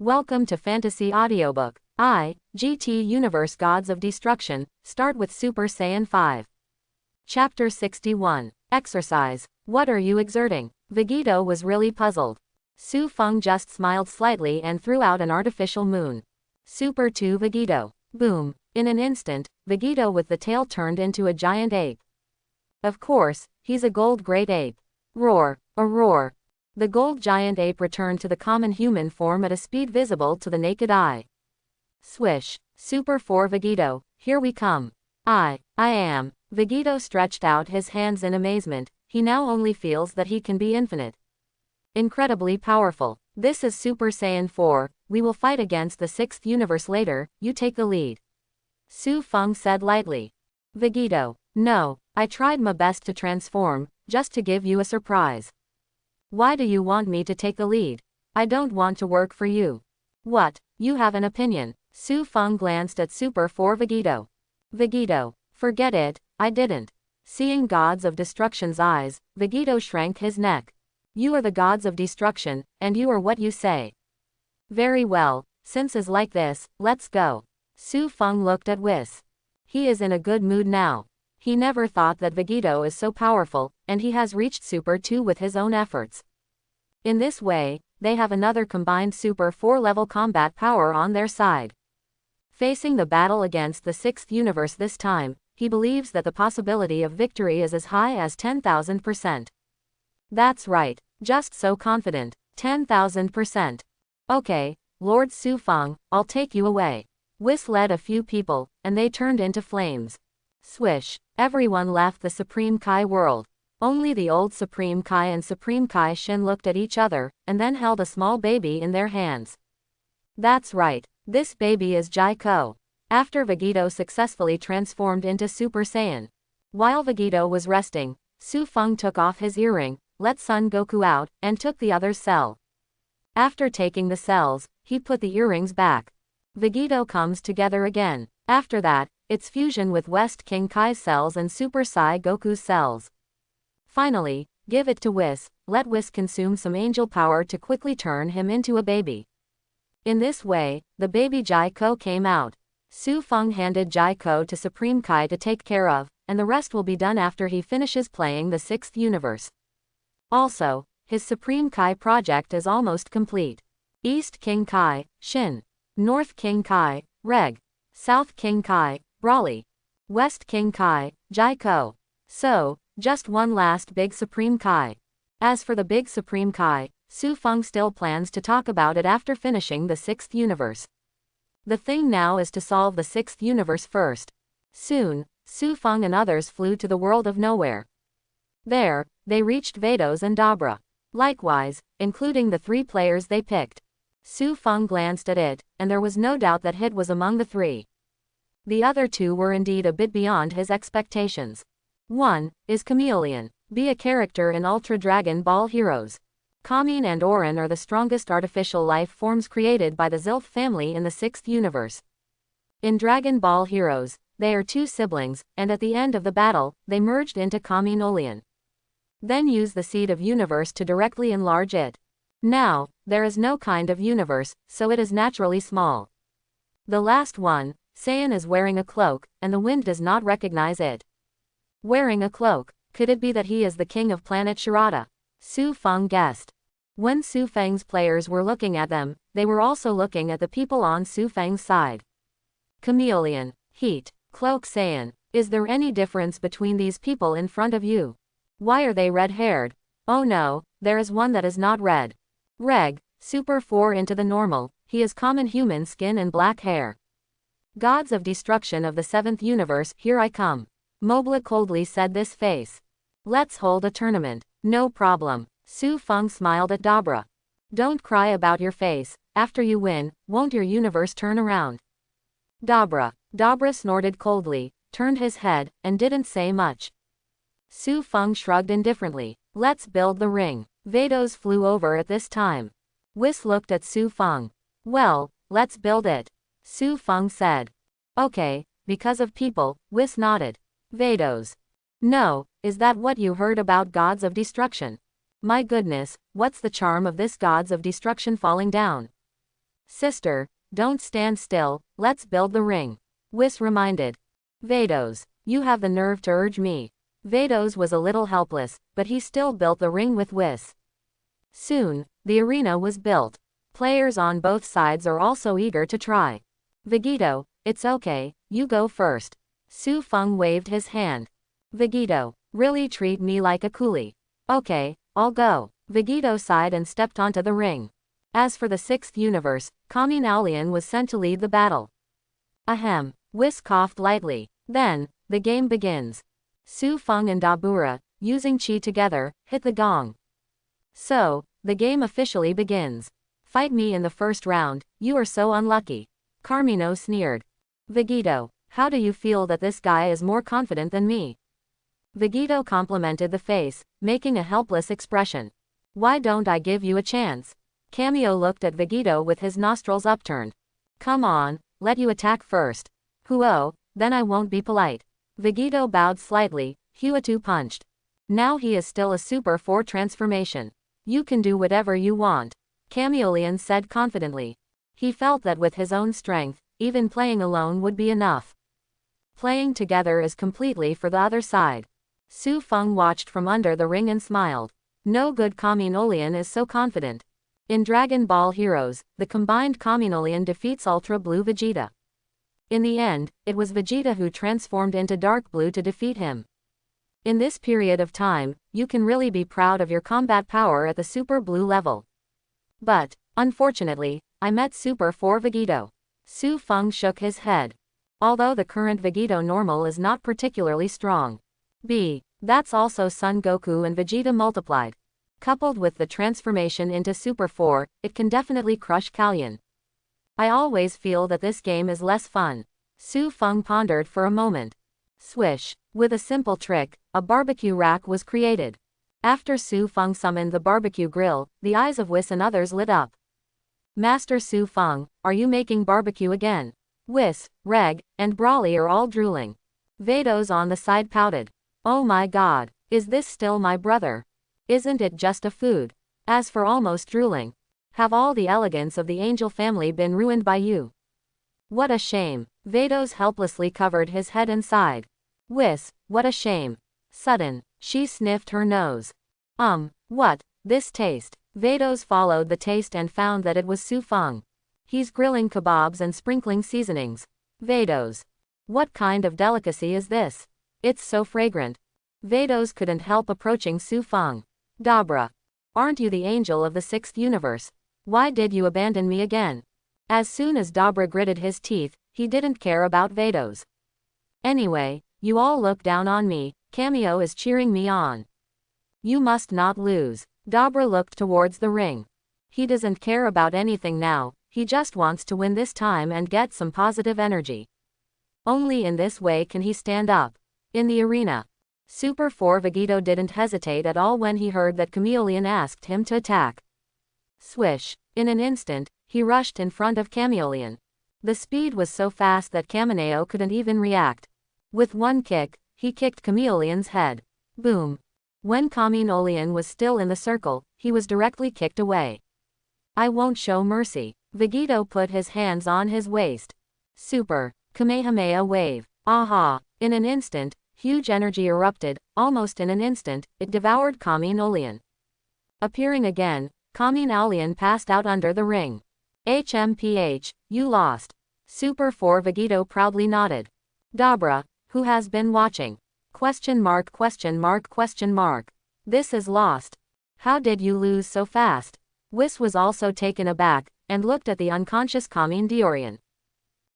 Welcome to Fantasy Audiobook. GT Universe Gods of Destruction, start with Super Saiyan 5. Chapter 61. Exercise. What are you exerting? Vegito was really puzzled. Su Feng just smiled slightly and threw out an artificial moon. Super 2 Vegito. Boom. In an instant, Vegito with the tail turned into a giant ape. Of course, he's a gold great ape. Roar. A roar. The gold giant ape returned to the common human form at a speed visible to the naked eye. Swish. Super 4 Vegito, here we come. I am. Vegito stretched out his hands in amazement. He now only feels that he can be infinite. Incredibly powerful. This is Super Saiyan 4, we will fight against the 6th universe later, you take the lead. Su Feng said lightly. Vegito, no, I tried my best to transform, just to give you a surprise. Why do you want me to take the lead? I don't want to work for you. What, you have an opinion? Su Feng glanced at Super 4 Vegito. Vegito, forget it, I didn't. Seeing Gods of Destruction's eyes, Vegito shrank his neck. You are the Gods of Destruction, and you are what you say. Very well, since it's like this, let's go. Su Feng looked at Whis. He is in a good mood now. He never thought that Vegito is so powerful, and he has reached Super 2 with his own efforts. In this way, they have another combined Super 4 level combat power on their side. Facing the battle against the 6th universe this time, he believes that the possibility of victory is as high as 10,000%. That's right, just so confident, 10,000%. Okay, Lord Su Feng, I'll take you away. Whis led a few people, and they turned into flames. Swish. Everyone left the Supreme Kai world. Only the old Supreme Kai and Supreme Kai Shin looked at each other, and then held a small baby in their hands. That's right, this baby is Jaiko. After Vegito successfully transformed into Super Saiyan. While Vegito was resting, Su Feng took off his earring, let Son Goku out, and took the other's cell. After taking the cells, he put the earrings back. Vegito comes together again. After that, it's fusion with West King Kai's cells and Super Sai Goku's cells. Finally, give it to Whis, let Whis consume some angel power to quickly turn him into a baby. In this way, the baby Jaiko came out. Su Feng handed Jaiko to Supreme Kai to take care of, and the rest will be done after he finishes playing the 6th universe. Also, his Supreme Kai project is almost complete. East King Kai, Shin. North King Kai, Reg. South King Kai, Broly. West King Kai, Jaiko. So, just one last big Supreme Kai. As for the big Supreme Kai, Su Feng still plans to talk about it after finishing the 6th universe. The thing now is to solve the 6th universe first. Soon, Su Feng and others flew to the world of nowhere. There, they reached Vados and Dabra. Likewise, including the 3 players they picked. Su Feng glanced at it, and there was no doubt that Hit was among the 3. The other 2 were indeed a bit beyond his expectations. One is Chameleon, be a character in Ultra Dragon Ball Heroes. Kamin and Orin are the strongest artificial life forms created by the Zilf family in the 6th universe. In Dragon Ball Heroes, they are 2 siblings, and at the end of the battle, they merged into Kamin. Then use the Seed of Universe to directly enlarge it. Now, there is no kind of universe, so it is naturally small. The last one, Saiyan, is wearing a cloak, and the wind does not recognize it. Wearing a cloak, could it be that he is the king of planet Shirata? Su Feng guessed. When Su Feng's players were looking at them, they were also looking at the people on Su Feng's side. Chameleon, Heat, Cloak Saiyan, is there any difference between these people in front of you? Why are they red-haired? Oh no, there is one that is not red. Reg, Super 4 into the normal, he is common human skin and black hair. Gods of Destruction of the 7th universe, here I come. Mobla coldly said this face. Let's hold a tournament. No problem. Su Feng smiled at Dabra. Don't cry about your face, after you win, won't your universe turn around? Dabra snorted coldly, turned his head, and didn't say much. Su Feng shrugged indifferently. Let's build the ring. Vados flew over at this time. Whis looked at Su Feng. Well, let's build it. Su Feng said. Okay, because of people, Whis nodded. Vados. No, is that what you heard about Gods of Destruction? My goodness, what's the charm of this Gods of Destruction falling down? Sister, don't stand still, let's build the ring. Whis reminded. Vados, you have the nerve to urge me. Vados was a little helpless, but he still built the ring with Whis. Soon, the arena was built. Players on both sides are also eager to try. Vegito, it's okay, you go first. Su Feng waved his hand. Vegito, really treat me like a coolie. Okay, I'll go. Vegito sighed and stepped onto the ring. As for the sixth universe, Kamin was sent to lead the battle. Ahem, Whis coughed lightly. Then, the game begins. Su Feng and Dabura, using chi together, hit the gong. So, the game officially begins. Fight me in the first round, you are so unlucky. Carmino sneered. Vegito, how do you feel that this guy is more confident than me? Vegito complimented the face, making a helpless expression. Why don't I give you a chance? Cameo looked at Vegito with his nostrils upturned. Come on, let you attack first. Huo, then I won't be polite. Vegito bowed slightly, Huatu punched. Now he is still a Super 4 transformation. You can do whatever you want. Cameolian said confidently. He felt that with his own strength, even playing alone would be enough. Playing together is completely for the other side. Su Feng watched from under the ring and smiled. No good Kaminolian is so confident. In Dragon Ball Heroes, the combined Kaminolian defeats Ultra Blue Vegeta. In the end, it was Vegeta who transformed into Dark Blue to defeat him. In this period of time, you can really be proud of your combat power at the Super Blue level. But, unfortunately, I met Super 4 Vegito. Su Feng shook his head. Although the current Vegito normal is not particularly strong. That's also Son Goku and Vegeta multiplied. Coupled with the transformation into Super 4, it can definitely crush Kalyan. I always feel that this game is less fun. Su Feng pondered for a moment. Swish. With a simple trick, a barbecue rack was created. After Su Feng summoned the barbecue grill, the eyes of Whis and others lit up. Master Su Feng, are you making barbecue again? Whis, Reg, and Brawly are all drooling. Vados on the side pouted. Oh my god, is this still my brother? Isn't it just a food? As for almost drooling. Have all the elegance of the angel family been ruined by you? What a shame. Vados helplessly covered his head and sighed. Whis, what a shame. Sudden, she sniffed her nose. What? This taste. Vados followed the taste and found that it was Su Feng. He's grilling kebabs and sprinkling seasonings. Vados. What kind of delicacy is this? It's so fragrant. Vados couldn't help approaching Su Feng. Dabra. Aren't you the angel of the sixth universe? Why did you abandon me again? As soon as Dabra gritted his teeth, he didn't care about Vados. Anyway, you all look down on me, Cameo is cheering me on. You must not lose. Dabra looked towards the ring. He doesn't care about anything now, he just wants to win this time and get some positive energy. Only in this way can he stand up. In the arena. Super 4 Vegito didn't hesitate at all when he heard that Chameleon asked him to attack. Swish. In an instant, he rushed in front of Chameleon. The speed was so fast that Camineo couldn't even react. With one kick, he kicked Chameleon's head. Boom. When Chameleon was still in the circle, he was directly kicked away. I won't show mercy. Vegito put his hands on his waist. Super. Kamehameha wave. Aha. In an instant, huge energy erupted, almost in an instant, it devoured Kamin. Appearing again, Kamin passed out under the ring. HMPH, you lost. Super 4 Vegito proudly nodded. Dabra, who has been watching? Question mark. This is lost. How did you lose so fast? Whis was also taken aback, and looked at the unconscious Kamin Diorian.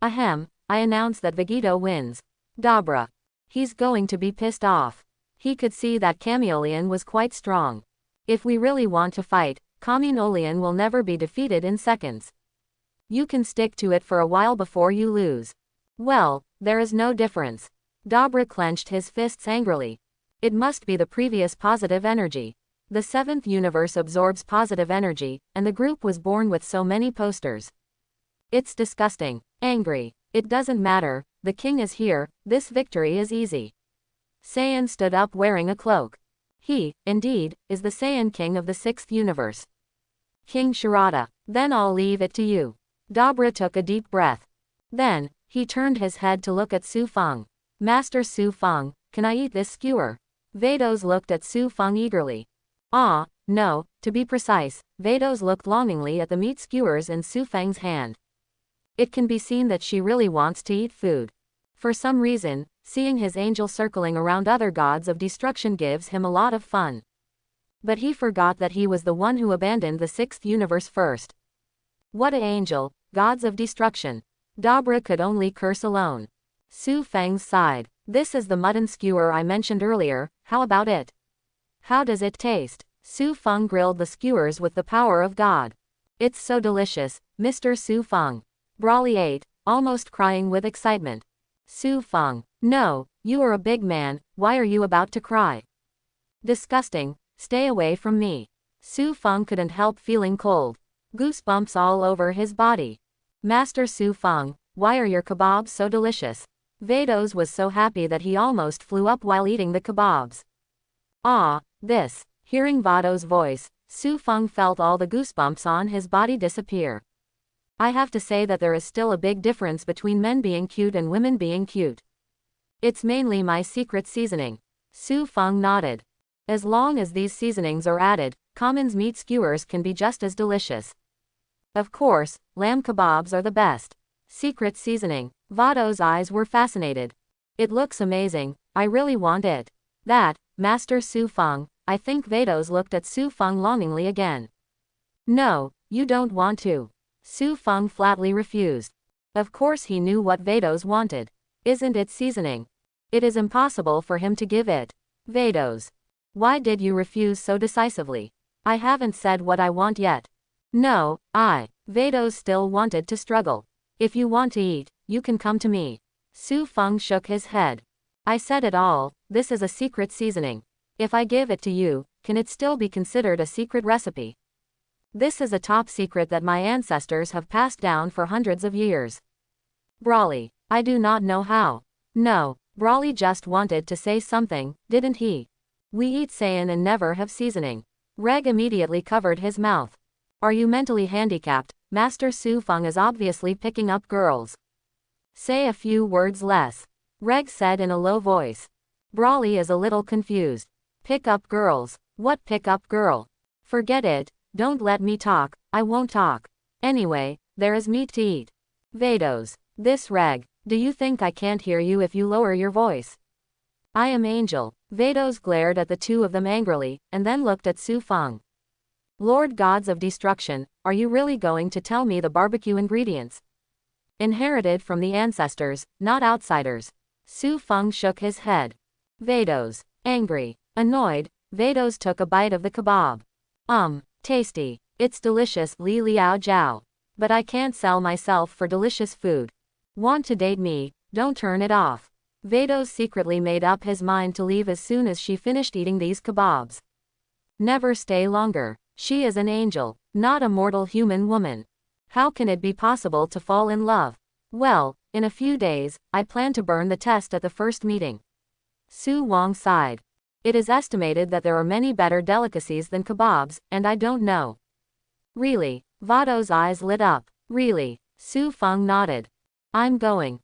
Ahem, I announce that Vegito wins. Dabra. He's going to be pissed off. He could see that Chameleon was quite strong. If we really want to fight, Kamin will never be defeated in seconds. You can stick to it for a while before you lose. Well, there is no difference. Dabra clenched his fists angrily. It must be the previous positive energy. The seventh universe absorbs positive energy, and the group was born with so many posters. It's disgusting. Angry. It doesn't matter, the king is here, this victory is easy. Saiyan stood up wearing a cloak. He, indeed, is the Saiyan king of the sixth universe. King Shirata. Then I'll leave it to you. Dabra took a deep breath. Then, he turned his head to look at Su Feng. Master Su Feng, can I eat this skewer? Vados looked at Su Feng eagerly. Ah, no, to be precise, Vados looked longingly at the meat skewers in Su Feng's hand. It can be seen that she really wants to eat food. For some reason, seeing his angel circling around other gods of destruction gives him a lot of fun. But he forgot that he was the one who abandoned the sixth universe first. What a angel, gods of destruction. Dabra could only curse alone. Su Feng sighed. This is the mutton skewer I mentioned earlier, how about it? How does it taste? Su Feng grilled the skewers with the power of God. It's so delicious, Mr. Su Feng. Brawley ate, almost crying with excitement. Su Feng. No, you are a big man, why are you about to cry? Disgusting, stay away from me. Su Feng couldn't help feeling cold. Goosebumps all over his body. Master Su Feng, why are your kebabs so delicious? Vados was so happy that he almost flew up while eating the kebabs. Ah, this. Hearing Vado's voice, Su Feng felt all the goosebumps on his body disappear. I have to say that there is still a big difference between men being cute and women being cute. It's mainly my secret seasoning. Su Feng nodded. As long as these seasonings are added, Kamin's meat skewers can be just as delicious. Of course, lamb kebabs are the best. Secret seasoning. Vado's eyes were fascinated. It looks amazing, I really want it. That, Master Su Feng, I think Vados looked at Su Feng longingly again. No, you don't want to. Su Feng flatly refused. Of course he knew what Vados wanted. Isn't it seasoning? It is impossible for him to give it. Vados. Why did you refuse so decisively? I haven't said what I want yet. No, Vados still wanted to struggle. If you want to eat, you can come to me. Su Feng shook his head. I said it all, this is a secret seasoning. If I give it to you, can it still be considered a secret recipe? This is a top secret that my ancestors have passed down for hundreds of years. Brawley, I do not know how. No, Brawley just wanted to say something, didn't he? We eat Saiyan and never have seasoning. Reg immediately covered his mouth. Are you mentally handicapped? Master Su Feng is obviously picking up girls. Say a few words less. Reg said in a low voice. Brawley is a little confused. Pick up girls. What pick up girl? Forget it, don't let me talk, I won't talk. Anyway, there is meat to eat. Vados. This Reg, do you think I can't hear you if you lower your voice? I am Angel. Vados glared at the two of them angrily, and then looked at Su Feng. Lord Gods of Destruction, are you really going to tell me the barbecue ingredients? Inherited from the ancestors, not outsiders. Su Feng shook his head. Vados. Angry. Annoyed, Vados took a bite of the kebab. Tasty. It's delicious, Li Liao Jiao. But I can't sell myself for delicious food. Want to date me, don't turn it off. Vados secretly made up his mind to leave as soon as she finished eating these kebabs. Never stay longer. She is an angel, not a mortal human woman. How can it be possible to fall in love? Well, in a few days, I plan to burn the test at the first meeting. Su Wang sighed. It is estimated that there are many better delicacies than kebabs, and I don't know. Really? Vado's eyes lit up. Really? Su Feng nodded. I'm going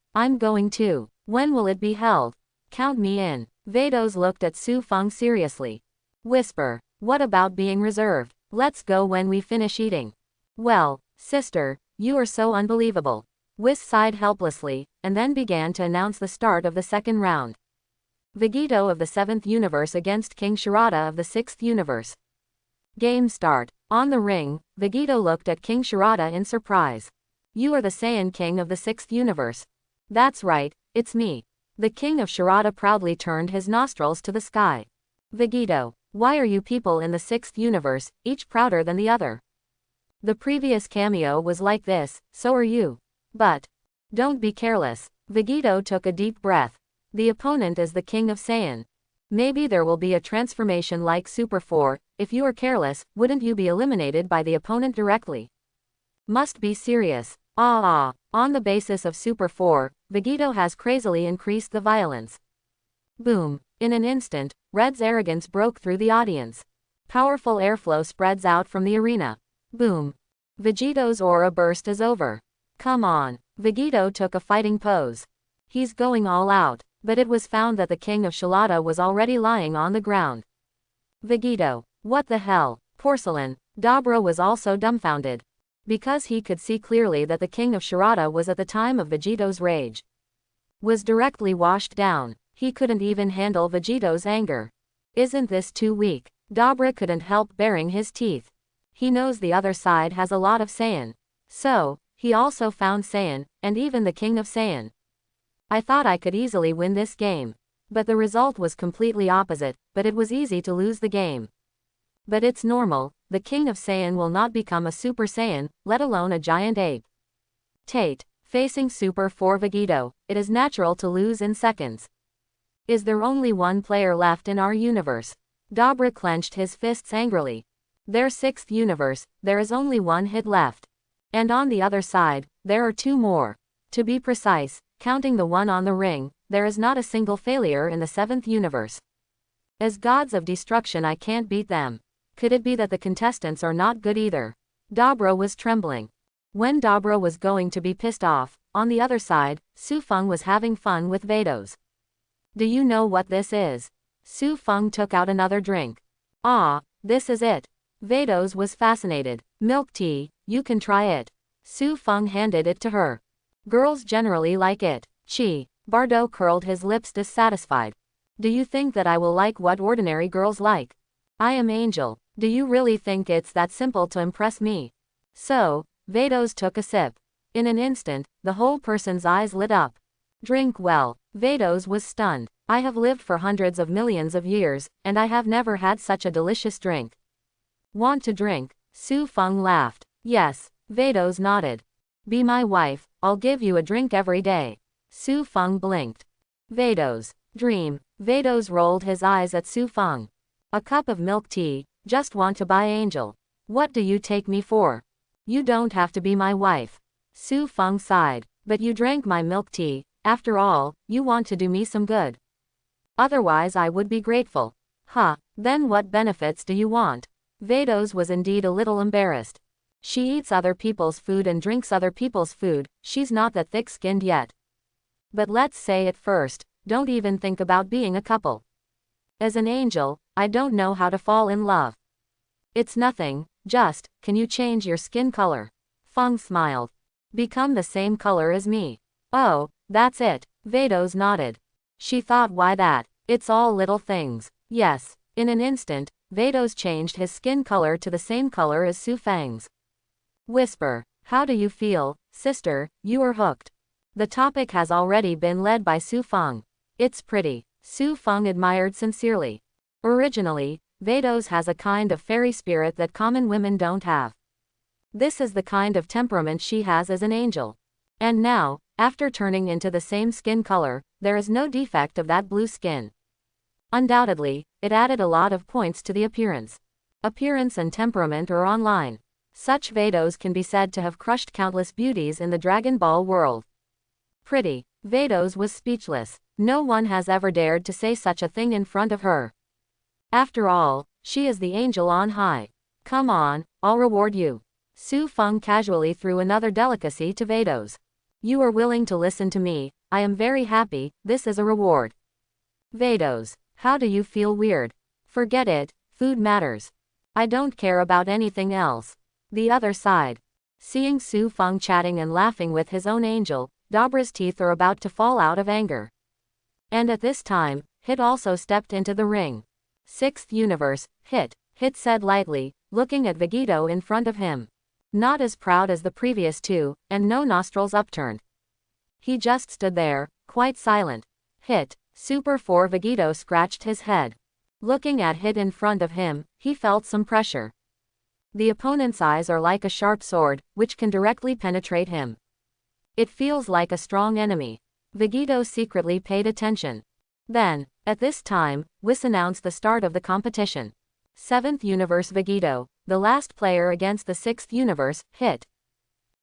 too. When will it be held? Count me in. Vados looked at Su Feng seriously. Whisper. What about being reserved? Let's go when we finish eating. Well, sister, you are so unbelievable. Whis sighed helplessly, and then began to announce the start of the second round. Vegito of the 7th universe against King Shirata of the 6th universe. Game start. On the ring, Vegito looked at King Shirata in surprise. You are the Saiyan King of the 6th universe. That's right, it's me. The King of Shirata proudly turned his nostrils to the sky. Vegito, why are you people in the 6th universe, each prouder than the other? The previous cameo was like this, so are you. But, don't be careless. Vegito took a deep breath. The opponent is the King of Saiyan. Maybe there will be a transformation like Super 4, if you are careless, wouldn't you be eliminated by the opponent directly? Must be serious. On the basis of Super 4, Vegito has crazily increased the violence. Boom. In an instant, Red's arrogance broke through the audience. Powerful airflow spreads out from the arena. Boom. Vegito's aura burst is over. Come on. Vegito took a fighting pose. He's going all out, but it was found that the King of Shirata was already lying on the ground. Vegito. What the hell? Porcelain. Dabra was also dumbfounded. Because he could see clearly that the King of Shirata was at the time of Vegito's rage. Was directly washed down. He couldn't even handle Vegito's anger. Isn't this too weak? Dabra couldn't help baring his teeth. He knows the other side has a lot of Saiyan. So, he also found Saiyan, and even the King of Saiyan. I thought I could easily win this game. But the result was completely opposite, but it was easy to lose the game. But it's normal, the King of Saiyan will not become a Super Saiyan, let alone a giant ape. Tate. Facing Super 4 Vegito, it is natural to lose in seconds. Is there only one player left in our universe? Dabra clenched his fists angrily. Their 6th universe, there is only one hit left. And on the other side, there are 2 more. To be precise, counting the one on the ring, there is not a single failure in the 7th universe. As gods of destruction I can't beat them. Could it be that the contestants are not good either? Dabra was trembling. When Dabra was going to be pissed off, on the other side, Su Feng was having fun with Vados. Do you know what this is? Su Feng took out another drink. Ah, this is it. Vados was fascinated. Milk tea, you can try it. Su Feng handed it to her. Girls generally like it. Chi. Bardo curled his lips dissatisfied. Do you think that I will like what ordinary girls like? I am Angel. Do you really think it's that simple to impress me? So, Vados took a sip. In an instant, the whole person's eyes lit up. Drink well. Vados was stunned. I have lived for hundreds of millions of years, and I have never had such a delicious drink. Want to drink? Su Feng laughed. Yes. Vados nodded. Be my wife, I'll give you a drink every day. Su Feng blinked. Vados. Dream. Vados rolled his eyes at Su Feng. A cup of milk tea, just want to buy Angel. What do you take me for? You don't have to be my wife. Su Feng sighed. But you drank my milk tea, after all, you want to do me some good. Otherwise I would be grateful. Huh, then what benefits do you want? Vados was indeed a little embarrassed. She eats other people's food and drinks other people's food, she's not that thick-skinned yet. But let's say it first, don't even think about being a couple. As an angel, I don't know how to fall in love. It's nothing, just, can you change your skin color? Feng smiled. Become the same color as me. Oh, that's it. Vados nodded. She thought, why that? It's all little things. Yes. In an instant, Vados changed his skin color to the same color as Su Feng's. Whisper. How do you feel, sister? You are hooked. The topic has already been led by Su Feng. It's pretty. Su Feng admired sincerely. Originally, Vados has a kind of fairy spirit that common women don't have. This is the kind of temperament she has as an angel. And now, after turning into the same skin color, there is no defect of that blue skin. Undoubtedly, it added a lot of points to the appearance. Appearance and temperament are online. Such Vados can be said to have crushed countless beauties in the Dragon Ball world. Pretty. Vados was speechless. No one has ever dared to say such a thing in front of her. After all, she is the angel on high. Come on, I'll reward you. Su Feng casually threw another delicacy to Vados. You are willing to listen to me, I am very happy, this is a reward. Vados. How do you feel weird? Forget it, food matters. I don't care about anything else. The other side. Seeing Su Feng chatting and laughing with his own angel, Dabra's teeth are about to fall out of anger. And at this time, Hit also stepped into the ring. 6th universe, Hit said lightly, looking at Vegito in front of him. Not as proud as the previous 2, and no nostrils upturned. He just stood there, quite silent. Hit. Super 4 Vegito scratched his head. Looking at Hit in front of him, he felt some pressure. The opponent's eyes are like a sharp sword, which can directly penetrate him. It feels like a strong enemy. Vegito secretly paid attention. Then, at this time, Whis announced the start of the competition. 7th universe Vegito, the last player against the 6th universe, Hit.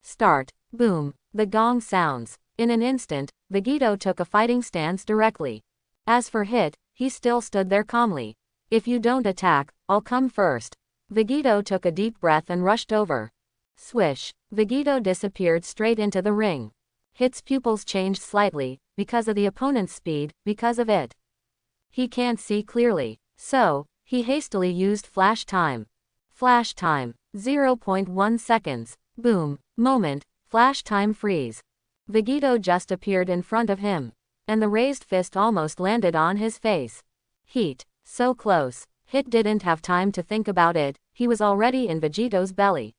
Start. Boom. The gong sounds. In an instant, Vegito took a fighting stance directly. As for Hit, he still stood there calmly. If you don't attack, I'll come first. Vegito took a deep breath and rushed over. Swish. Vegito disappeared straight into the ring. Hit's pupils changed slightly, because of the opponent's speed, because of it. He can't see clearly. So, he hastily used flash time. Flash time. 0.1 seconds. Boom. Moment. Flash time freeze. Vegito just appeared in front of him. And the raised fist almost landed on his face. Heat. So close. Hit didn't have time to think about it, he was already in Vegito's belly.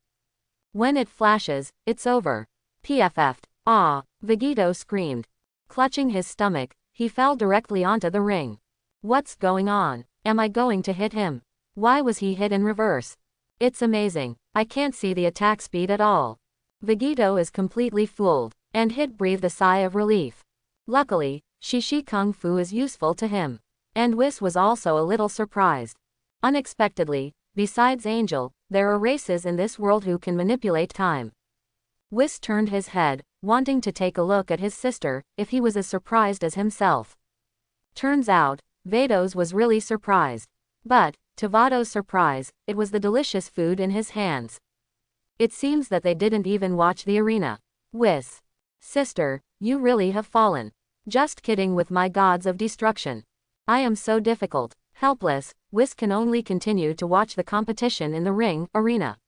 When it flashes, it's over. PFF'd. Ah! Vegito screamed. Clutching his stomach, he fell directly onto the ring. What's going on? Am I going to hit him? Why was he hit in reverse? It's amazing. I can't see the attack speed at all. Vegito is completely fooled, and Hit breathed a sigh of relief. Luckily, Shishi Kung Fu is useful to him. And Whis was also a little surprised. Unexpectedly, besides Angel, there are races in this world who can manipulate time. Whis turned his head, wanting to take a look at his sister, if he was as surprised as himself. Turns out, Vados was really surprised. But, to Vado's surprise, it was the delicious food in his hands. It seems that they didn't even watch the arena. Whis. Sister, you really have fallen. Just kidding with my gods of destruction. I am so difficult. Helpless, Whis can only continue to watch the competition in the ring, arena.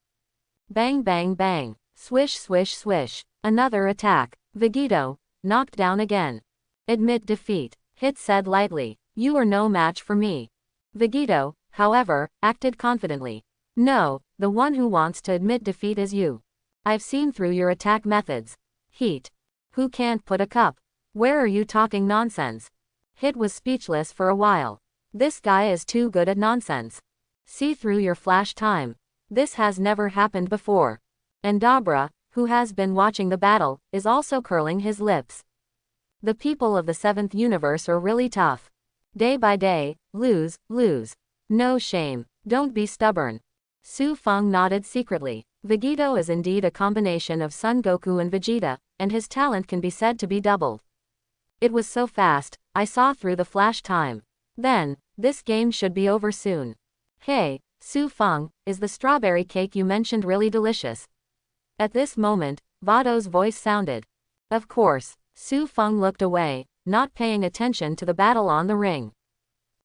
Bang bang bang. Swish swish swish. Another attack. Vegito, knocked down again. Admit defeat. Hit said lightly. You are no match for me. Vegito, however, acted confidently. No, the one who wants to admit defeat is you. I've seen through your attack methods. Heat. Who can't put a cup? Where are you talking nonsense? Hit was speechless for a while. This guy is too good at nonsense. See through your flash time. This has never happened before. And Dabra, who has been watching the battle, is also curling his lips. The people of the 7th universe are really tough. Day by day, lose, lose. No shame, don't be stubborn. Su Feng nodded secretly. Vegito is indeed a combination of Son Goku and Vegeta, and his talent can be said to be doubled. It was so fast, I saw through the flash time. Then, this game should be over soon. Hey, Su Feng, is the strawberry cake you mentioned really delicious? At this moment, Vado's voice sounded. Of course, Su Feng looked away, not paying attention to the battle on the ring.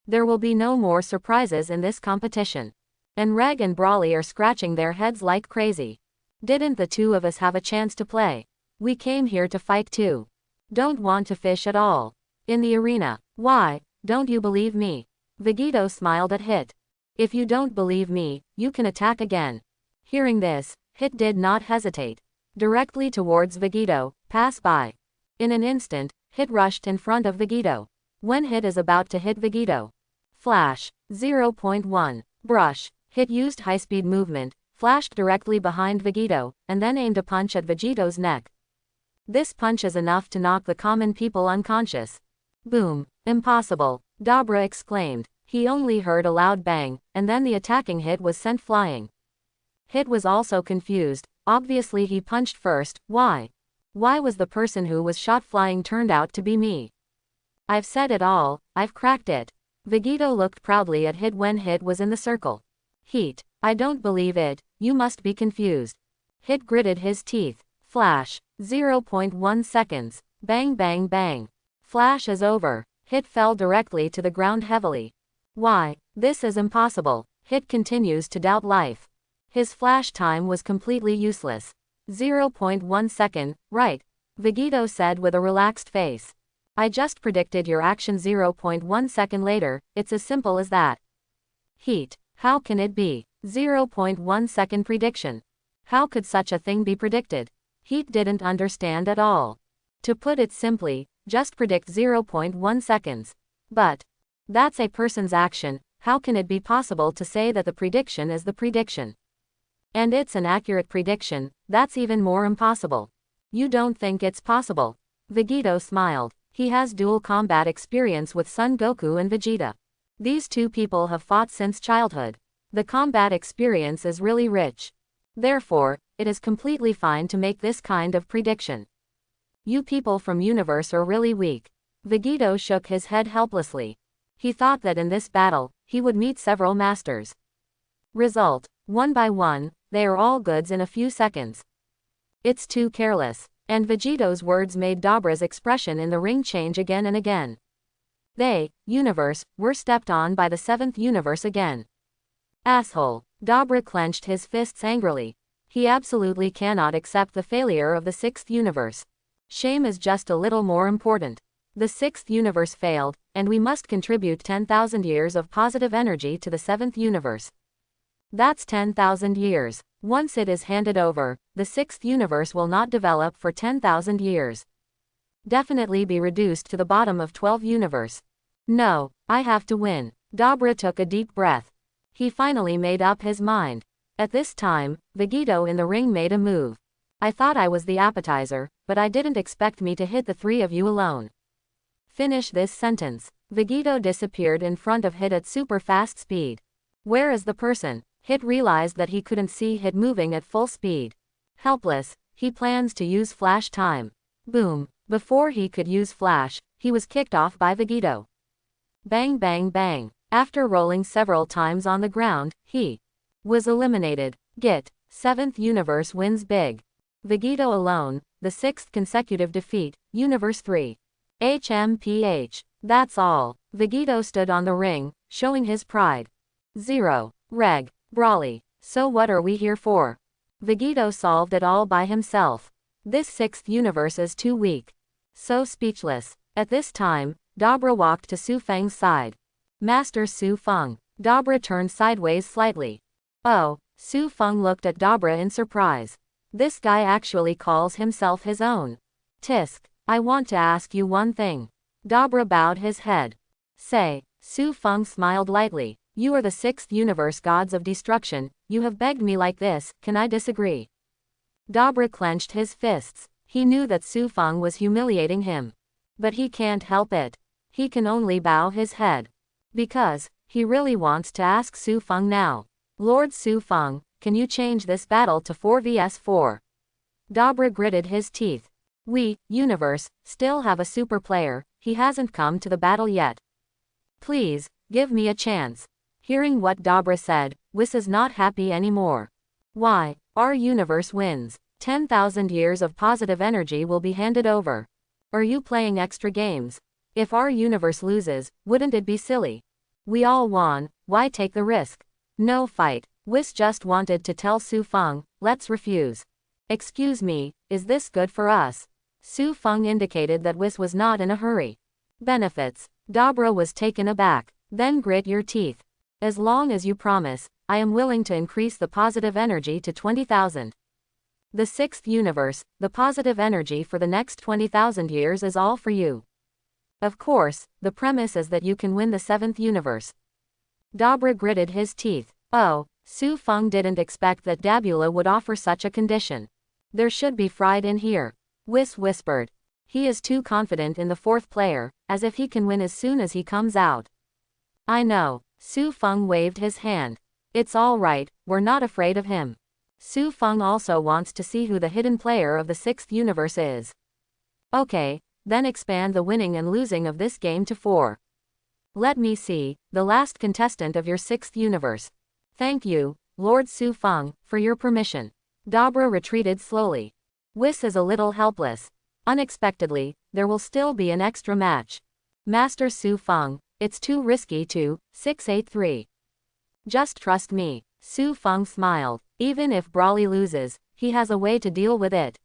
There will be no more surprises in this competition. And Reg and Brawly are scratching their heads like crazy. Didn't the two of us have a chance to play? We came here to fight too. Don't want to fish at all. In the arena. Why, don't you believe me? Vegito smiled at Hit. If you don't believe me, you can attack again. Hearing this, Hit did not hesitate. Directly towards Vegito, pass by. In an instant, Hit rushed in front of Vegito. When Hit is about to hit Vegito. Flash. 0.1. Brush. Hit used high-speed movement, flashed directly behind Vegito, and then aimed a punch at Vegito's neck. This punch is enough to knock the common people unconscious. Boom. Impossible, Dabra exclaimed. He only heard a loud bang, and then the attacking Hit was sent flying. Hit was also confused. Obviously he punched first. Why? Why was the person who was shot flying turned out to be me? I've said it all, I've cracked it. Vegito looked proudly at Hit when Hit was in the circle. Heat. I don't believe it, you must be confused. Hit gritted his teeth. Flash. 0.1 seconds. Bang bang bang. Flash is over. Hit fell directly to the ground heavily. Why, this is impossible. Hit continues to doubt life. His flash time was completely useless. 0.1 second, right? Vegito said with a relaxed face. I just predicted your action 0.1 second later, it's as simple as that. Heat. How can it be? 0.1 second prediction. How could such a thing be predicted? Heat didn't understand at all. To put it simply, just predict 0.1 seconds. But that's a person's action, how can it be possible to say that the prediction is the prediction? And it's an accurate prediction, that's even more impossible. You don't think it's possible? Vegito smiled. He has dual combat experience with Son Goku and Vegeta. These two people have fought since childhood. The combat experience is really rich. Therefore, it is completely fine to make this kind of prediction. You people from universe are really weak. Vegito shook his head helplessly. He thought that in this battle, he would meet several masters. Result. 1 by 1, They are all goods in a few seconds. It's too careless. And Vegito's words made Dobra's expression in the ring change again and again. They, universe, were stepped on by the seventh universe again. Asshole. Dobra clenched his fists angrily. He absolutely cannot accept the failure of the sixth universe. Shame is just a little more important. The sixth universe failed, and we must contribute 10,000 years of positive energy to the seventh universe. That's 10,000 years. Once it is handed over, the sixth universe will not develop for 10,000 years. Definitely be reduced to the bottom of 12 universe. No, I have to win. Dobra took a deep breath. He finally made up his mind. At this time, Vegito in the ring made a move. I thought I was the appetizer, but I didn't expect me to hit the three of you alone. Finish this sentence. Vegito disappeared in front of Hit at super fast speed. Where is the person? Hit realized that he couldn't see Hit moving at full speed. Helpless, he plans to use flash time. Boom. Before he could use flash, he was kicked off by Vegito. Bang bang bang. After rolling several times on the ground, he was eliminated. Git. Seventh universe wins big. Vegito alone, the sixth consecutive defeat, Universe 3. HMPH. That's all. Vegito stood on the ring, showing his pride. 0. Reg. Brawly. So what are we here for? Vegito solved it all by himself. This sixth universe is too weak. So speechless. At this time, Dobra walked to Su Feng's side. Master Su Feng. Dobra turned sideways slightly. Oh, Su Feng looked at Dobra in surprise. This guy actually calls himself his own. Tisk, I want to ask you one thing. Dobra bowed his head. Say. Su Feng smiled lightly. You are the sixth universe gods of destruction, you have begged me like this, can I disagree? Dobra clenched his fists. He knew that Su Feng was humiliating him. But he can't help it. He can only bow his head. Because, he really wants to ask Su Feng now. Lord Su Feng, can you change this battle to 4 vs 4? Dobra gritted his teeth. We, universe, still have a super player, he hasn't come to the battle yet. Please, give me a chance. Hearing what Dobra said, Whis is not happy anymore. Why? Our universe wins. 10,000 years of positive energy will be handed over. Are you playing extra games? If our universe loses, wouldn't it be silly? We all won, why take the risk? No fight. Whis just wanted to tell Su Feng, let's refuse. Excuse me, is this good for us? Su Feng indicated that Whis was not in a hurry. Benefits. Dobra was taken aback. Then grit your teeth. As long as you promise, I am willing to increase the positive energy to 20,000. The sixth universe, the positive energy for the next 20,000 years is all for you. Of course, the premise is that you can win the seventh universe. Dobra gritted his teeth. Oh, Su Feng didn't expect that Dabula would offer such a condition. There should be fried in here. Whis whispered. He is too confident in the fourth player, as if he can win as soon as he comes out. I know. Su Feng waved his hand. It's all right, we're not afraid of him. Su Feng also wants to see who the hidden player of the sixth universe is. Okay, then expand the winning and losing of this game to 4. Let me see, the last contestant of your sixth universe. Thank you, Lord Su Feng, for your permission. Dobra retreated slowly. Whis is a little helpless. Unexpectedly, there will still be an extra match. Master Su Feng, it's too risky to, 683. Just trust me. Su Feng smiled. Even if Brawly loses, he has a way to deal with it.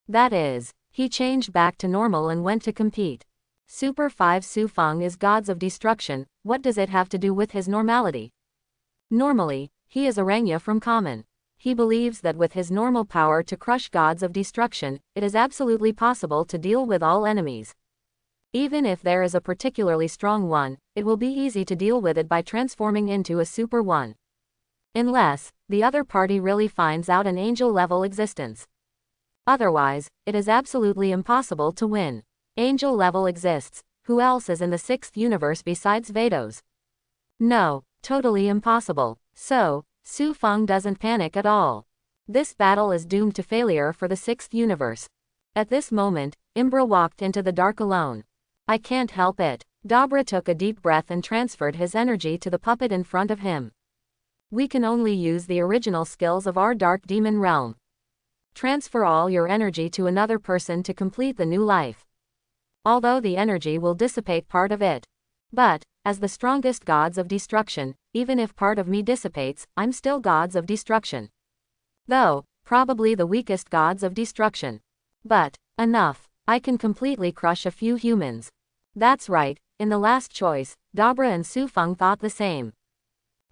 That is, he changed back to normal and went to compete. Super 5 Su Feng is gods of destruction, what does it have to do with his normality? Normally, he is Aranya from Kamin. He believes that with his normal power to crush gods of destruction, it is absolutely possible to deal with all enemies. Even if there is a particularly strong one, it will be easy to deal with it by transforming into a super one. Unless, the other party really finds out an angel-level existence. Otherwise, it is absolutely impossible to win. Angel level exists, who else is in the sixth universe besides Vados? No, totally impossible. So, Su Feng doesn't panic at all. This battle is doomed to failure for the sixth universe. At this moment, Imbra walked into the dark alone. I can't help it. Dobra took a deep breath and transferred his energy to the puppet in front of him. We can only use the original skills of our dark demon realm. Transfer all your energy to another person to complete the new life. Although the energy will dissipate part of it. But, as the strongest gods of destruction, even if part of me dissipates, I'm still gods of destruction. Though, probably the weakest gods of destruction. But, enough. I can completely crush a few humans. That's right, in the last choice, Dabra and Su Feng thought the same.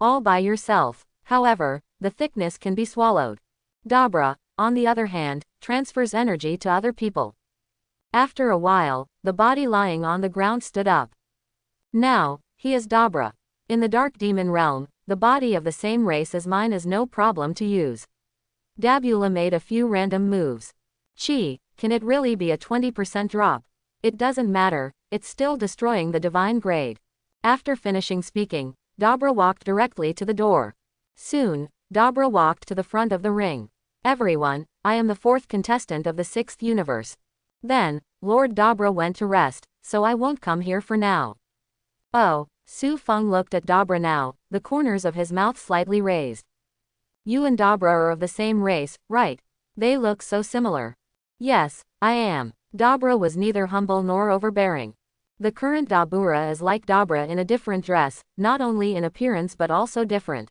All by yourself. However, the thickness can be swallowed. Dabra, on the other hand, transfers energy to other people. After a while, the body lying on the ground stood up. Now, he is Dabra. In the dark demon realm, the body of the same race as mine is no problem to use. Dabula made a few random moves. Chi, can it really be a 20% drop? It doesn't matter, it's still destroying the divine grade. After finishing speaking, Dabra walked directly to the door. Soon, Dabra walked to the front of the ring. Everyone, I am the fourth contestant of the sixth universe. Then, Lord Dabra went to rest, so I won't come here for now. Oh, Su Feng looked at Dabra now, the corners of his mouth slightly raised. You and Dabra are of the same race, right? They look so similar. Yes, I am. Dabra was neither humble nor overbearing. The current Dabura is like Dabra in a different dress, not only in appearance but also different.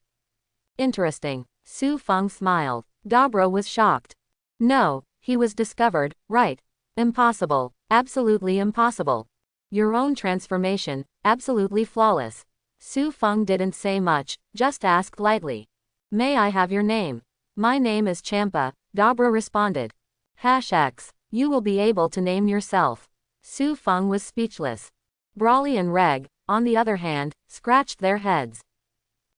Interesting. Su Feng smiled. Dabra was shocked. No, he was discovered, right? Impossible. Absolutely impossible. Your own transformation, absolutely flawless. Su Feng didn't say much, just asked lightly. May I have your name? My name is Champa, Dabra responded. #X. You will be able to name yourself. Su Feng was speechless. Brawley and Reg, on the other hand, scratched their heads.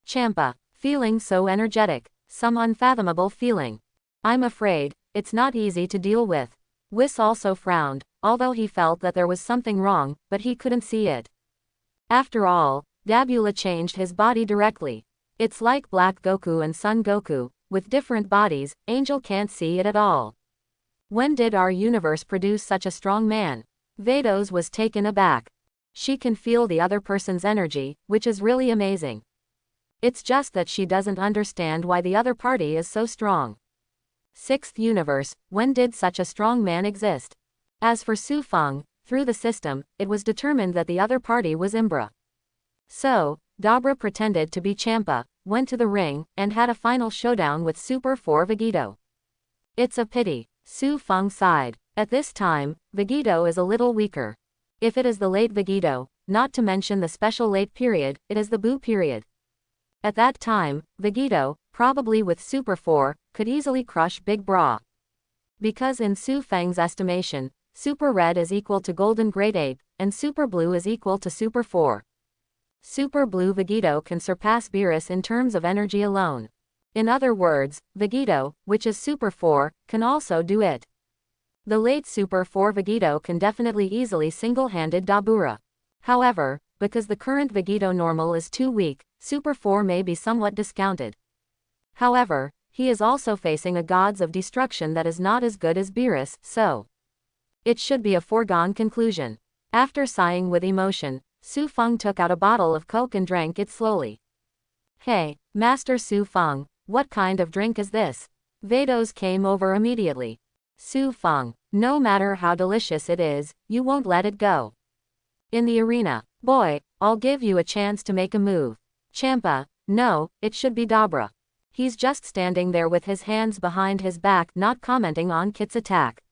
Champa, feeling so energetic, some unfathomable feeling. I'm afraid, it's not easy to deal with. Whis also frowned, although he felt that there was something wrong, but he couldn't see it. After all, Dabula changed his body directly. It's like Black Goku and Sun Goku, with different bodies, Angel can't see it at all. When did our universe produce such a strong man? Vados was taken aback. She can feel the other person's energy, which is really amazing. It's just that she doesn't understand why the other party is so strong. Sixth universe, when did such a strong man exist? As for Su Feng, through the system, it was determined that the other party was Imbra. So, Dabra pretended to be Champa, went to the ring, and had a final showdown with Super 4 Vegito. It's a pity. Su Feng sighed. At this time, Vegito is a little weaker. If it is the late Vegito, not to mention the special late period, it is the Boo period. At that time, Vegito, probably with Super 4, could easily crush Big Bra. Because in Su Feng's estimation, Super Red is equal to Golden Great Ape, and Super Blue is equal to Super 4. Super Blue Vegito can surpass Beerus in terms of energy alone. In other words, Vegito, which is Super 4, can also do it. The late Super 4 Vegito can definitely easily single-handed Dabura. However, because the current Vegito normal is too weak, Super 4 may be somewhat discounted. However, he is also facing a gods of destruction that is not as good as Beerus, so it should be a foregone conclusion. After sighing with emotion, Su Feng took out a bottle of Coke and drank it slowly. Hey, Master Su Feng, what kind of drink is this? Vados came over immediately. Su Feng, no matter how delicious it is, you won't let it go. In the arena, boy, I'll give you a chance to make a move. Champa, no, it should be Dabra. He's just standing there with his hands behind his back, not commenting on Kit's attack.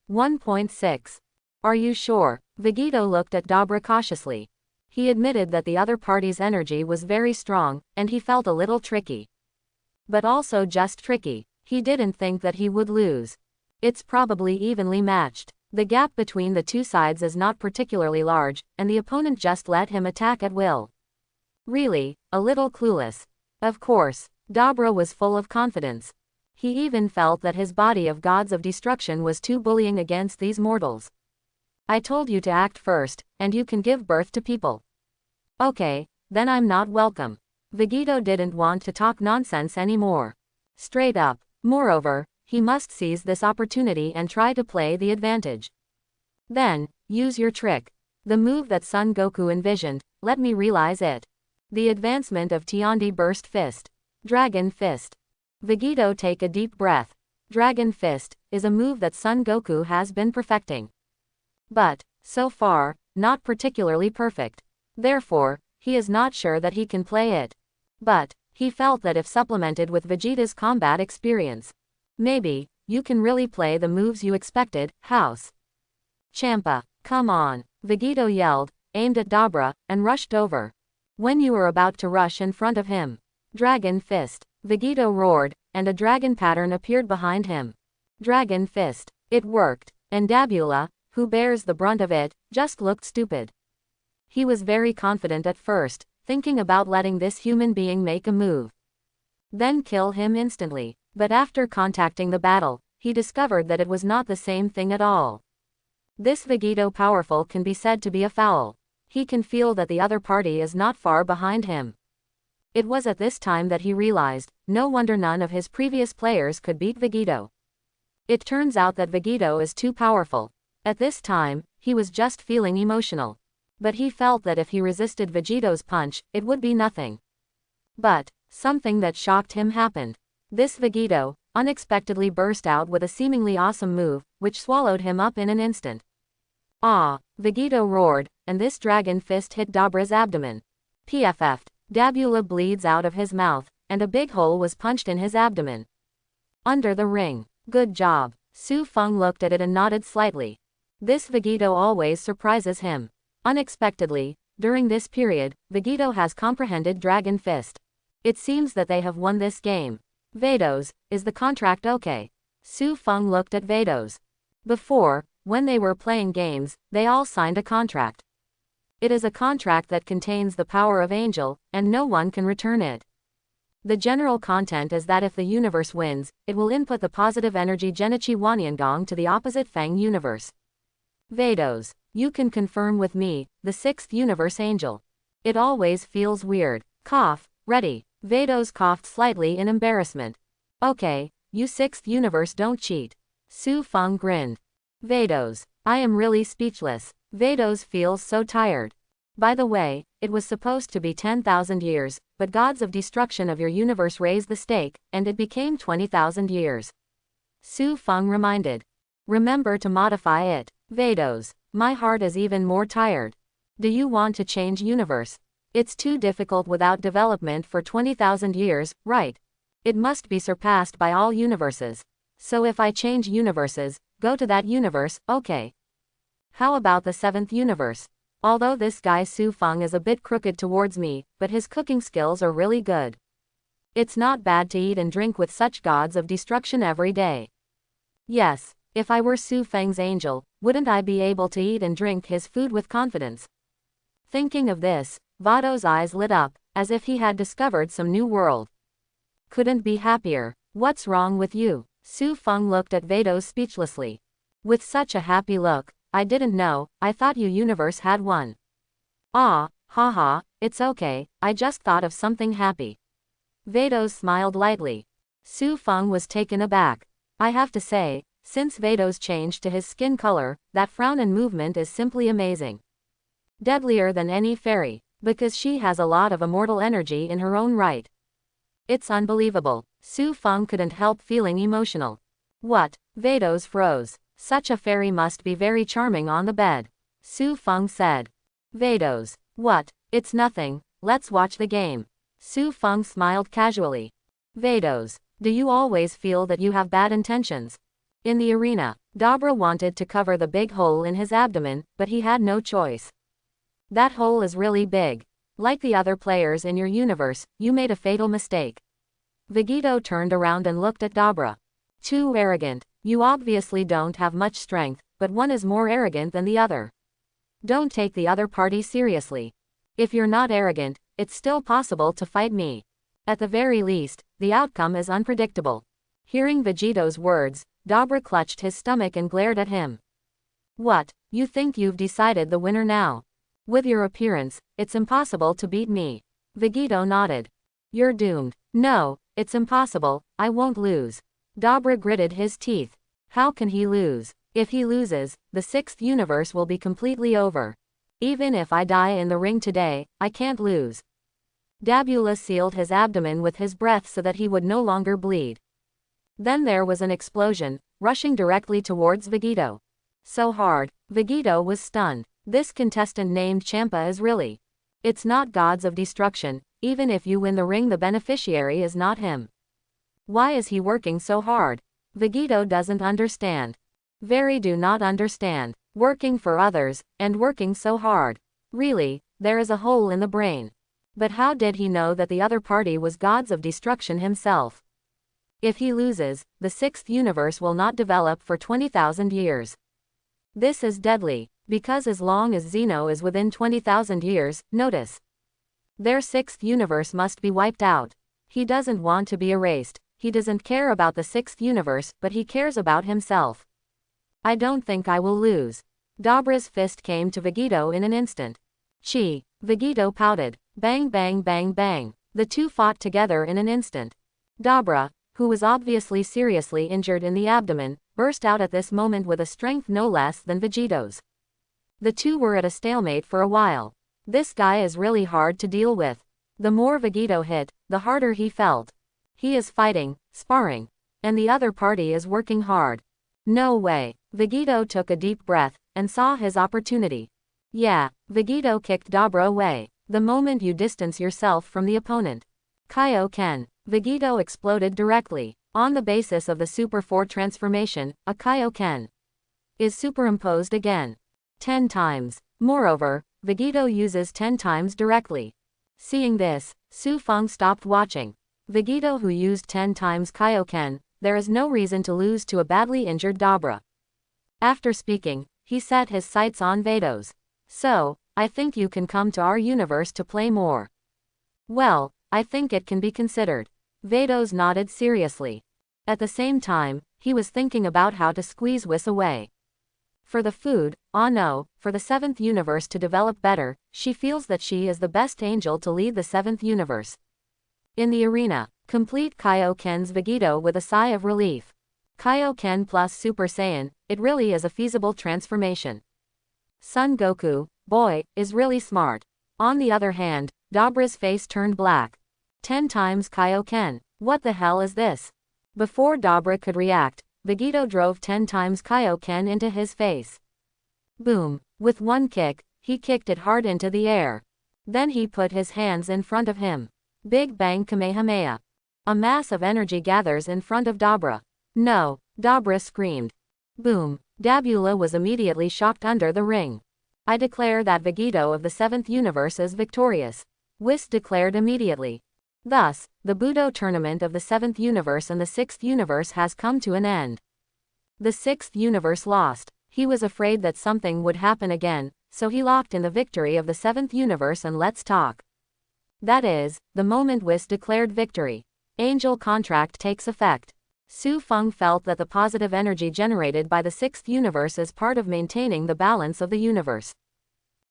1.6. Are you sure? Vegito looked at Dabra cautiously. He admitted that the other party's energy was very strong, and he felt a little tricky. But also just tricky. He didn't think that he would lose. It's probably evenly matched. The gap between the two sides is not particularly large, and the opponent just let him attack at will. Really, a little clueless. Of course, Dabra was full of confidence. He even felt that his body of gods of destruction was too bullying against these mortals. I told you to act first, and you can give birth to people. Okay, then I'm not welcome. Vegito didn't want to talk nonsense anymore. Straight up. Moreover, he must seize this opportunity and try to play the advantage. Then, use your trick. The move that Son Goku envisioned, let me realize it. The advancement of Tiandi Burst Fist. Dragon Fist. Vegito, take a deep breath. Dragon Fist is a move that Son Goku has been perfecting. But, so far, not particularly perfect. Therefore, he is not sure that he can play it. But, he felt that if supplemented with Vegeta's combat experience, maybe, you can really play the moves you expected. House Champa, come on, Vegito yelled, aimed at Dabra, and rushed over. When you were about to rush in front of him, Dragon Fist, Vegito roared, and a dragon pattern appeared behind him. Dragon Fist. It worked, and Dabula, who bears the brunt of it, just looked stupid. He was very confident at first, thinking about letting this human being make a move, then kill him instantly. But after contacting the battle, he discovered that it was not the same thing at all. This Vegito powerful can be said to be a foul. He can feel that the other party is not far behind him. It was at this time that he realized, no wonder none of his previous players could beat Vegito. It turns out that Vegito is too powerful. At this time, he was just feeling emotional. But he felt that if he resisted Vegito's punch, it would be nothing. But, something that shocked him happened. This Vegito unexpectedly burst out with a seemingly awesome move, which swallowed him up in an instant. Ah! Vegito roared, and this dragon fist hit Dabra's abdomen. PFF'd. Dabula bleeds out of his mouth, and a big hole was punched in his abdomen. Under the ring. Good job. Su Feng looked at it and nodded slightly. This Vegito always surprises him. Unexpectedly, during this period, Vegito has comprehended Dragon Fist. It seems that they have won this game. Vados, is the contract okay? Su Feng looked at Vados. Before, when they were playing games, they all signed a contract. It is a contract that contains the power of Angel, and no one can return it. The general content is that if the universe wins, it will input the positive energy Genichi Wanyangong to the opposite Fang universe. Vados, you can confirm with me, the 6th universe Angel. It always feels weird. Cough, ready. Vados coughed slightly in embarrassment. Okay, you 6th universe don't cheat. Su Feng grinned. Vados, I am really speechless. Vados feels so tired. By the way, it was supposed to be 10,000 years, but gods of destruction of your universe raised the stake, and it became 20,000 years. Su Feng reminded. Remember to modify it. Vados, my heart is even more tired. Do you want to change universe? It's too difficult without development for 20,000 years, right? It must be surpassed by all universes. So if I change universes, go to that universe, okay. How about the 7th universe? Although this guy Su Feng is a bit crooked towards me, but his cooking skills are really good. It's not bad to eat and drink with such gods of destruction every day. Yes, if I were Su Feng's angel, wouldn't I be able to eat and drink his food with confidence? Thinking of this, Vado's eyes lit up, as if he had discovered some new world. Couldn't be happier. What's wrong with you? Su Feng looked at Vados speechlessly. With such a happy look, I didn't know, I thought you universe had one. Ah, haha, it's okay, I just thought of something happy. Vados smiled lightly. Su Feng was taken aback. I have to say, since Vados changed to his skin color, that frown and movement is simply amazing. Deadlier than any fairy, because she has a lot of immortal energy in her own right. It's unbelievable. Su Feng couldn't help feeling emotional. What? Vados froze. Such a fairy must be very charming on the bed. Su Feng said. Vados. What? It's nothing, let's watch the game. Su Feng smiled casually. Vados, do you always feel that you have bad intentions? In the arena, Dabra wanted to cover the big hole in his abdomen, but he had no choice. That hole is really big. Like the other players in your universe, you made a fatal mistake. Vegito turned around and looked at Dabra. Too arrogant. You obviously don't have much strength, but one is more arrogant than the other. Don't take the other party seriously. If you're not arrogant, it's still possible to fight me. At the very least, the outcome is unpredictable. Hearing Vegito's words, Dabra clutched his stomach and glared at him. What, you think you've decided the winner now? With your appearance, it's impossible to beat me. Vegito nodded. You're doomed. No, it's impossible, I won't lose. Dabra gritted his teeth. How can he lose? If he loses, the 6th universe will be completely over. Even if I die in the ring today, I can't lose. Dabula sealed his abdomen with his breath so that he would no longer bleed. Then there was an explosion, rushing directly towards Vegito. So hard, Vegito was stunned. This contestant named Champa is really. It's not gods of destruction, even if you win the ring the beneficiary is not him. Why is he working so hard? Vegito doesn't understand. Very do not understand. Working for others, and working so hard. Really, there is a hole in the brain. But how did he know that the other party was gods of destruction himself? If he loses, the sixth universe will not develop for 20,000 years. This is deadly, because as long as Zeno is within 20,000 years, notice. Their sixth universe must be wiped out. He doesn't want to be erased. He doesn't care about the sixth universe, but he cares about himself. I don't think I will lose. Dobra's fist came to Vegito in an instant. Chi. Vegito pouted. Bang bang bang bang. The two fought together in an instant. Dobra, who was obviously seriously injured in the abdomen, burst out at this moment with a strength no less than Vegito's. The two were at a stalemate for a while. This guy is really hard to deal with. The more Vegito hit, the harder he felt. He is fighting, sparring, and the other party is working hard. No way. Vegito took a deep breath, and saw his opportunity. Yeah, Vegito kicked Dobra away. The moment you distance yourself from the opponent. Kaioken. Vegito exploded directly. On the basis of the Super 4 transformation, a Kaioken is superimposed again. 10 times. Moreover, Vegito uses 10 times directly. Seeing this, Su Feng stopped watching. Vegito who used 10 times Kaioken, there is no reason to lose to a badly injured Dobra. After speaking, he set his sights on Vados. So, I think you can come to our universe to play more. Well, I think it can be considered. Vados nodded seriously. At the same time, he was thinking about how to squeeze Whis away. For the food, oh no, for the seventh universe to develop better, she feels that she is the best angel to lead the seventh universe. In the arena, complete Kaioken's Vegito with a sigh of relief. Kaioken plus Super Saiyan, it really is a feasible transformation. Son Goku, boy, is really smart. On the other hand, Dobra's face turned black. 10 times Kaioken. What the hell is this? Before Dobra could react, Vegito drove 10 times Kaioken into his face. Boom. With one kick, he kicked it hard into the air. Then he put his hands in front of him. Big Bang Kamehameha. A mass of energy gathers in front of Dobra. No, Dobra screamed. Boom. Dabula was immediately shocked under the ring. I declare that Vegito of the 7th universe is victorious. Whis declared immediately. Thus, the Budo tournament of the 7th universe and the 6th universe has come to an end. The 6th universe lost. He was afraid that something would happen again, so he locked in the victory of the 7th universe and let's talk. That is, the moment Whis declared victory. Angel contract takes effect. Su Feng felt that the positive energy generated by the 6th universe is part of maintaining the balance of the universe.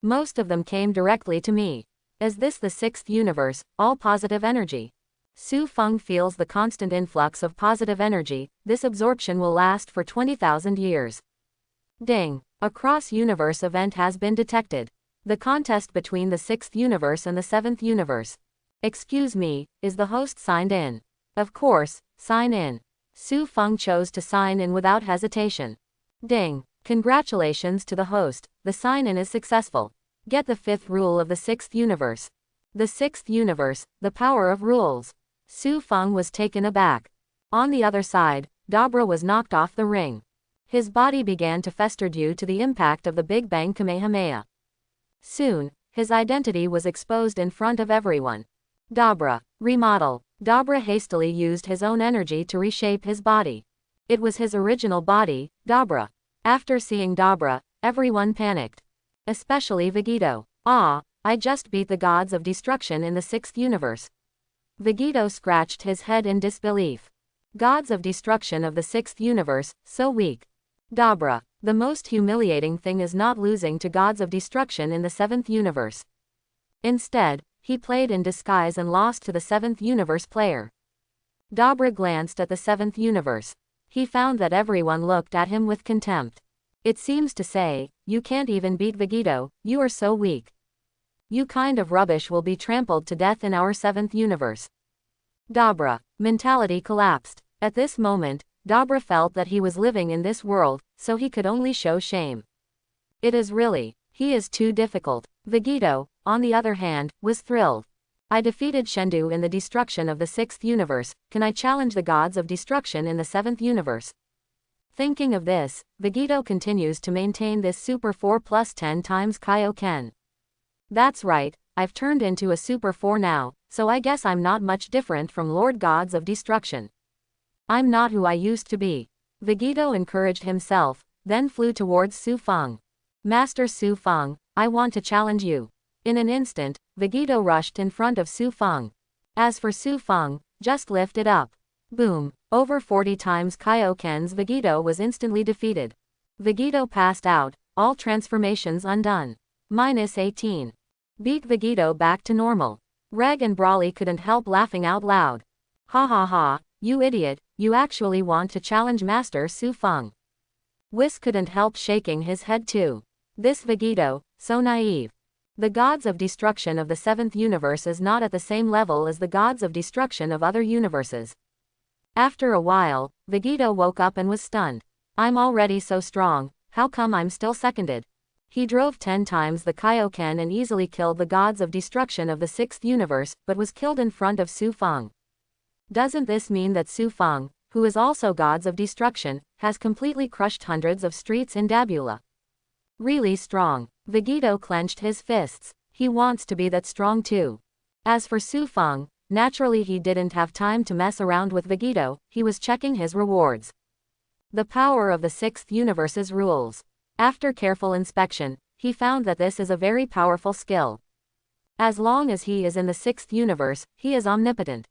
Most of them came directly to me. Is this the 6th universe, all positive energy? Su Feng feels the constant influx of positive energy. This absorption will last for 20,000 years. Ding! A cross-universe event has been detected. The contest between the 6th universe and the 7th universe. Excuse me, is the host signed in? Of course, sign in. Su Feng chose to sign in without hesitation. Ding! Congratulations to the host, the sign-in is successful. Get the 5th rule of the 6th universe. The 6th universe, the power of rules. Su Feng was taken aback. On the other side, Dobra was knocked off the ring. His body began to fester due to the impact of the Big Bang Kamehameha. Soon, his identity was exposed in front of everyone. Dobra. Remodel. Dobra hastily used his own energy to reshape his body. It was his original body, Dobra. After seeing Dobra, everyone panicked. Especially Vegito. Ah, I just beat the gods of destruction in the 6th universe. Vegito scratched his head in disbelief. Gods of destruction of the 6th universe, so weak. Dobra. The most humiliating thing is not losing to gods of destruction in the 7th universe. Instead, he played in disguise and lost to the 7th universe player. Dobra glanced at the 7th universe. He found that everyone looked at him with contempt. It seems to say, you can't even beat Vegito, you are so weak. You kind of rubbish will be trampled to death in our 7th universe. Dabra. Mentality collapsed. At this moment, Dabra felt that he was living in this world, so he could only show shame. It is really. He is too difficult. Vegito, on the other hand, was thrilled. I defeated Shendu in the destruction of the 6th universe, can I challenge the gods of destruction in the 7th universe? Thinking of this, Vegito continues to maintain this Super 4 plus 10 times Kaioken. That's right, I've turned into a Super 4 now, so I guess I'm not much different from Lord Gods of Destruction. I'm not who I used to be. Vegito encouraged himself, then flew towards Su Feng. Master Su Feng, I want to challenge you. In an instant, Vegito rushed in front of Su Feng. As for Su Feng, just lift it up. Boom, over 40 times Kaioken's Vegito was instantly defeated. Vegito passed out, all transformations undone. -18. Beat Vegito back to normal. Reg and Brawly couldn't help laughing out loud. Ha ha ha, you idiot, you actually want to challenge Master Su Feng. Whis couldn't help shaking his head too. This Vegito, so naive. The gods of destruction of the 7th universe is not at the same level as the gods of destruction of other universes. After a while, Vegito woke up and was stunned. I'm already so strong, how come I'm still seconded? He drove 10 times the Kaioken and easily killed the gods of destruction of the 6th universe, but was killed in front of Su Feng. Doesn't this mean that Su Feng, who is also gods of destruction, has completely crushed hundreds of streets in Dabula? Really strong. Vegito clenched his fists. He wants to be that strong too. As for Su Feng, naturally he didn't have time to mess around with Vegito, he was checking his rewards. The power of the 6th universe's rules. After careful inspection, he found that this is a very powerful skill. As long as he is in the 6th universe, he is omnipotent.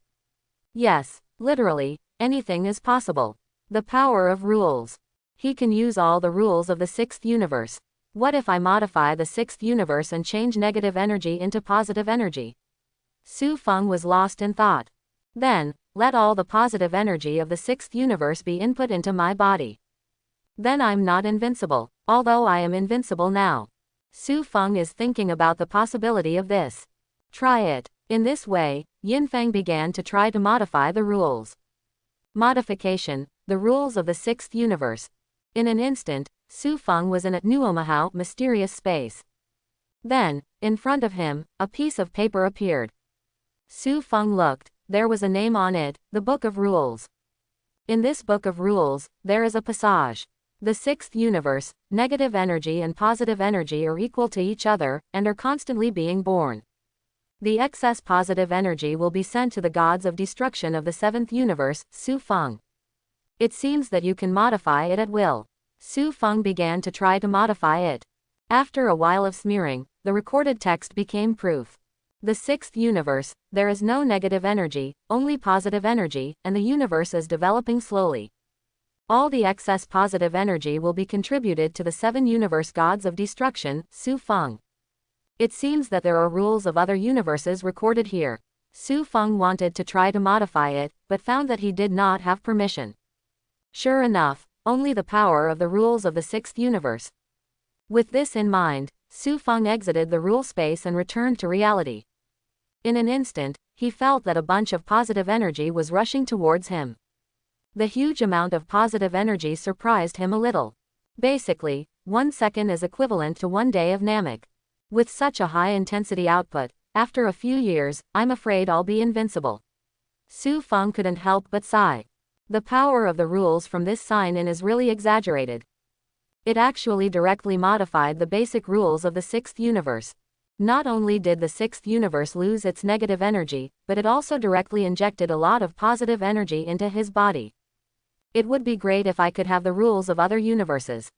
Yes, literally, anything is possible. The power of rules. He can use all the rules of the 6th universe. What if I modify the 6th universe and change negative energy into positive energy? Su Feng was lost in thought. Then, let all the positive energy of the 6th universe be input into my body. Then I'm not invincible, although I am invincible now. Su Feng is thinking about the possibility of this. Try it. In this way, Yinfeng began to try to modify the rules. Modification, the rules of the 6th universe. In an instant, Su Feng was in a Nuomahao mysterious space. Then, in front of him, a piece of paper appeared. Su Feng looked, there was a name on it, the Book of Rules. In this Book of Rules, there is a passage. The 6th universe, negative energy and positive energy are equal to each other, and are constantly being born. The excess positive energy will be sent to the gods of destruction of the 7th universe, Su Feng. It seems that you can modify it at will. Su Feng began to try to modify it. After a while of smearing, the recorded text became proof. The 6th universe, there is no negative energy, only positive energy, and the universe is developing slowly. All the excess positive energy will be contributed to the 7 universe gods of destruction, Su Feng. It seems that there are rules of other universes recorded here. Su Feng wanted to try to modify it, but found that he did not have permission. Sure enough, only the power of the rules of the 6th universe. With this in mind, Su Feng exited the rule space and returned to reality. In an instant, he felt that a bunch of positive energy was rushing towards him. The huge amount of positive energy surprised him a little. Basically, 1 second is equivalent to 1 day of Namek. With such a high intensity output, after a few years, I'm afraid I'll be invincible. Su Feng couldn't help but sigh. The power of the rules from this sign-in is really exaggerated. It actually directly modified the basic rules of the 6th universe. Not only did the 6th universe lose its negative energy, but it also directly injected a lot of positive energy into his body. It would be great if I could have the rules of other universes.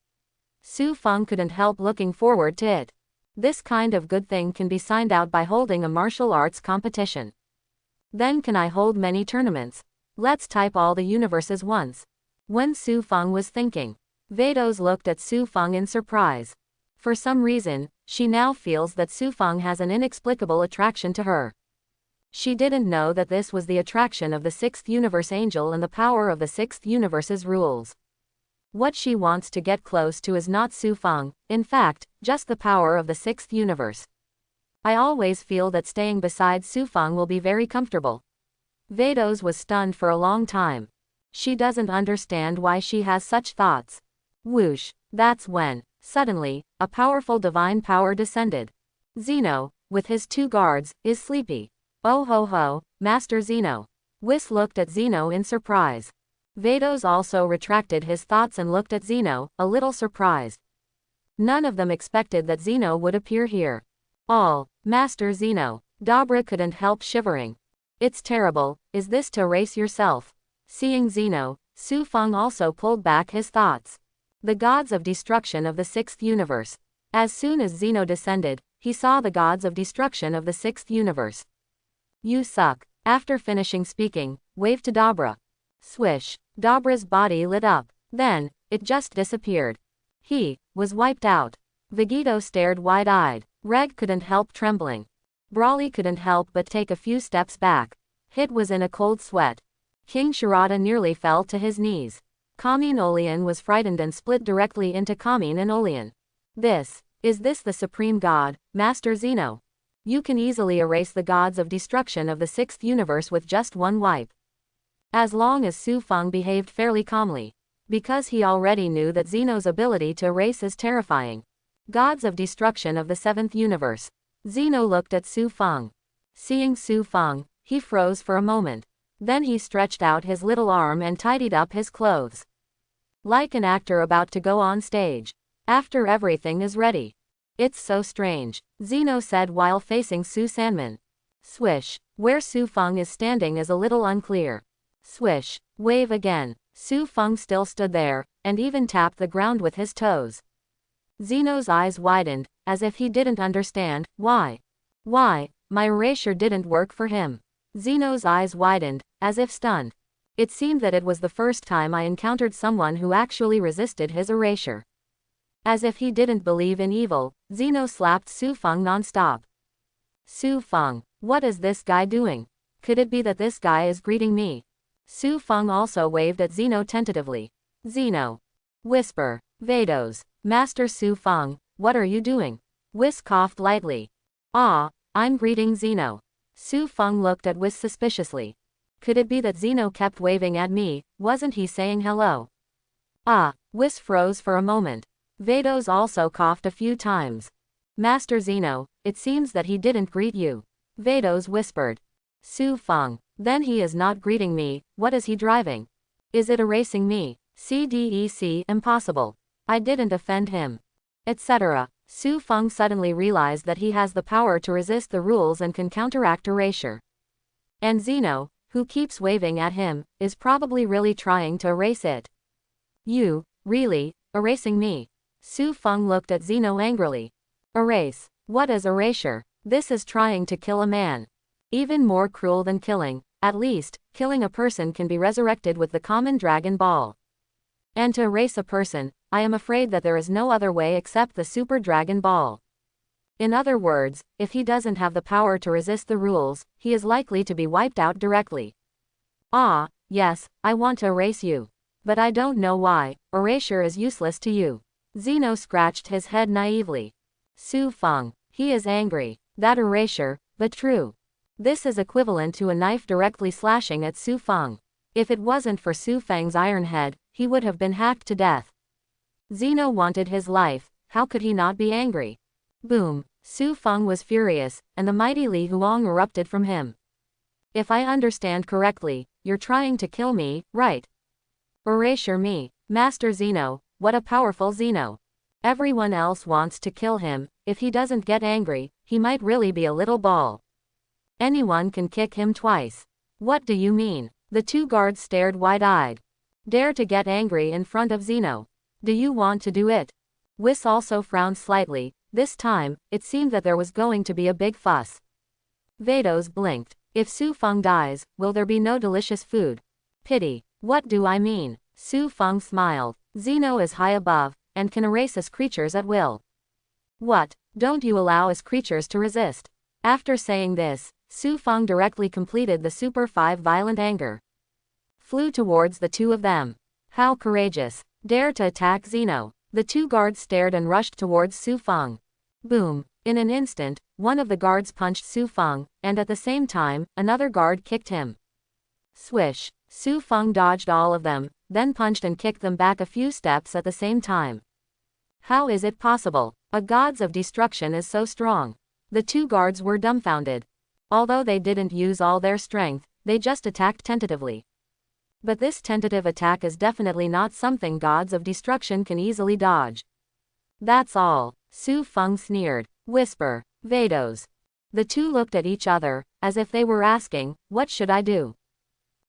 Su Feng couldn't help looking forward to it. This kind of good thing can be signed out by holding a martial arts competition. Then can I hold many tournaments? Let's type all the universes once. When Su Feng was thinking, Vados looked at Su Feng in surprise. For some reason, she now feels that Su Feng has an inexplicable attraction to her. She didn't know that this was the attraction of the 6th universe angel and the power of the 6th universe's rules. What she wants to get close to is not Su Feng, in fact, just the power of the 6th universe. I always feel that staying beside Su Feng will be very comfortable. Vados was stunned for a long time. She doesn't understand why she has such thoughts. Whoosh! That's when, suddenly, a powerful divine power descended. Zeno, with his 2 guards, is sleepy. Oh ho ho, Master Zeno. Whis looked at Zeno in surprise. Vados also retracted his thoughts and looked at Zeno, a little surprised. None of them expected that Zeno would appear here. Master Zeno. Dabra couldn't help shivering. It's terrible, is this to erase yourself? Seeing Zeno, Su Feng also pulled back his thoughts. The gods of destruction of the 6th universe. As soon as Zeno descended, he saw the gods of destruction of the 6th universe. You suck. After finishing speaking, waved to Dabra. Swish. Dabra's body lit up. Then, it just disappeared. He was wiped out. Vegito stared wide-eyed. Reg couldn't help trembling. Brawly couldn't help but take a few steps back. Hit was in a cold sweat. King Shirata nearly fell to his knees. Kamin Olian was frightened and split directly into Kamin and Olian. Is this the supreme god, Master Zeno? You can easily erase the gods of destruction of the 6th universe with just one wipe. As long as Su Feng behaved fairly calmly. Because he already knew that Zeno's ability to erase is terrifying. Gods of destruction of the 7th universe. Zeno looked at Su Feng. Seeing Su Feng, he froze for a moment. Then he stretched out his little arm and tidied up his clothes. Like an actor about to go on stage. After everything is ready. It's so strange, Zeno said while facing Su Sanman. Swish. Where Su Feng is standing is a little unclear. Swish. Wave again. Su Feng still stood there, and even tapped the ground with his toes. Zeno's eyes widened, as if he didn't understand. Why? My erasure didn't work for him. Zeno's eyes widened, as if stunned. It seemed that it was the first time I encountered someone who actually resisted his erasure. As if he didn't believe in evil, Zeno slapped Su Feng non-stop. Su Feng, what is this guy doing? Could it be that this guy is greeting me? Su Feng also waved at Zeno tentatively. Zeno. Whisper. Vados. Master Su Feng, what are you doing? Whis coughed lightly. I'm greeting Zeno. Su Feng looked at Whis suspiciously. Could it be that Zeno kept waving at me? Wasn't he saying hello? Whis froze for a moment. Vados also coughed a few times. Master Zeno, it seems that he didn't greet you. Vados whispered. Su Feng, then he is not greeting me. What is he driving? Is it erasing me? CDEC, impossible. I didn't offend him. Etc. Su Feng suddenly realized that he has the power to resist the rules and can counteract erasure. And Zeno, who keeps waving at him, is probably really trying to erase it. You, really, erasing me? Su Feng looked at Zeno angrily. Erase. What is erasure? This is trying to kill a man. Even more cruel than killing. At least, killing a person can be resurrected with the common Dragon Ball. And to erase a person, I am afraid that there is no other way except the Super Dragon Ball. In other words, if he doesn't have the power to resist the rules, he is likely to be wiped out directly. Yes, I want to erase you. But I don't know why. Erasure is useless to you. Zeno scratched his head naively. Su Feng, he is angry. That erasure, but true. This is equivalent to a knife directly slashing at Su Feng. If it wasn't for Su Feng's iron head, he would have been hacked to death. Zeno wanted his life, how could he not be angry? Boom. Su Feng was furious, and the mighty Li Huang erupted from him. If I understand correctly, you're trying to kill me, right? Erasure me. Master Zeno, what a powerful Zeno. Everyone else wants to kill him. If he doesn't get angry, he might really be a little ball. Anyone can kick him twice. What do you mean? The two guards stared wide-eyed. Dare to get angry in front of Zeno. Do you want to do it? Whis also frowned slightly. This time, it seemed that there was going to be a big fuss. Vados blinked. If Su Feng dies, will there be no delicious food? Pity. What do I mean? Su Feng smiled. Zeno is high above, and can erase us creatures at will. What? Don't you allow us creatures to resist? After saying this, Su Feng directly completed the Super 5 violent anger. Flew towards the two of them. How courageous. Dare to attack Zeno. The two guards stared and rushed towards Su Feng. Boom. In an instant, one of the guards punched Su Feng, and at the same time, another guard kicked him. Swish! Su Feng dodged all of them, then punched and kicked them back a few steps at the same time. How is it possible? A gods of destruction is so strong. The two guards were dumbfounded. Although they didn't use all their strength, they just attacked tentatively. But this tentative attack is definitely not something gods of destruction can easily dodge. That's all, Su Feng sneered. Whisper, Vados. The two looked at each other, as if they were asking, what should I do?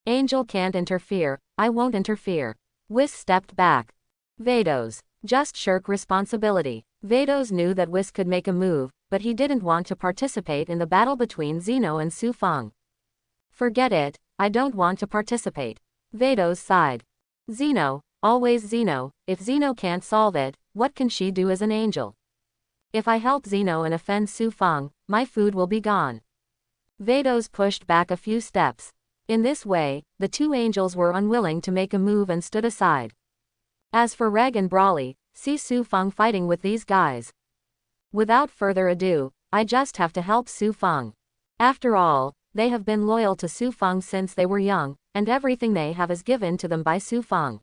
Angel can't interfere, I won't interfere. Whis stepped back. Vados. Just shirk responsibility. Vados knew that Whis could make a move, but he didn't want to participate in the battle between Zeno and Su Feng. Forget it, I don't want to participate. Vados sighed. Zeno, always Zeno, if Zeno can't solve it, what can she do as an angel? If I help Zeno and offend Su Feng, my food will be gone. Vados pushed back a few steps. In this way, the two angels were unwilling to make a move and stood aside. As for Reg and Brawly, see Su Feng fighting with these guys. Without further ado, I just have to help Su Feng. After all, they have been loyal to Su Feng since they were young, and everything they have is given to them by Su Feng.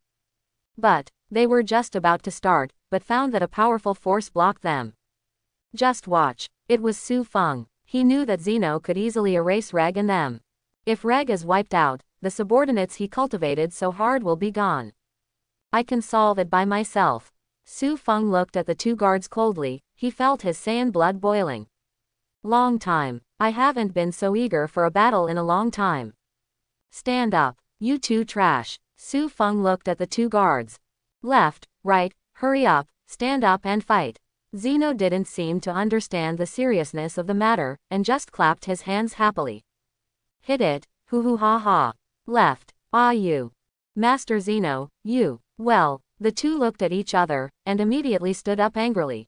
But, they were just about to start, but found that a powerful force blocked them. Just watch, it was Su Feng. He knew that Zeno could easily erase Reg and them. If Reg is wiped out, the subordinates he cultivated so hard will be gone. I can solve it by myself. Su Feng looked at the two guards coldly, he felt his Saiyan blood boiling. Long time, I haven't been so eager for a battle in a long time. Stand up, you two trash. Su Feng looked at the two guards. Left, right, hurry up, stand up and fight. Zeno didn't seem to understand the seriousness of the matter, and just clapped his hands happily. Hit it, hoo hoo ha ha. Left, ah you. Master Zeno, you. Well, the two looked at each other, and immediately stood up angrily.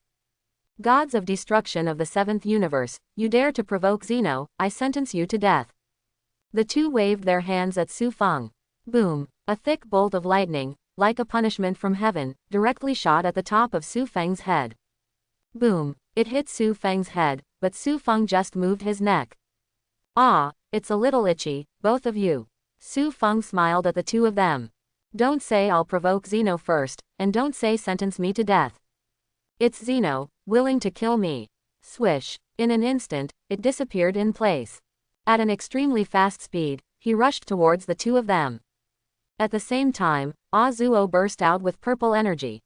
Gods of destruction of the seventh universe, you dare to provoke Zeno, I sentence you to death. The two waved their hands at Su Feng. Boom, a thick bolt of lightning, like a punishment from heaven, directly shot at the top of Su Feng's head. Boom, it hit Su Feng's head, but Su Feng just moved his neck. Ah, it's a little itchy, both of you. Su Feng smiled at the two of them. Don't say I'll provoke Zeno first, and don't say sentence me to death. It's Zeno, willing to kill me. Swish, in an instant, it disappeared in place. At an extremely fast speed, he rushed towards the two of them. At the same time, Azuo burst out with purple energy.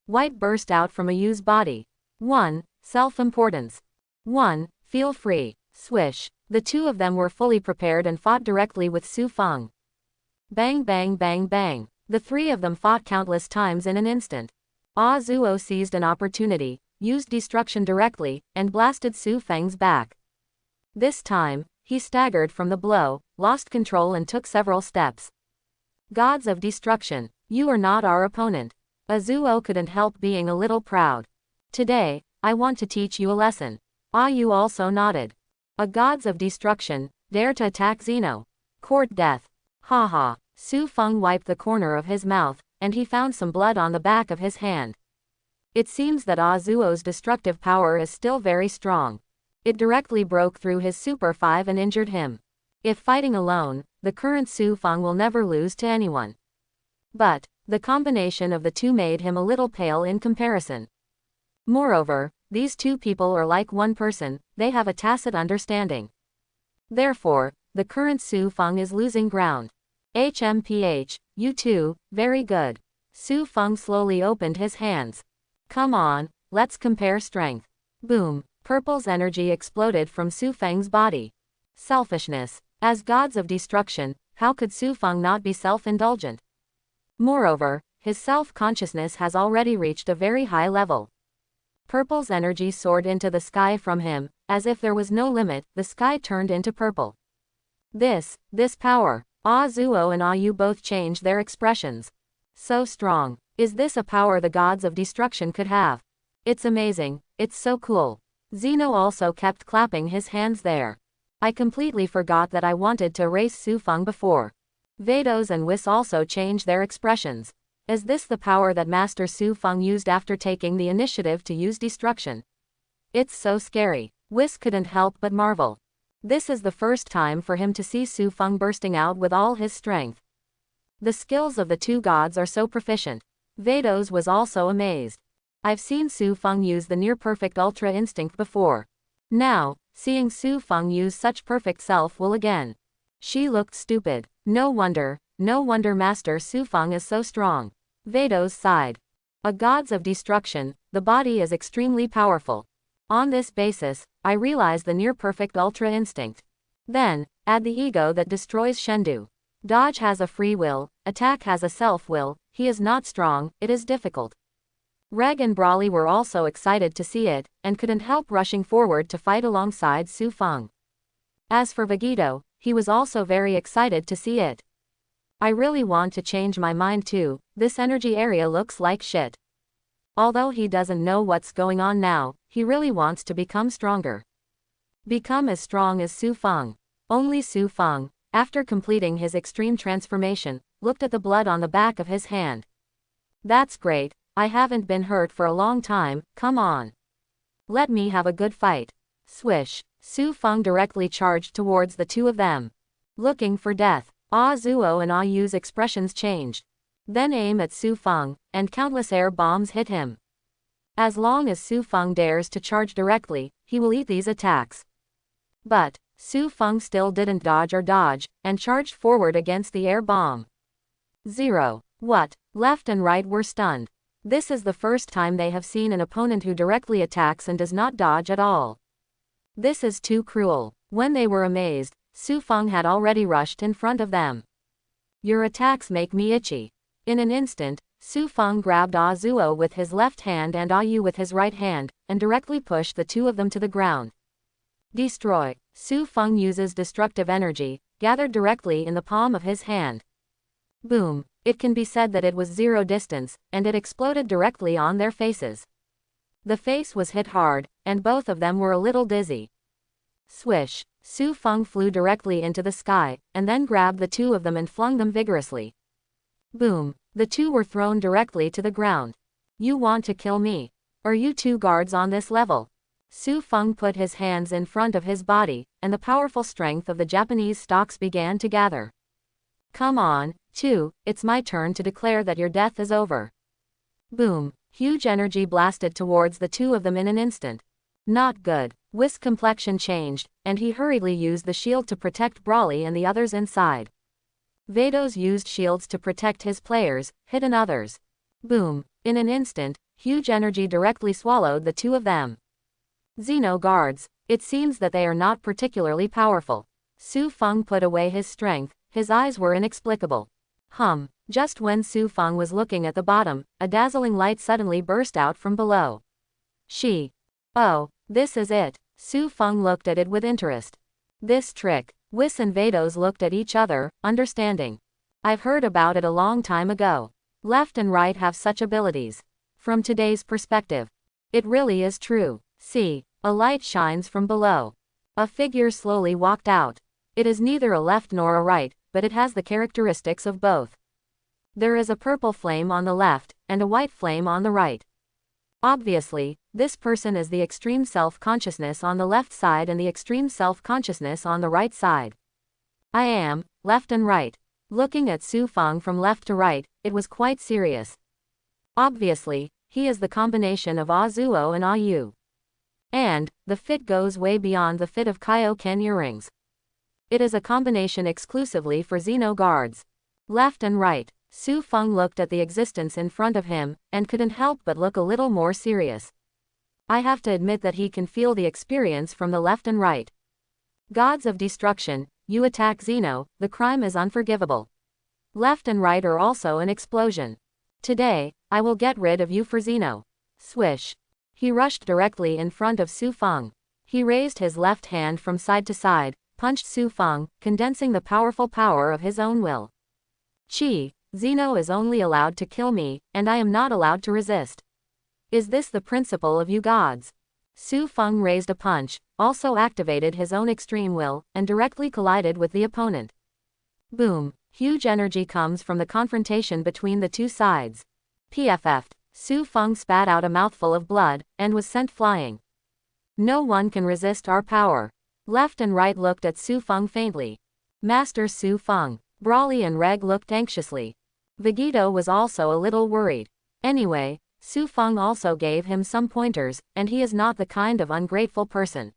White burst out from Ayu's body. 1. Self-importance. 1. Feel free. Swish. The two of them were fully prepared and fought directly with Su Feng. Bang bang bang bang. The three of them fought countless times in an instant. Azuo seized an opportunity, used destruction directly, and blasted Su Feng's back. This time, he staggered from the blow, lost control and took several steps. Gods of destruction, you are not our opponent. Azuo couldn't help being a little proud. Today, I want to teach you a lesson. Ayu also nodded. A gods of destruction, dare to attack Zeno. Court death. Haha. Su Feng wiped the corner of his mouth, and he found some blood on the back of his hand. It seems that Azuo's destructive power is still very strong. It directly broke through his Super 5 and injured him. If fighting alone, the current Su Feng will never lose to anyone. But, the combination of the two made him a little pale in comparison. Moreover, these two people are like one person, they have a tacit understanding. Therefore, the current Su Feng is losing ground. HMPH, you two, very good. Su Feng slowly opened his hands. Come on, let's compare strength. Boom, purple's energy exploded from Su Feng's body. Selfishness. As gods of destruction, how could Su Feng not be self-indulgent? Moreover, his self-consciousness has already reached a very high level. Purple's energy soared into the sky from him, as if there was no limit, the sky turned into purple. This power. Azuo and Ayu both changed their expressions. So strong. Is this a power the gods of destruction could have? It's amazing, it's so cool. Zeno also kept clapping his hands there. I completely forgot that I wanted to erase Su Feng before. Vados and Whis also changed their expressions. Is this the power that Master Su Feng used after taking the initiative to use destruction? It's so scary. Whis couldn't help but marvel. This is the first time for him to see Su Feng bursting out with all his strength. The skills of the two gods are so proficient. Vegito was also amazed. I've seen Su Feng use the near-perfect Ultra Instinct before. Now, seeing Su Feng use such perfect self-will again. She looked stupid. No wonder Master Su Feng is so strong. Vegito sighed. A gods of destruction, the body is extremely powerful. On this basis, I realize the near-perfect Ultra Instinct. Then, add the ego that destroys Shendu. Dodge has a free will, attack has a self-will, he is not strong, it is difficult. Reg and Brawly were also excited to see it, and couldn't help rushing forward to fight alongside Su Feng. As for Vegito, he was also very excited to see it. I really want to change my mind too, this energy area looks like shit. Although he doesn't know what's going on now, he really wants to become stronger. Become as strong as Su Feng. Only Su Feng, after completing his extreme transformation, looked at the blood on the back of his hand. That's great, I haven't been hurt for a long time, come on. Let me have a good fight. Swish. Su Feng directly charged towards the two of them. Looking for death. Ah Zuo and Ah Yu's expressions changed. Then aim at Su Feng, and countless air bombs hit him. As long as Su Feng dares to charge directly, he will eat these attacks. But Su Feng still didn't dodge, and charged forward against the air bomb. 0. What? Left and right were stunned. This is the first time they have seen an opponent who directly attacks and does not dodge at all. This is too cruel. When they were amazed, Su Feng had already rushed in front of them. Your attacks make me itchy. In an instant, Su Feng grabbed Ah Zuo with his left hand and Ah Yu with his right hand, and directly pushed the two of them to the ground. Destroy. Su Feng uses destructive energy, gathered directly in the palm of his hand. Boom. It can be said that it was zero distance, and it exploded directly on their faces. The face was hit hard, and both of them were a little dizzy. Swish. Su Feng flew directly into the sky, and then grabbed the two of them and flung them vigorously. Boom. The two were thrown directly to the ground. You want to kill me? Are you two guards on this level? Su Feng put his hands in front of his body, and the powerful strength of the Japanese stocks began to gather. Come on, two, it's my turn to declare that your death is over. Boom. Huge energy blasted towards the two of them in an instant. Not good. Whisk's complexion changed, and he hurriedly used the shield to protect Brawly and the others inside. Vegito used shields to protect his players, hidden others. Boom. In an instant, huge energy directly swallowed the two of them. Zeno guards. It seems that they are not particularly powerful. Su Feng put away his strength, his eyes were inexplicable. Just when Su Feng was looking at the bottom, a dazzling light suddenly burst out from below. Oh, this is it. Su Feng looked at it with interest. This trick. Whis and Vegito looked at each other, understanding. I've heard about it a long time ago. Left and right have such abilities. From today's perspective, it really is true. See, a light shines from below. A figure slowly walked out. It is neither a left nor a right, but it has the characteristics of both. There is a purple flame on the left, and a white flame on the right. Obviously, this person is the extreme self-consciousness on the left side and the extreme self-consciousness on the right side. I am, left and right. Looking at Su Feng from left to right, it was quite serious. Obviously, he is the combination of Ah Zuo and Ah Yu. And, the fit goes way beyond the fit of Kaioken earrings. It is a combination exclusively for Zeno guards. Left and right. Su Feng looked at the existence in front of him, and couldn't help but look a little more serious. I have to admit that he can feel the experience from the left and right. Gods of destruction, you attack Zeno, the crime is unforgivable. Left and right are also an explosion. Today, I will get rid of you for Zeno. Swish. He rushed directly in front of Su Feng. He raised his left hand from side to side, punched Su Feng, condensing the powerful power of his own will. Zeno is only allowed to kill me, and I am not allowed to resist. Is this the principle of you gods? Su Feng raised a punch, also activated his own extreme will, and directly collided with the opponent. Boom. Huge energy comes from the confrontation between the two sides. PFF'd. Su Feng spat out a mouthful of blood, and was sent flying. No one can resist our power. Left and right looked at Su Feng faintly. Master Su Feng. Brawly and Reg looked anxiously. Vegito was also a little worried. Anyway, Su Feng also gave him some pointers, and he is not the kind of ungrateful person.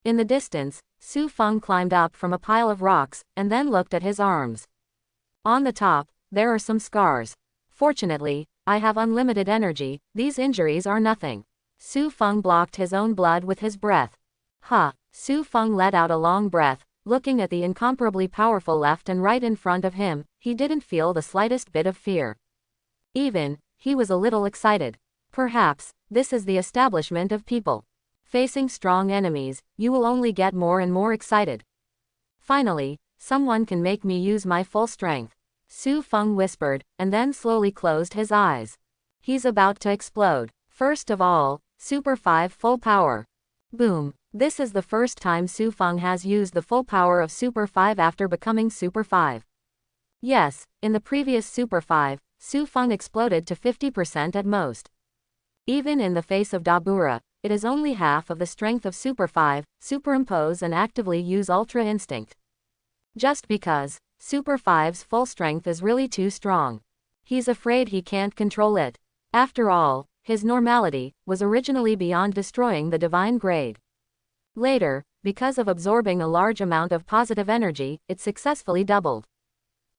In the distance, Su Feng climbed up from a pile of rocks, and then looked at his arms. On the top, there are some scars. Fortunately, I have unlimited energy, these injuries are nothing. Su Feng blocked his own blood with his breath. Huh. Su Feng let out a long breath, looking at the incomparably powerful left and right in front of him, he didn't feel the slightest bit of fear. He was a little excited. Perhaps, this is the establishment of people. Facing strong enemies, you will only get more and more excited. Finally, someone can make me use my full strength. Su Feng whispered, and then slowly closed his eyes. He's about to explode. First of all, Super 5 full power. Boom. This is the first time Su Feng has used the full power of Super 5 after becoming Super 5. Yes, in the previous Super 5, Su Feng exploded to 50% at most. Even in the face of Dabura, it is only half of the strength of Super 5, superimpose and actively use Ultra Instinct. Just because, Super 5's full strength is really too strong. He's afraid he can't control it. After all, his normality was originally beyond destroying the divine grade. Later, because of absorbing a large amount of positive energy, it successfully doubled.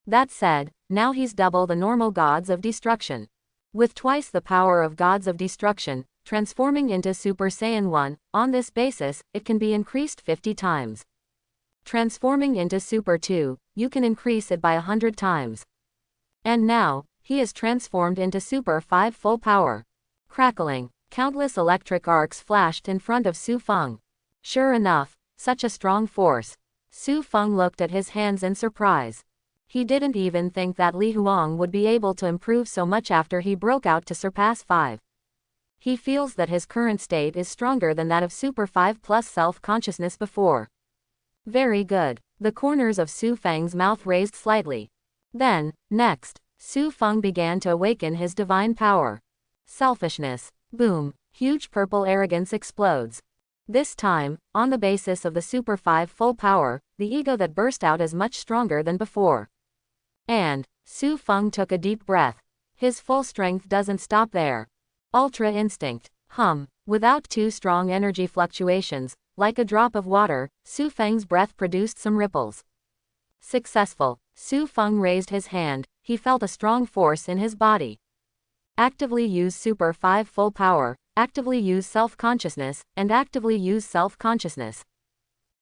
That said, now he's double the normal gods of destruction. With twice the power of gods of destruction, transforming into Super Saiyan 1, on this basis, it can be increased 50 times. Transforming into Super 2, you can increase it by 100 times. And now, he is transformed into Super 5 full power. Crackling, countless electric arcs flashed in front of Su Feng. Sure enough, such a strong force. Su Feng looked at his hands in surprise. He didn't even think that Li Huang would be able to improve so much after he broke out to surpass 5. He feels that his current state is stronger than that of Super 5 plus self-consciousness before. Very good. The corners of Su Feng's mouth raised slightly. Then, next, Su Feng began to awaken his divine power. Selfishness. Boom. Huge purple arrogance explodes. This time, on the basis of the Super 5 full power, the ego that burst out is much stronger than before. And, Su Feng took a deep breath. His full strength doesn't stop there. Ultra Instinct. Without too strong energy fluctuations, like a drop of water, Su Feng's breath produced some ripples. Successful. Su Feng raised his hand, he felt a strong force in his body. Actively use Super 5 full power, actively use self-consciousness, and actively use self-consciousness.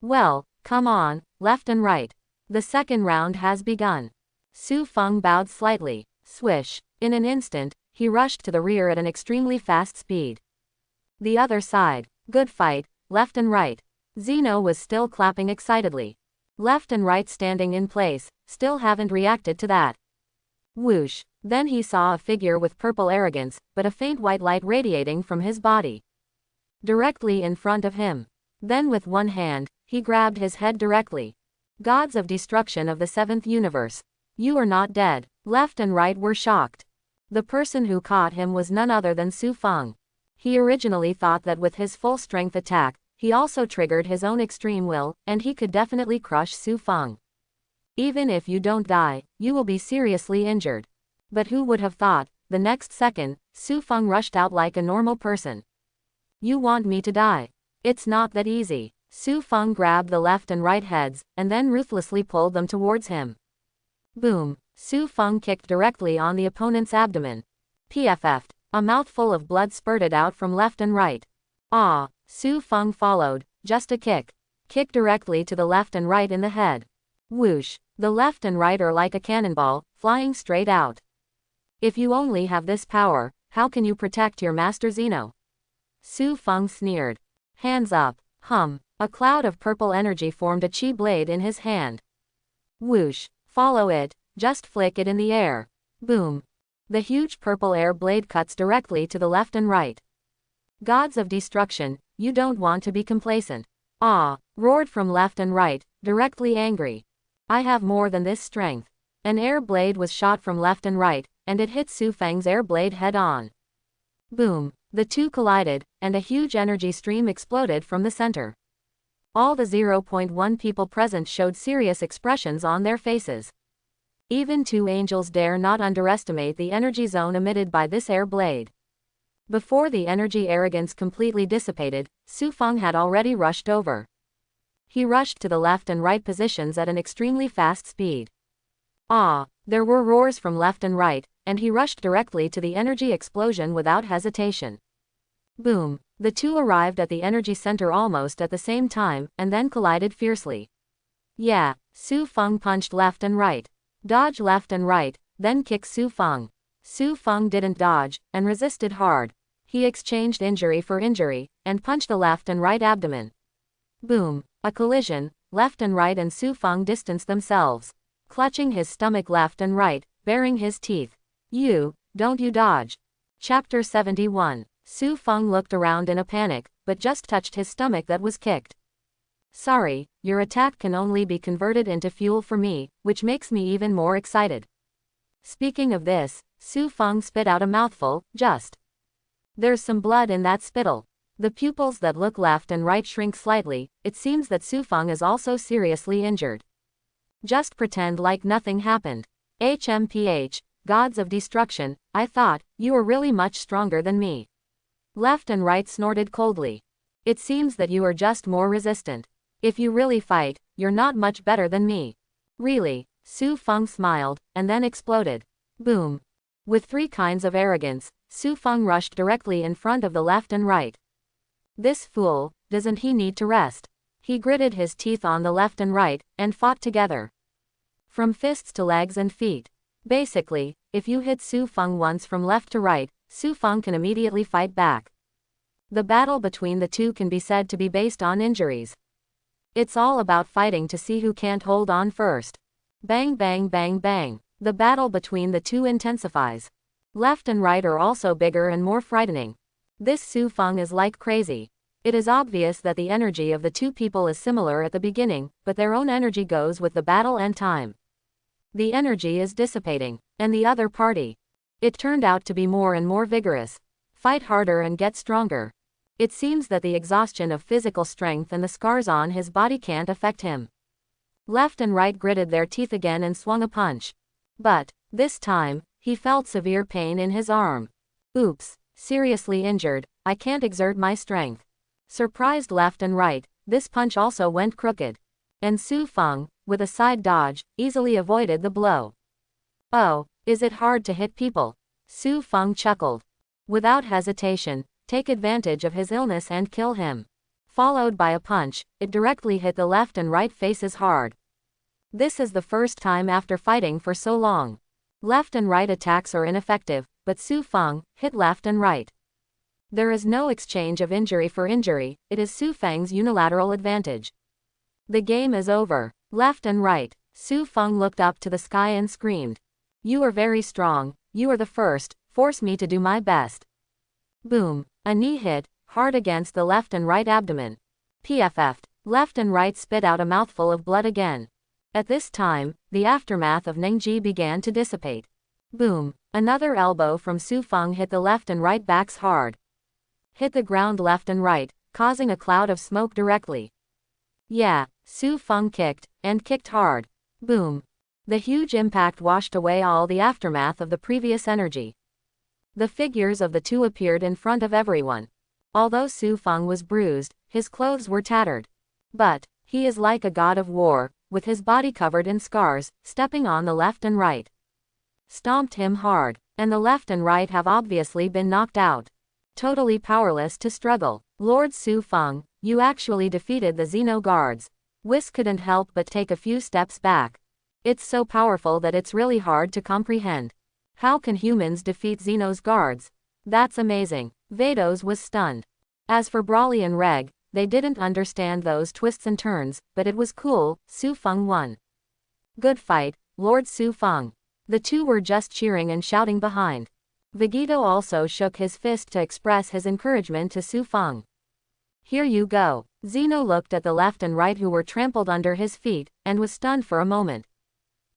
Well, come on, left and right. The second round has begun. Su Feng bowed slightly. Swish. In an instant, he rushed to the rear at an extremely fast speed. The other side. Good fight, left and right. Zeno was still clapping excitedly. Left and right standing in place, still haven't reacted to that. Whoosh. Then he saw a figure with purple arrogance, but a faint white light radiating from his body. Directly in front of him. Then with one hand, he grabbed his head directly. Gods of destruction of the 7th universe. You are not dead. Left and right were shocked. The person who caught him was none other than Su Feng. He originally thought that with his full strength attack, he also triggered his own extreme will, and he could definitely crush Su Feng. Even if you don't die, you will be seriously injured. But who would have thought, the next second, Su Feng rushed out like a normal person. You want me to die? It's not that easy. Su Feng grabbed the left and right heads, and then ruthlessly pulled them towards him. Boom. Su Feng kicked directly on the opponent's abdomen. PFF'd. A mouthful of blood spurted out from left and right. Ah. Su Feng followed, just a kick. Kick directly to the left and right in the head. Whoosh. The left and right are like a cannonball, flying straight out. If you only have this power, how can you protect your master Zeno? Su Feng sneered. Hands up. A cloud of purple energy formed a chi blade in his hand. Whoosh. Follow it, just flick it in the air. Boom. The huge purple air blade cuts directly to the left and right. Gods of destruction, you don't want to be complacent. Ah, roared from left and right, directly angry. I have more than this strength. An air blade was shot from left and right, and it hit Su Feng's air blade head on. Boom. The two collided, and a huge energy stream exploded from the center. All the 0.1 people present showed serious expressions on their faces. Even two angels dare not underestimate the energy zone emitted by this air blade. Before the energy arrogance completely dissipated, Su Feng had already rushed over. He rushed to the left and right positions at an extremely fast speed. There were roars from left and right, and he rushed directly to the energy explosion without hesitation. Boom! The two arrived at the energy center almost at the same time, and then collided fiercely. Yeah, Su Feng punched left and right. Dodge left and right, then kick Su Feng. Su Feng didn't dodge, and resisted hard. He exchanged injury for injury, and punched the left and right abdomen. Boom! A collision, left and right, and Su Feng distanced themselves. Clutching his stomach left and right, baring his teeth. Don't you dodge. Chapter 71. Su Feng looked around in a panic, but just touched his stomach that was kicked. Sorry, your attack can only be converted into fuel for me, which makes me even more excited. Speaking of this, Su Feng spit out a mouthful, just. There's some blood in that spittle. The pupils that look left and right shrink slightly. It seems that Su Feng is also seriously injured. Just pretend like nothing happened. HMPH, gods of destruction, I thought, you were really much stronger than me. Left and right snorted coldly. It seems that you are just more resistant. If you really fight, you're not much better than me. Really? Su Feng smiled, and then exploded. Boom. With three kinds of arrogance, Su Feng rushed directly in front of the left and right. This fool, doesn't he need to rest? He gritted his teeth on the left and right, and fought together. From fists to legs and feet. Basically, if you hit Su Feng once from left to right, Su Feng can immediately fight back. The battle between the two can be said to be based on injuries. It's all about fighting to see who can't hold on first. Bang bang bang bang. The battle between the two intensifies. Left and right are also bigger and more frightening. This Su Feng is like crazy. It is obvious that the energy of the two people is similar at the beginning, but their own energy goes with the battle and time. The energy is dissipating, and the other party. It turned out to be more and more vigorous. Fight harder and get stronger. It seems that the exhaustion of physical strength and the scars on his body can't affect him. Left and right gritted their teeth again and swung a punch. But, this time, he felt severe pain in his arm. Oops, seriously injured, I can't exert my strength. Surprised left and right, this punch also went crooked. And Su Feng, with a side dodge, easily avoided the blow. Oh, is it hard to hit people? Su Feng chuckled. Without hesitation, take advantage of his illness and kill him. Followed by a punch, it directly hit the left and right faces hard. This is the first time after fighting for so long. Left and right attacks are ineffective, but Su Feng hit left and right. There is no exchange of injury for injury, it is Su Feng's unilateral advantage. The game is over. Left and right. Su Feng looked up to the sky and screamed. You are very strong, you are the first, force me to do my best. Boom. A knee hit, hard against the left and right abdomen. PFF'd. Left and right spit out a mouthful of blood again. At this time, the aftermath of Nengji began to dissipate. Boom. Another elbow from Su Feng hit the left and right backs hard. Hit the ground left and right, causing a cloud of smoke directly. Yeah, Su Feng kicked, and kicked hard. Boom. The huge impact washed away all the aftermath of the previous energy. The figures of the two appeared in front of everyone. Although Su Feng was bruised, his clothes were tattered. But, he is like a god of war, with his body covered in scars, stepping on the left and right. Stomped him hard, and the left and right have obviously been knocked out. Totally powerless to struggle. Lord Su Feng, you actually defeated the Zeno guards. Whis couldn't help but take a few steps back. It's so powerful that it's really hard to comprehend. How can humans defeat Zeno's guards? That's amazing. Vados was stunned. As for Brawly and Reg, they didn't understand those twists and turns, but it was cool. Su Feng won. Good fight, Lord Su Feng. The two were just cheering and shouting behind. Vegito also shook his fist to express his encouragement to Su Feng. Here you go. Zeno looked at the left and right who were trampled under his feet, and was stunned for a moment.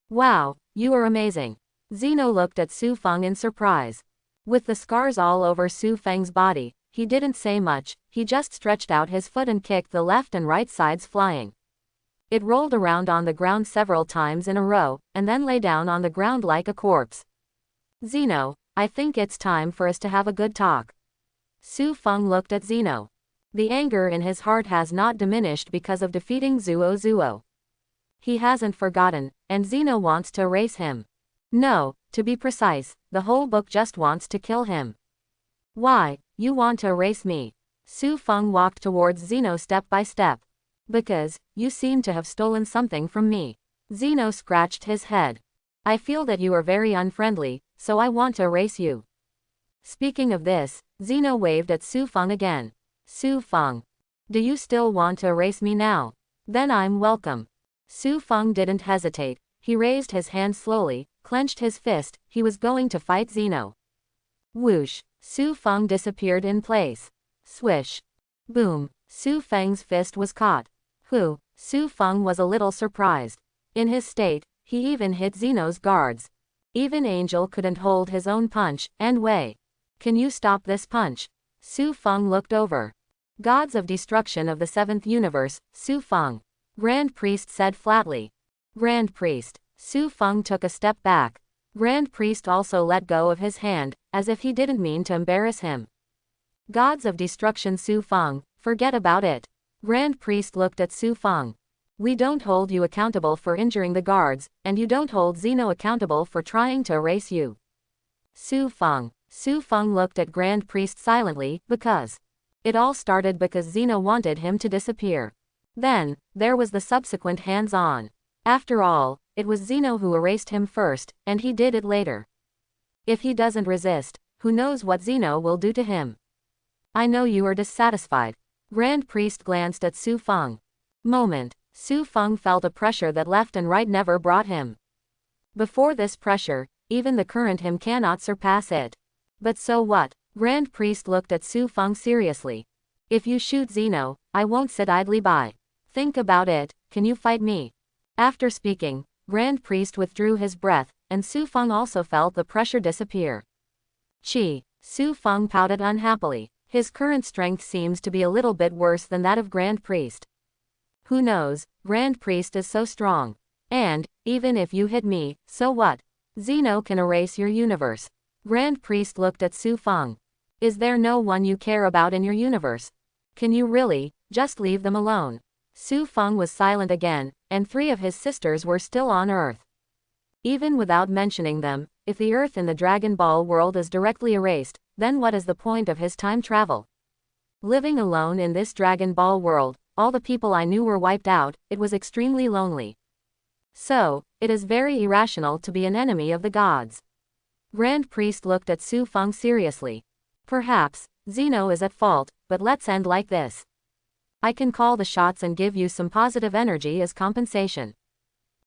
Wow, you are amazing. Zeno looked at Su Feng in surprise. With the scars all over Su Feng's body, he didn't say much, he just stretched out his foot and kicked the left and right sides flying. It rolled around on the ground several times in a row, and then lay down on the ground like a corpse. Zeno, I think it's time for us to have a good talk. Su Feng looked at Zeno. The anger in his heart has not diminished because of defeating Zuo. He hasn't forgotten, and Zeno wants to erase him. No, to be precise, the whole book just wants to kill him. Why, you want to erase me? Su Feng walked towards Zeno step by step. Because, you seem to have stolen something from me. Zeno scratched his head. I feel that you are very unfriendly, so I want to erase you. Speaking of this, Zeno waved at Su Feng again. Su Feng. Do you still want to erase me now? Then I'm welcome. Su Feng didn't hesitate, he raised his hand slowly, clenched his fist, he was going to fight Zeno. Whoosh, Su Feng disappeared in place. Swish. Boom, Su Feng's fist was caught. Su Feng was a little surprised. In his state, he even hit Zeno's guards. Even Angel couldn't hold his own punch, and Wei. Can you stop this punch? Su Feng looked over. Gods of destruction of the seventh universe, Su Feng. Grand Priest said flatly. Grand Priest. Su Feng took a step back. Grand Priest also let go of his hand, as if he didn't mean to embarrass him. Gods of destruction Su Feng, forget about it. Grand Priest looked at Su Feng. We don't hold you accountable for injuring the guards, and you don't hold Zeno accountable for trying to erase you. Su Feng. Su Feng looked at Grand Priest silently, because it all started because Zeno wanted him to disappear. Then, there was the subsequent hands-on. After all, it was Zeno who erased him first, and he did it later. If he doesn't resist, who knows what Zeno will do to him. I know you are dissatisfied. Grand Priest glanced at Su Feng. Moment. Su Feng felt a pressure that left and right never brought him. Before this pressure, even the current him cannot surpass it. But so what? Grand Priest looked at Su Feng seriously. If you shoot Zeno, I won't sit idly by. Think about it, can you fight me? After speaking, Grand Priest withdrew his breath, and Su Feng also felt the pressure disappear. Chi. Su Feng pouted unhappily. His current strength seems to be a little bit worse than that of Grand Priest. Who knows, Grand Priest is so strong. And, even if you hit me, so what? Zeno can erase your universe. Grand Priest looked at Su Feng. Is there no one you care about in your universe? Can you really, just leave them alone? Su Feng was silent again, and 3 of his sisters were still on Earth. Even without mentioning them, if the Earth in the Dragon Ball world is directly erased, then what is the point of his time travel? Living alone in this Dragon Ball world, all the people I knew were wiped out, it was extremely lonely. So, it is very irrational to be an enemy of the gods. Grand Priest looked at Su Feng seriously. Perhaps, Zeno is at fault, but let's end like this. I can call the shots and give you some positive energy as compensation.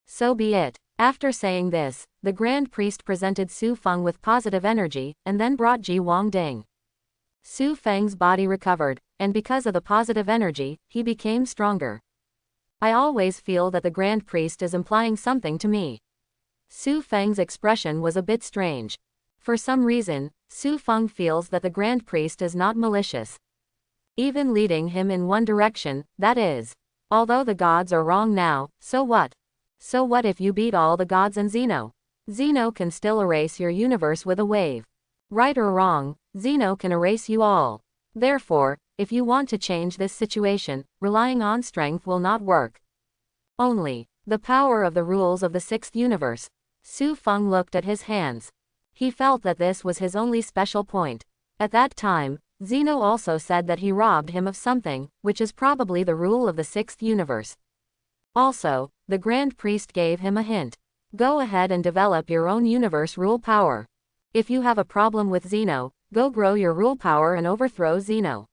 So be it. After saying this, the Grand Priest presented Su Feng with positive energy, and then brought Ji Wang Ding. Su Feng's body recovered, and because of the positive energy, he became stronger. I always feel that the Grand Priest is implying something to me. Su Feng's expression was a bit strange. For some reason, Su Feng feels that the Grand Priest is not malicious. Even leading him in one direction, that is. Although the gods are wrong now, so what? So what if you beat all the gods and Zeno? Zeno can still erase your universe with a wave. Right or wrong, Zeno can erase you all. Therefore, if you want to change this situation, relying on strength will not work. Only the power of the rules of the sixth universe. Su Feng looked at his hands. He felt that this was his only special point. At that time, Zeno also said that he robbed him of something, which is probably the rule of the sixth universe. Also, the Grand Priest gave him a hint. Go ahead and develop your own universe rule power. If you have a problem with Zeno, go grow your rule power and overthrow Zeno.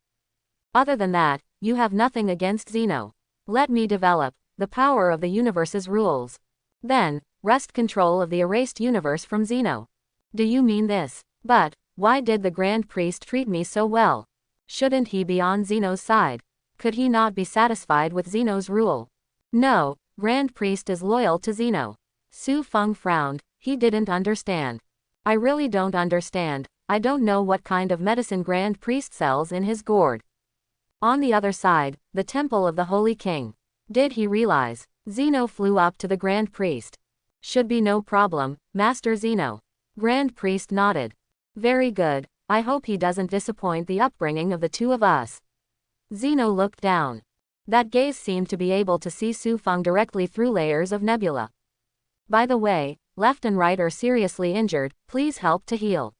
Other than that, you have nothing against Zeno. Let me develop the power of the universe's rules. Then, wrest control of the erased universe from Zeno. Do you mean this? But, why did the Grand Priest treat me so well? Shouldn't he be on Zeno's side? Could he not be satisfied with Zeno's rule? No, Grand Priest is loyal to Zeno. Su Feng frowned, he didn't understand. I really don't understand. I don't know what kind of medicine Grand Priest sells in his gourd. On the other side, the temple of the Holy King. Did he realize? Zeno flew up to the Grand Priest. Should be no problem, Master Zeno. Grand Priest nodded. Very good, I hope he doesn't disappoint the upbringing of the two of us. Zeno looked down. That gaze seemed to be able to see Su Feng directly through layers of nebula. By the way, left and right are seriously injured, please help to heal.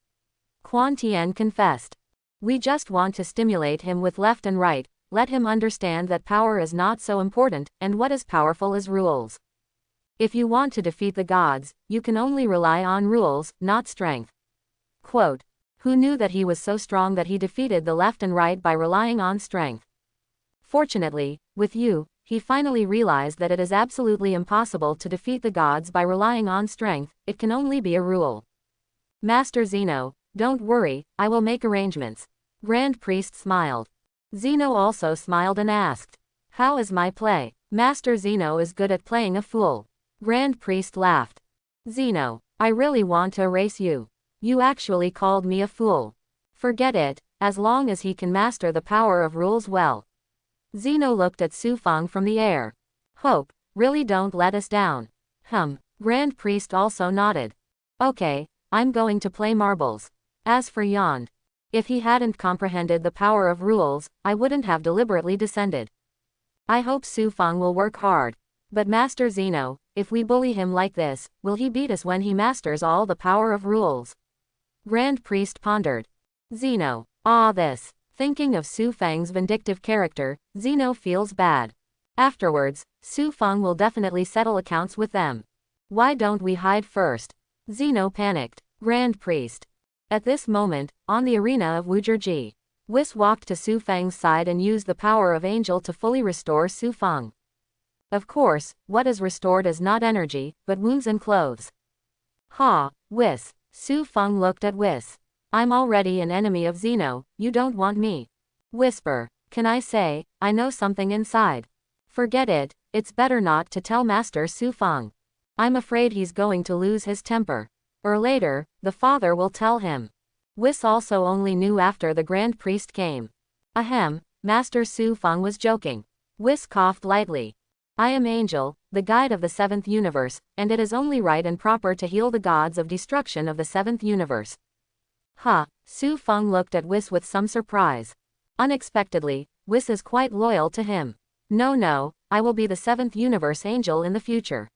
Quan Tian confessed. We just want to stimulate him with left and right, let him understand that power is not so important, and what is powerful is rules. If you want to defeat the gods, you can only rely on rules, not strength. Quote. Who knew that he was so strong that he defeated the left and right by relying on strength? Fortunately, with you, he finally realized that it is absolutely impossible to defeat the gods by relying on strength, it can only be a rule. Master Zeno, don't worry, I will make arrangements. Grand Priest smiled. Zeno also smiled and asked, how is my play? Master Zeno is good at playing a fool. Grand Priest laughed. Zeno, I really want to erase you. You actually called me a fool. Forget it, as long as he can master the power of rules well. Zeno looked at Su Feng from the air. Hope, really don't let us down. Grand Priest also nodded. Okay, I'm going to play marbles. As for Yond, if he hadn't comprehended the power of rules, I wouldn't have deliberately descended. I hope Su Feng will work hard. But Master Zeno, if we bully him like this, will he beat us when he masters all the power of rules? Grand Priest pondered. Zeno. This. Thinking of Su Feng's vindictive character, Zeno feels bad. Afterwards, Su Feng will definitely settle accounts with them. Why don't we hide first? Zeno panicked. Grand Priest. At this moment, on the arena of Wuzhiji, Whis walked to Su Feng's side and used the power of Angel to fully restore Su Feng. Of course, what is restored is not energy, but wounds and clothes. Whis. Su Feng looked at Whis. I'm already an enemy of Zeno, you don't want me. Whisper. Can I say, I know something inside? Forget it, it's better not to tell Master Su Feng. I'm afraid he's going to lose his temper. Or later, the father will tell him. Whis also only knew after the Grand Priest came. Master Su Feng was joking. Whis coughed lightly. I am Angel, the guide of the seventh universe, and it is only right and proper to heal the gods of destruction of the seventh universe. Su Feng looked at Whis with some surprise. Unexpectedly, Whis is quite loyal to him. No, I will be the seventh universe angel in the future.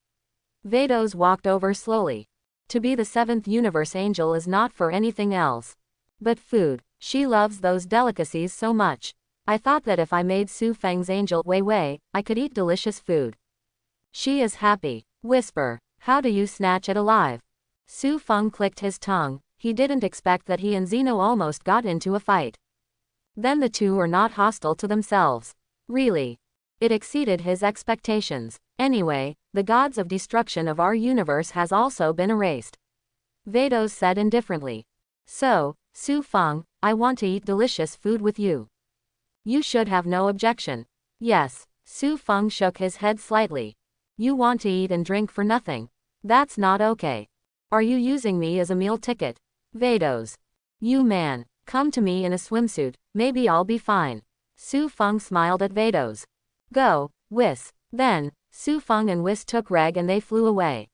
Vados walked over slowly. To be the seventh universe angel is not for anything else. But food. She loves those delicacies so much. I thought that if I made Su Feng's angel Wei, I could eat delicious food. She is happy. Whisper. How do you snatch it alive? Su Feng clicked his tongue. He didn't expect that he and Zeno almost got into a fight. Then the two were not hostile to themselves. Really. It exceeded his expectations. Anyway, the gods of destruction of our universe has also been erased. Vados said indifferently. So, Su Feng, I want to eat delicious food with you. You should have no objection. Yes. Su Feng shook his head slightly. You want to eat and drink for nothing. That's not okay. Are you using me as a meal ticket? Vados. You man, come to me in a swimsuit, maybe I'll be fine. Su Feng smiled at Vados. Go, Whis. Then, Su Feng and Whis took Reg and they flew away.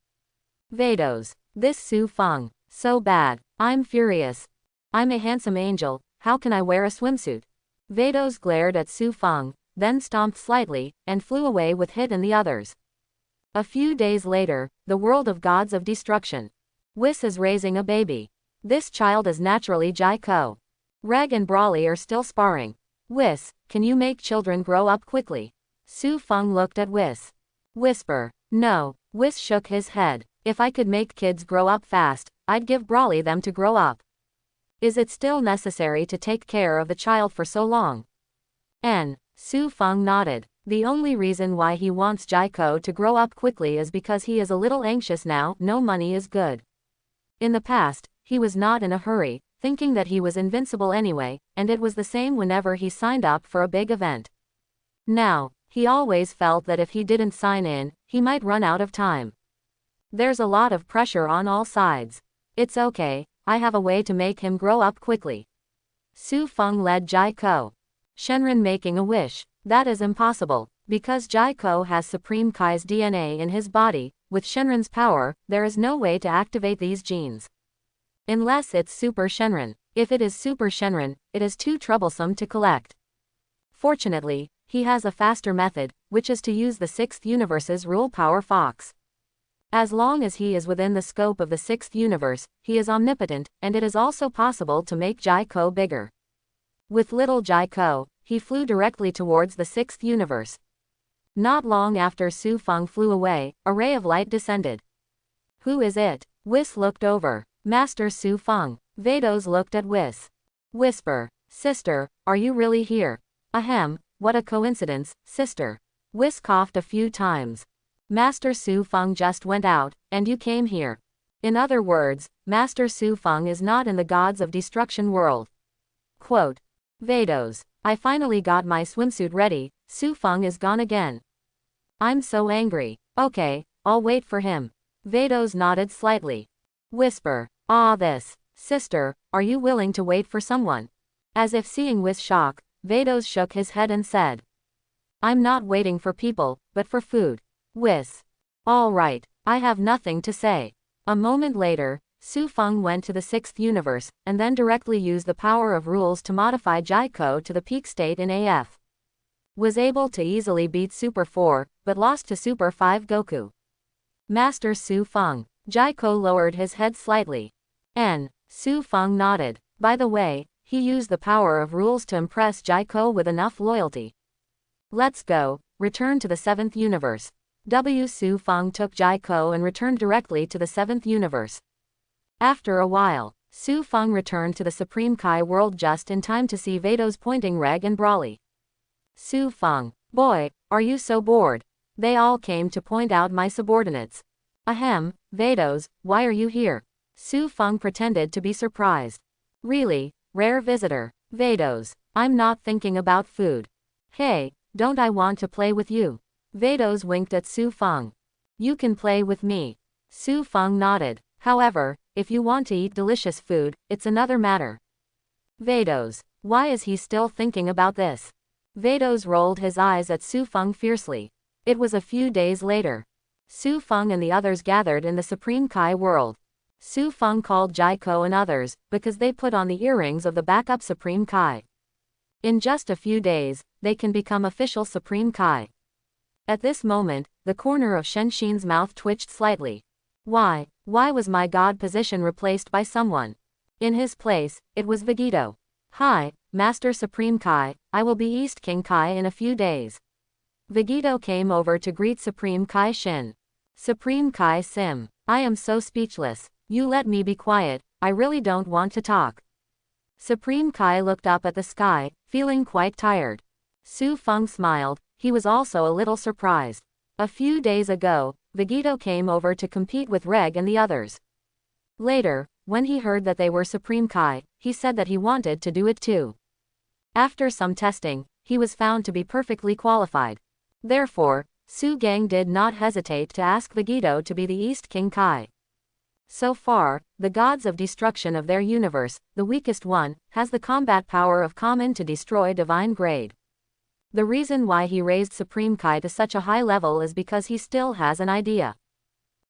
Vados. This Su Feng. So bad. I'm furious. I'm a handsome angel, how can I wear a swimsuit? Vados glared at Su Feng, then stomped slightly, and flew away with Hit and the others. A few days later, the world of gods of destruction. Whis is raising a baby. This child is naturally Jai-Ko. Reg and Brawly are still sparring. Whis, can you make children grow up quickly? Su Feng looked at Whis. Whisper. No. Whis shook his head. If I could make kids grow up fast, I'd give Brawly them to grow up. Is it still necessary to take care of the child for so long? Su Feng nodded. The only reason why he wants Jai-Ko to grow up quickly is because he is a little anxious now, no money is good. In the past, he was not in a hurry, thinking that he was invincible anyway, and it was the same whenever he signed up for a big event. Now, he always felt that if he didn't sign in, he might run out of time. There's a lot of pressure on all sides. It's okay, I have a way to make him grow up quickly. Su Feng led Jaiko. Shenron making a wish. That is impossible, because Jaiko has Supreme Kai's DNA in his body. With Shenron's power, there is no way to activate these genes. Unless it's Super Shenron. If it is Super Shenron, it is too troublesome to collect. Fortunately, he has a faster method, which is to use the Sixth Universe's rule power Fox. As long as he is within the scope of the Sixth Universe, he is omnipotent, and it is also possible to make Jaiko bigger. With little Jaiko, he flew directly towards the Sixth Universe. Not long after Su Feng flew away, a ray of light descended. Who is it? Whis looked over. Master Su Feng. Vados looked at Whis. Whisper. Sister, are you really here? Ahem, what a coincidence, sister. Whis coughed a few times. Master Su Feng just went out, and you came here. In other words, Master Su Feng is not in the Gods of Destruction world. Quote. Vados. I finally got my swimsuit ready, Su Feng is gone again. I'm so angry. Okay, I'll wait for him. Vados nodded slightly. Whisper. Ah this. Sister, are you willing to wait for someone? As if seeing Whis' shock, Vados shook his head and said. I'm not waiting for people, but for food. Whis. All right, I have nothing to say. A moment later, Su Feng went to the Sixth Universe, and then directly used the power of rules to modify Jaiko to the peak state in AF. Was able to easily beat Super 4, but lost to Super 5 Goku. Master Su Feng. Jaiko lowered his head slightly. Su Feng nodded. By the way, he used the power of rules to impress Jaiko with enough loyalty. Let's go, return to the 7th universe. Su Feng took Jaiko and returned directly to the 7th universe. After a while, Su Feng returned to the Supreme Kai world just in time to see Vados pointing Reg and Brawly. Su Feng. Boy, are you so bored? They all came to point out my subordinates. Ahem, Vados, why are you here? Su Feng pretended to be surprised. Really, rare visitor. Vados. I'm not thinking about food. Hey, don't I want to play with you? Vados winked at Su Feng. You can play with me. Su Feng nodded. However, if you want to eat delicious food, it's another matter. Vados. Why is he still thinking about this? Vados rolled his eyes at Su Feng fiercely. It was a few days later. Su Feng and the others gathered in the Supreme Kai world. Su Feng called Jaiko and others, because they put on the earrings of the backup Supreme Kai. In just a few days, they can become official Supreme Kai. At this moment, the corner of Shenxin's mouth twitched slightly. Why was my god position replaced by someone? In his place, it was Vegito. Hi, Master Supreme Kai, I will be East King Kai in a few days. Vegito came over to greet Supreme Kai Shin. Supreme Kai Sim. I am so speechless. You let me be quiet, I really don't want to talk. Supreme Kai looked up at the sky, feeling quite tired. Su Feng smiled, he was also a little surprised. A few days ago, Vegito came over to compete with Reg and the others. Later, when he heard that they were Supreme Kai, he said that he wanted to do it too. After some testing, he was found to be perfectly qualified. Therefore, Su Gang did not hesitate to ask Vegito to be the East King Kai. So far, the gods of destruction of their universe, the weakest one, has the combat power of Kamin to destroy divine grade. The reason why he raised Supreme Kai to such a high level is because he still has an idea.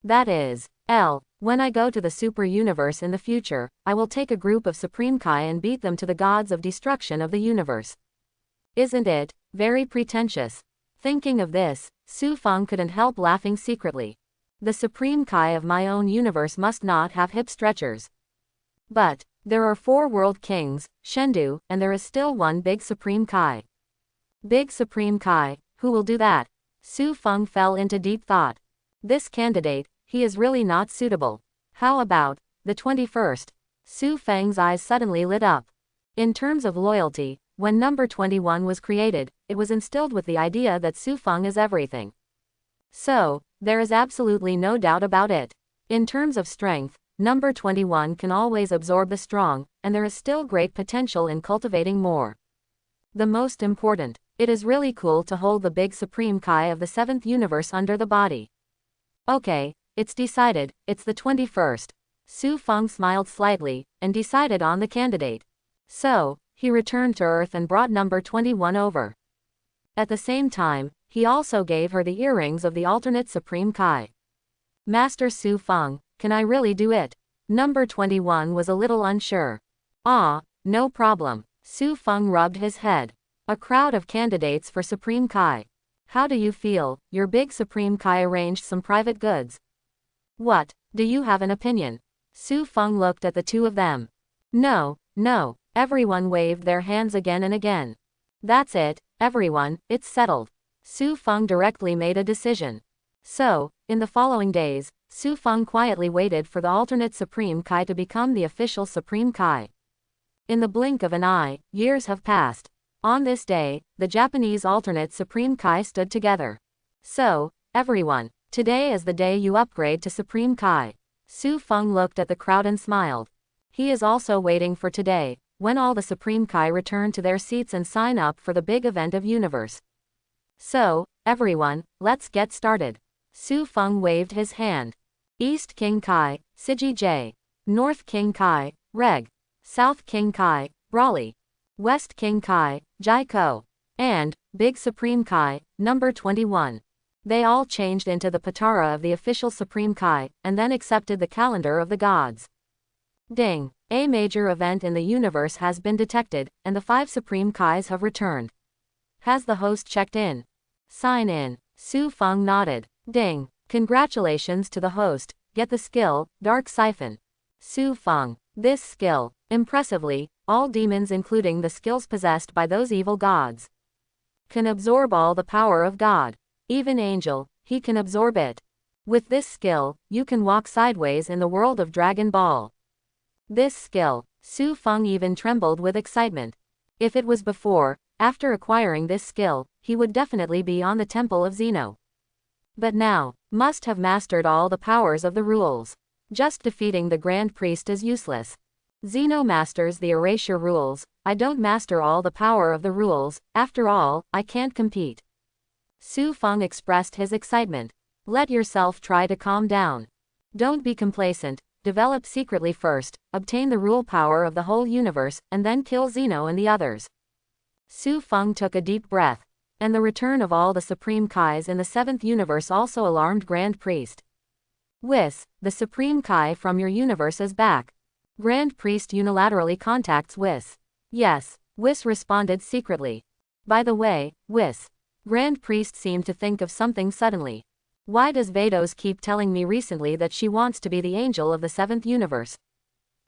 That is, when I go to the super universe in the future, I will take a group of Supreme Kai and beat them to the gods of destruction of the universe. Isn't it very pretentious? Thinking of this, Su Feng couldn't help laughing secretly. The Supreme Kai of my own universe must not have hip stretchers. But there are 4 world kings, Shendu, and there is still one big Supreme Kai. Big Supreme Kai, who will do that? Su Feng fell into deep thought. This candidate, he is really not suitable. How about the 21st? Su Feng's eyes suddenly lit up. In terms of loyalty, when number 21 was created, it was instilled with the idea that Su Feng is everything. So, there is absolutely no doubt about it. In terms of strength, number 21 can always absorb the strong, and there is still great potential in cultivating more. The most important, it is really cool to hold the big Supreme Kai of the 7th universe under the body. Okay, it's decided, it's the 21st. Su Feng smiled slightly, and decided on the candidate. So, he returned to Earth and brought number 21 over. At the same time, he also gave her the earrings of the alternate Supreme Kai. Master Su Feng, can I really do it? Number 21 was a little unsure. Ah, no problem. Su Feng rubbed his head. A crowd of candidates for Supreme Kai. How do you feel? Your big Supreme Kai arranged some private goods. What, do you have an opinion? Su Feng looked at the two of them. No, no, everyone waved their hands again and again. That's it, everyone, it's settled. Su Feng directly made a decision. So, in the following days, Su Feng quietly waited for the alternate Supreme Kai to become the official Supreme Kai. In the blink of an eye, years have passed. On this day, the Japanese alternate Supreme Kai stood together. So, everyone, today is the day you upgrade to Supreme Kai. Su Feng looked at the crowd and smiled. He is also waiting for today, when all the Supreme Kai return to their seats and sign up for the big event of universe. So, everyone, let's get started. Su Feng waved his hand. East King Kai, Siji J. North King Kai, Reg. South King Kai, Brawley. West King Kai, Jaiko. And, Big Supreme Kai, number 21. They all changed into the Patara of the official Supreme Kai, and then accepted the calendar of the gods. Ding! A major event in the universe has been detected, and the 5 Supreme Kais have returned. Has the host checked in? Sign in. Su Feng nodded. Ding! Congratulations to the host, get the skill, Dark Siphon. Su Feng. This skill, impressively, all demons including the skills possessed by those evil gods. Can absorb all the power of God. Even Angel, he can absorb it. With this skill, you can walk sideways in the world of Dragon Ball. This skill, Su Feng even trembled with excitement. If it was before, after acquiring this skill, he would definitely be on the Temple of Zeno. But now, must have mastered all the powers of the rules. Just defeating the Grand Priest is useless. Zeno masters the erasure rules, I don't master all the power of the rules, after all, I can't compete. Su Feng expressed his excitement. Let yourself try to calm down. Don't be complacent, develop secretly first, obtain the rule power of the whole universe, and then kill Zeno and the others. Su Feng took a deep breath. And the return of all the Supreme Kais in the 7th universe also alarmed Grand Priest. Whis, the Supreme Kai from your universe is back. Grand Priest unilaterally contacts Whis. Yes, Whis responded secretly. By the way, Whis. Grand Priest seemed to think of something suddenly. Why does Vados keep telling me recently that she wants to be the angel of the 7th universe?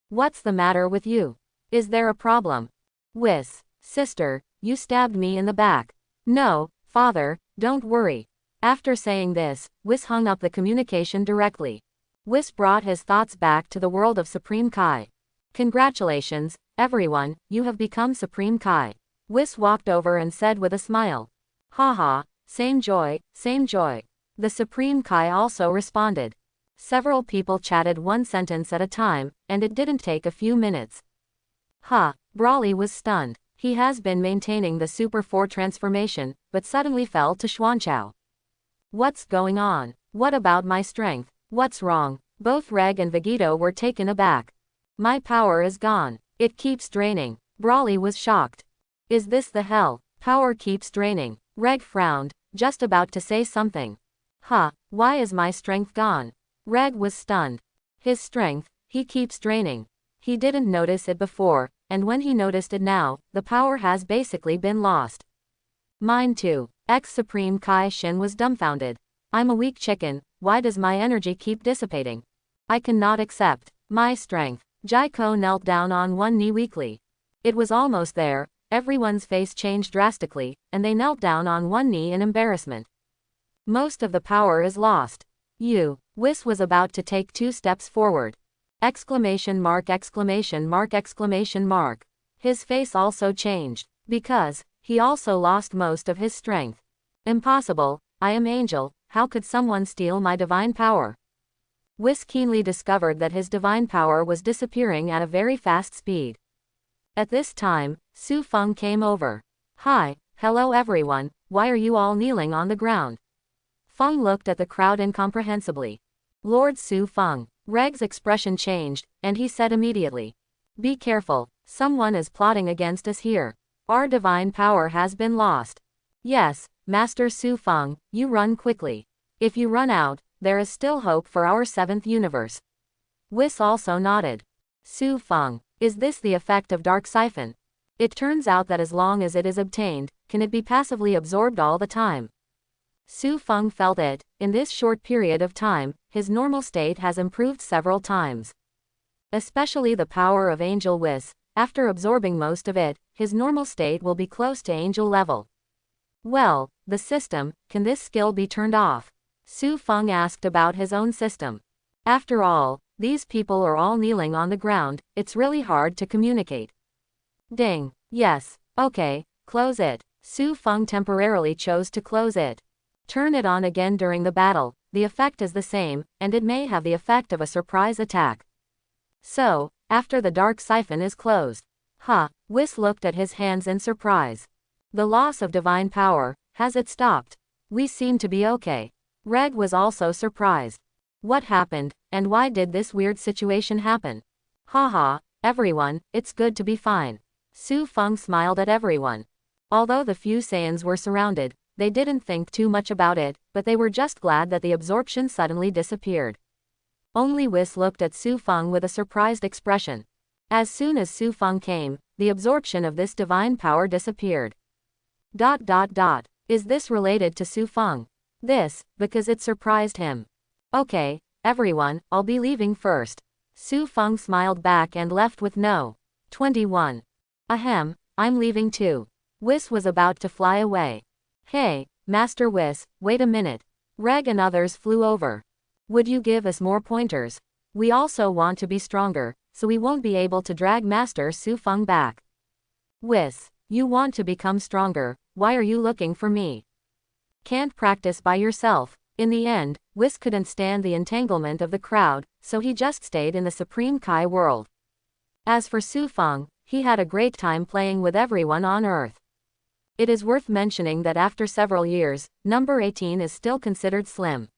What's the matter with you? Is there a problem? Whis, sister, you stabbed me in the back. No, father, don't worry. After saying this, Whis hung up the communication directly. Whis brought his thoughts back to the world of Supreme Kai. Congratulations, everyone, you have become Supreme Kai. Whis walked over and said with a smile. Haha, same joy, same joy. The Supreme Kai also responded. Several people chatted one sentence at a time, and it didn't take a few minutes. Brawley was stunned. He has been maintaining the Super 4 transformation, but suddenly fell to Xuanchao. What's going on? What about my strength? What's wrong? Both Reg and Vegito were taken aback. My power is gone. It keeps draining. Brawley was shocked. Is this the hell? Power keeps draining. Reg frowned, just about to say something. Why is my strength gone? Reg was stunned. His strength, he keeps draining. He didn't notice it before, and when he noticed it now, the power has basically been lost. Mine too. Ex-Supreme Kai Shin was dumbfounded. I'm a weak chicken, why does my energy keep dissipating? I cannot accept. My strength. Jaiko knelt down on one knee weakly. It was almost there, everyone's face changed drastically, and they knelt down on one knee in embarrassment. Most of the power is lost. Whis was about to take 2 steps forward. Exclamation mark, exclamation mark, exclamation mark. His face also changed, because he also lost most of his strength. Impossible, I am Angel, how could someone steal my divine power? Whis keenly discovered that his divine power was disappearing at a very fast speed. At this time, Su Feng came over. Hi, hello everyone, why are you all kneeling on the ground? Feng looked at the crowd incomprehensibly. Lord Su Feng, Reg's expression changed, and he said immediately. Be careful, someone is plotting against us here. Our divine power has been lost. Yes, Master Su Feng, you run quickly. If you run out, there is still hope for our 7th universe. Whis also nodded. Su Feng, is this the effect of Dark Siphon? It turns out that as long as it is obtained, can it be passively absorbed all the time? Su Feng felt it. In this short period of time, his normal state has improved several times. Especially the power of Angel Whis. After absorbing most of it, his normal state will be close to angel level. Well, the system, can this skill be turned off? Su Feng asked about his own system. After all, these people are all kneeling on the ground, it's really hard to communicate. Ding. Yes. Okay, close it. Su Feng temporarily chose to close it. Turn it on again during the battle, the effect is the same, and it may have the effect of a surprise attack. So, after the Dark Siphon is closed. Whis looked at his hands in surprise. The loss of divine power, has it stopped? We seem to be okay. Reg was also surprised. What happened, and why did this weird situation happen? Everyone, it's good to be fine. Su Feng smiled at everyone. Although the few Saiyans were surrounded, they didn't think too much about it, but they were just glad that the absorption suddenly disappeared. Only Whis looked at Su Feng with a surprised expression. As soon as Su Feng came, the absorption of this divine power disappeared. Is this related to Su Feng? This, because it surprised him. Okay, everyone, I'll be leaving first. Su Feng smiled back and left with no. 21. Ahem, I'm leaving too. Whis was about to fly away. Hey, Master Whis, wait a minute. Reg and others flew over. Would you give us more pointers? We also want to be stronger, so we won't be able to drag Master Su Feng back. Whis, you want to become stronger, why are you looking for me? Can't practice by yourself. In the end, Whis couldn't stand the entanglement of the crowd, so he just stayed in the Supreme Kai world. As for Su Feng, he had a great time playing with everyone on Earth. It is worth mentioning that after several years, number 18 is still considered slim.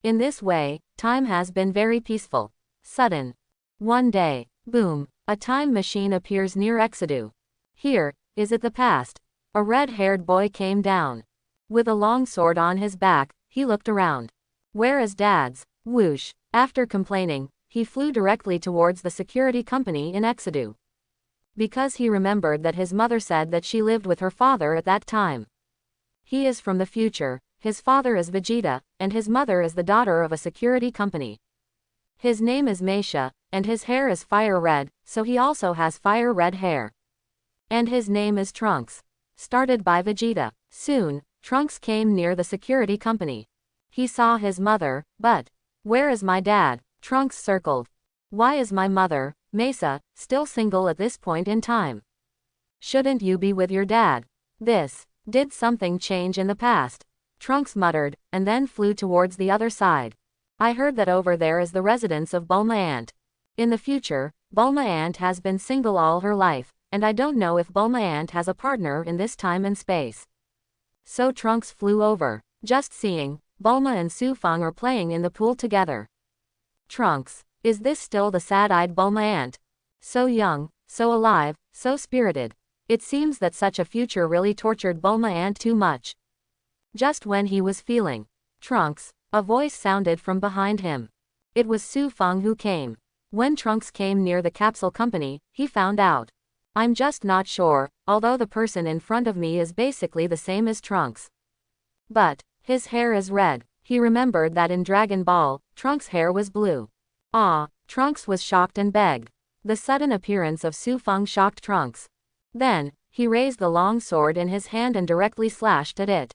In this way, time has been very peaceful. Sudden. One day, boom, a time machine appears near Exodus. Here, is it the past? A red-haired boy came down. With a long sword on his back, he looked around. Where is Dad's? Whoosh. After complaining, he flew directly towards the security company in Exodus. Because he remembered that his mother said that she lived with her father at that time. He is from the future, his father is Vegeta, and his mother is the daughter of a security company. His name is Meisha, and his hair is fire red, so he also has fire red hair. And his name is Trunks. Started by Vegeta. Soon, Trunks came near the security company. He saw his mother, but, where is my dad? Trunks circled. Why is my mother, Mesa, still single at this point in time? Shouldn't you be with your dad? Did something change in the past? Trunks muttered, and then flew towards the other side. I heard that over there is the residence of Bulma Ant. In the future, Bulma Ant has been single all her life, and I don't know if Bulma Ant has a partner in this time and space. So Trunks flew over. Just seeing, Bulma and Su Feng are playing in the pool together. Trunks, is this still the sad-eyed Bulma Ant? So young, so alive, so spirited. It seems that such a future really tortured Bulma Ant too much. Just when he was feeling. Trunks, a voice sounded from behind him. It was Su Feng who came. When Trunks came near the capsule company, he found out. I'm just not sure, although the person in front of me is basically the same as Trunks. But, his hair is red. He remembered that in Dragon Ball, Trunks' hair was blue. Trunks was shocked and begged. The sudden appearance of Su Feng shocked Trunks. Then, he raised the long sword in his hand and directly slashed at it.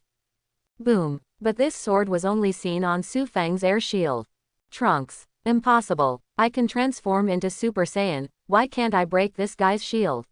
Boom, but this sword was only seen on Su Feng's air shield. Trunks, impossible, I can transform into Super Saiyan, why can't I break this guy's shield?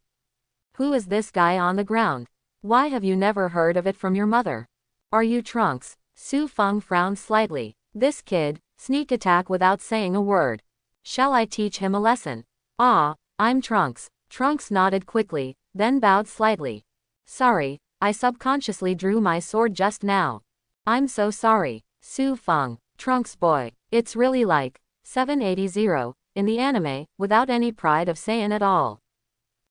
Who is this guy on the ground? Why have you never heard of it from your mother? Are you Trunks? Su Feng frowned slightly. This kid, sneak attack without saying a word. Shall I teach him a lesson? I'm Trunks. Trunks nodded quickly, then bowed slightly. Sorry, I subconsciously drew my sword just now. I'm so sorry. Su Feng, Trunks boy, it's really like, 780, in the anime, without any pride of Saiyan at all.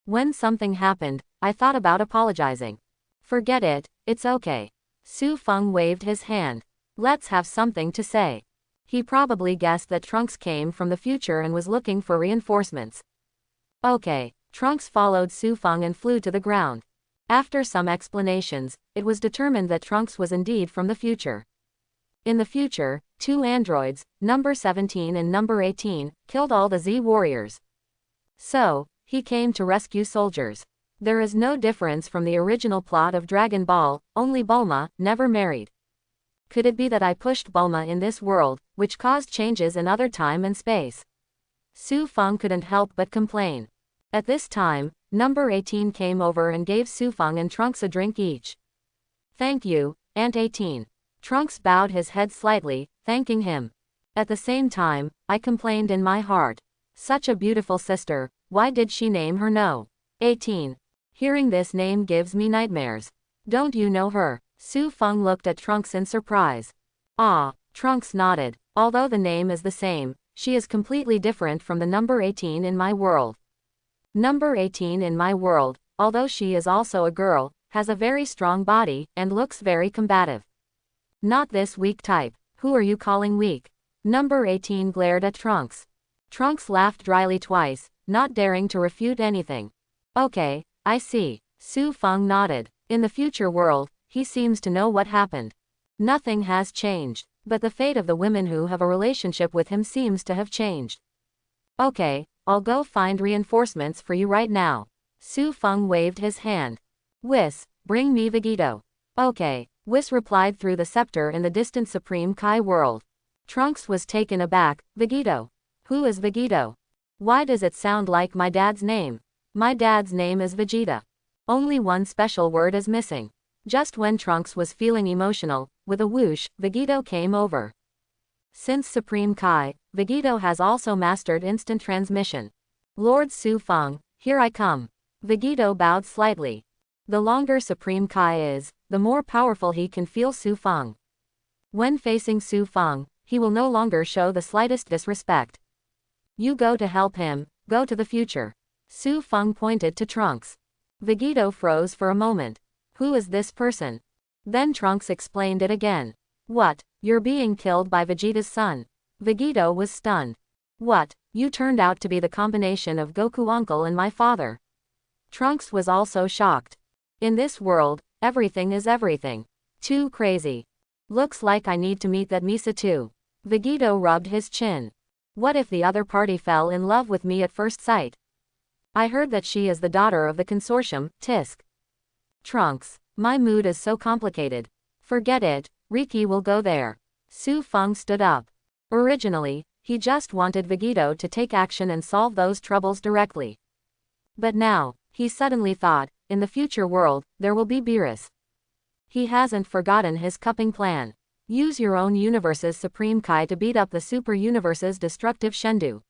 When something happened, I thought about apologizing. Forget it, it's okay. Su Feng waved his hand. Let's have something to say. He probably guessed that Trunks came from the future and was looking for reinforcements. Okay. Trunks followed Su Feng and flew to the ground. After some explanations, it was determined that Trunks was indeed from the future. In the future, two androids, number 17 and number 18, killed all the Z warriors. So, he came to rescue soldiers. There is no difference from the original plot of Dragon Ball, only Bulma, never married. Could it be that I pushed Bulma in this world, which caused changes in other time and space? Su Feng couldn't help but complain. At this time, number 18 came over and gave Su Feng and Trunks a drink each. Thank you, Aunt 18. Trunks bowed his head slightly, thanking him. At the same time, I complained in my heart. Such a beautiful sister, why did she name her No? 18. Hearing this name gives me nightmares. Don't you know her? Su Feng looked at Trunks in surprise. Ah, Trunks nodded. Although the name is the same, she is completely different from the number 18 in my world. Number 18 in my world, although she is also a girl, has a very strong body, and looks very combative. Not this weak type. Who are you calling weak? Number 18 glared at Trunks. Trunks laughed dryly twice, not daring to refute anything. Okay, I see. Su Feng nodded. In the future world, he seems to know what happened. Nothing has changed, but the fate of the women who have a relationship with him seems to have changed. Okay, I'll go find reinforcements for you right now. Su Feng waved his hand. Whis, bring me Vegito. Okay, Whis replied through the scepter in the distant Supreme Kai world. Trunks was taken aback. Vegito? Who is Vegito? Why does it sound like my dad's name? My dad's name is Vegeta. Only one special word is missing. Just when Trunks was feeling emotional, with a whoosh, Vegito came over. Since Supreme Kai, Vegito has also mastered instant transmission. Lord Su Feng, here I come. Vegito bowed slightly. The longer Supreme Kai is, the more powerful he can feel Su Feng. When facing Su Feng, he will no longer show the slightest disrespect. You go to help him, go to the future. Su Feng pointed to Trunks. Vegito froze for a moment. Who is this person? Then Trunks explained it again. What, you're being killed by Vegeta's son? Vegito was stunned. What, you turned out to be the combination of Goku uncle and my father. Trunks was also shocked. In this world, everything is everything. Too crazy. Looks like I need to meet that Misa too. Vegito rubbed his chin. What if the other party fell in love with me at first sight? I heard that she is the daughter of the consortium, Tisk. Trunks, my mood is so complicated. Forget it, Riki will go there. Su Feng stood up. Originally, he just wanted Vegito to take action and solve those troubles directly. But now, he suddenly thought, in the future world, there will be Beerus. He hasn't forgotten his cupping plan. Use your own universe's Supreme Kai to beat up the super universe's destructive Shendu.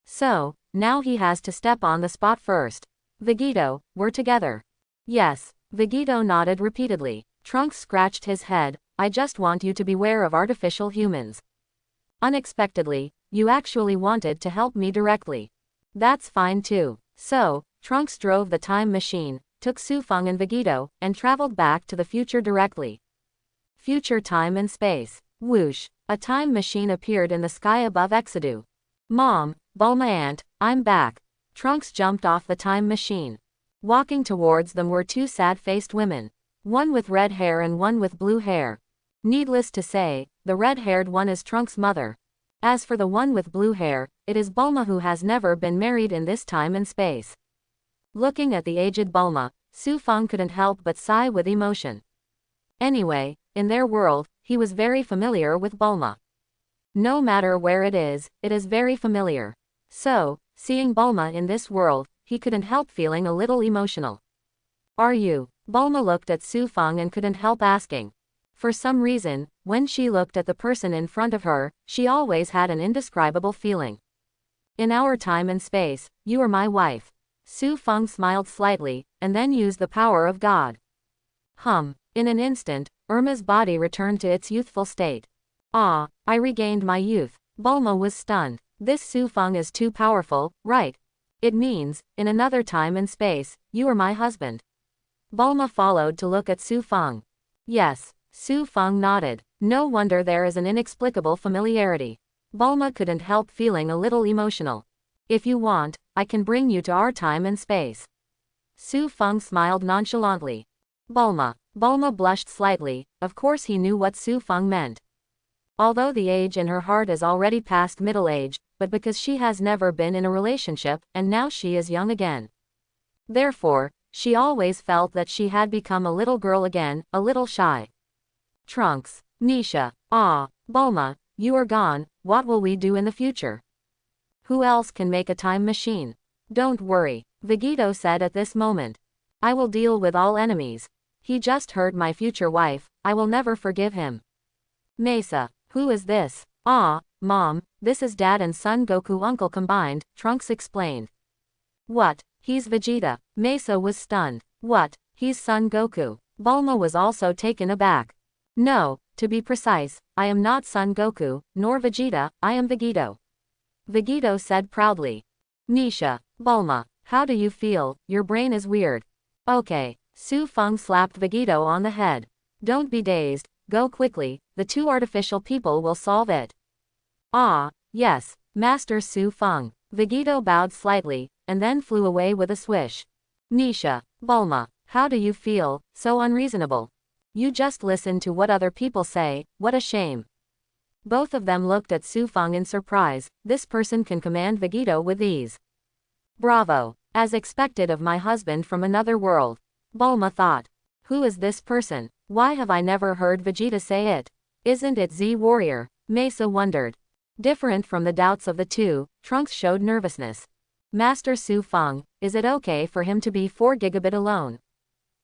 So, now he has to step on the spot first. Vegito, we're together. Yes, Vegito nodded repeatedly. Trunks scratched his head. I just want you to beware of artificial humans. Unexpectedly, you actually wanted to help me directly. That's fine too. So, Trunks drove the time machine, took Su Feng and Vegito, and traveled back to the future directly. Future time and space. Whoosh, a time machine appeared in the sky above Exodus. Mom, Bulma aunt, I'm back. Trunks jumped off the time machine. Walking towards them were two sad-faced women. One with red hair and one with blue hair. Needless to say, the red-haired one is Trunks' mother. As for the one with blue hair, it is Bulma who has never been married in this time and space. Looking at the aged Bulma, Su Feng couldn't help but sigh with emotion. Anyway, in their world, he was very familiar with Bulma. No matter where it is very familiar. So, seeing Bulma in this world, he couldn't help feeling a little emotional. Are you? Bulma looked at Su Feng and couldn't help asking. For some reason, when she looked at the person in front of her, she always had an indescribable feeling. In our time and space, you are my wife. Su Feng smiled slightly, and then used the power of God. In an instant, Irma's body returned to its youthful state. Ah, I regained my youth. Bulma was stunned. This Su Feng is too powerful, right? It means, in another time and space, you are my husband. Bulma followed to look at Su Feng. Yes, Su Feng nodded. No wonder there is an inexplicable familiarity. Bulma couldn't help feeling a little emotional. If you want, I can bring you to our time and space. Su Feng smiled nonchalantly. Bulma blushed slightly. Of course he knew what Su Feng meant. Although the age in her heart is already past middle age, but because she has never been in a relationship, and now she is young again. Therefore, she always felt that she had become a little girl again, a little shy. Trunks, Nisha, Bulma, you are gone, what will we do in the future? Who else can make a time machine? Don't worry, Vegito said at this moment. I will deal with all enemies. He just hurt my future wife, I will never forgive him. Mesa, who is this? Mom, this is Dad and Son Goku uncle combined, Trunks explained. What? He's Vegeta. Mesa was stunned. What? He's Son Goku. Bulma was also taken aback. No, to be precise, I am not Son Goku, nor Vegeta, I am Vegito. Vegito said proudly. Nisha, Bulma, how do you feel? Your brain is weird. Okay. Su Feng slapped Vegito on the head. Don't be dazed, go quickly, the two artificial people will solve it. Yes, Master Su Feng. Vegito bowed slightly, and then flew away with a swish. Nisha, Bulma, how do you feel? So unreasonable. You just listen to what other people say, what a shame. Both of them looked at Su Feng in surprise. This person can command Vegito with ease. Bravo, as expected of my husband from another world. Bulma thought. Who is this person? Why have I never heard Vegeta say it? Isn't it Z Warrior? Mesa wondered. Different from the doubts of the two, Trunks showed nervousness. Master Su Feng, is it okay for him to be 4 gigabit alone?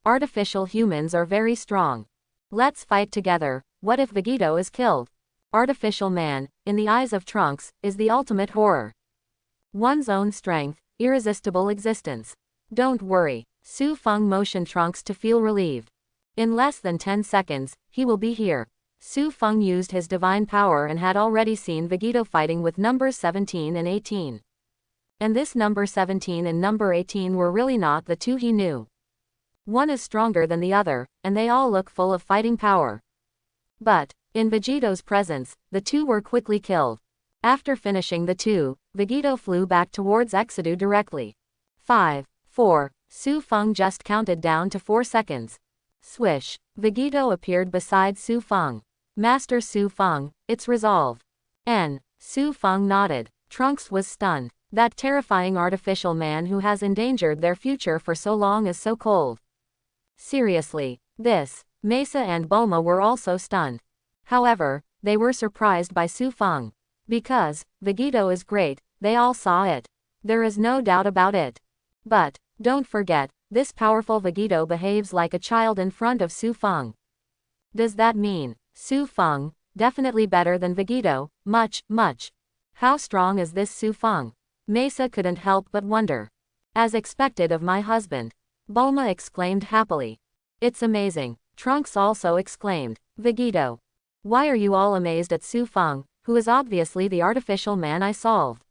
Artificial humans are very strong. Let's fight together. What if Vegito is killed? Artificial man, in the eyes of Trunks, is the ultimate horror. One's own strength, irresistible existence. Don't worry, Su Feng motioned Trunks to feel relieved. In less than 10 seconds, he will be here. Su Feng used his divine power and had already seen Vegito fighting with numbers 17 and 18. And this number 17 and number 18 were really not the two he knew. One is stronger than the other, and they all look full of fighting power. But, in Vegito's presence, the two were quickly killed. After finishing the two, Vegito flew back towards Exodus directly. 5, 4, Su Feng just counted down to 4 seconds. Swish, Vegito appeared beside Su Feng. Master Su Feng, it's resolved. Su Feng nodded. Trunks was stunned. That terrifying artificial man who has endangered their future for so long is so cold. Seriously, this. Mesa and Bulma were also stunned. However, they were surprised by Su Feng. Because, Vegito is great, they all saw it. There is no doubt about it. But, don't forget, this powerful Vegito behaves like a child in front of Su Feng. Does that mean, Su Feng, definitely better than Vegito, much. How strong is this Su Feng? Mesa couldn't help but wonder. As expected of my husband. Bulma exclaimed happily. It's amazing, Trunks also exclaimed. Vegito. Why are you all amazed at Su Feng, who is obviously the artificial man I solved?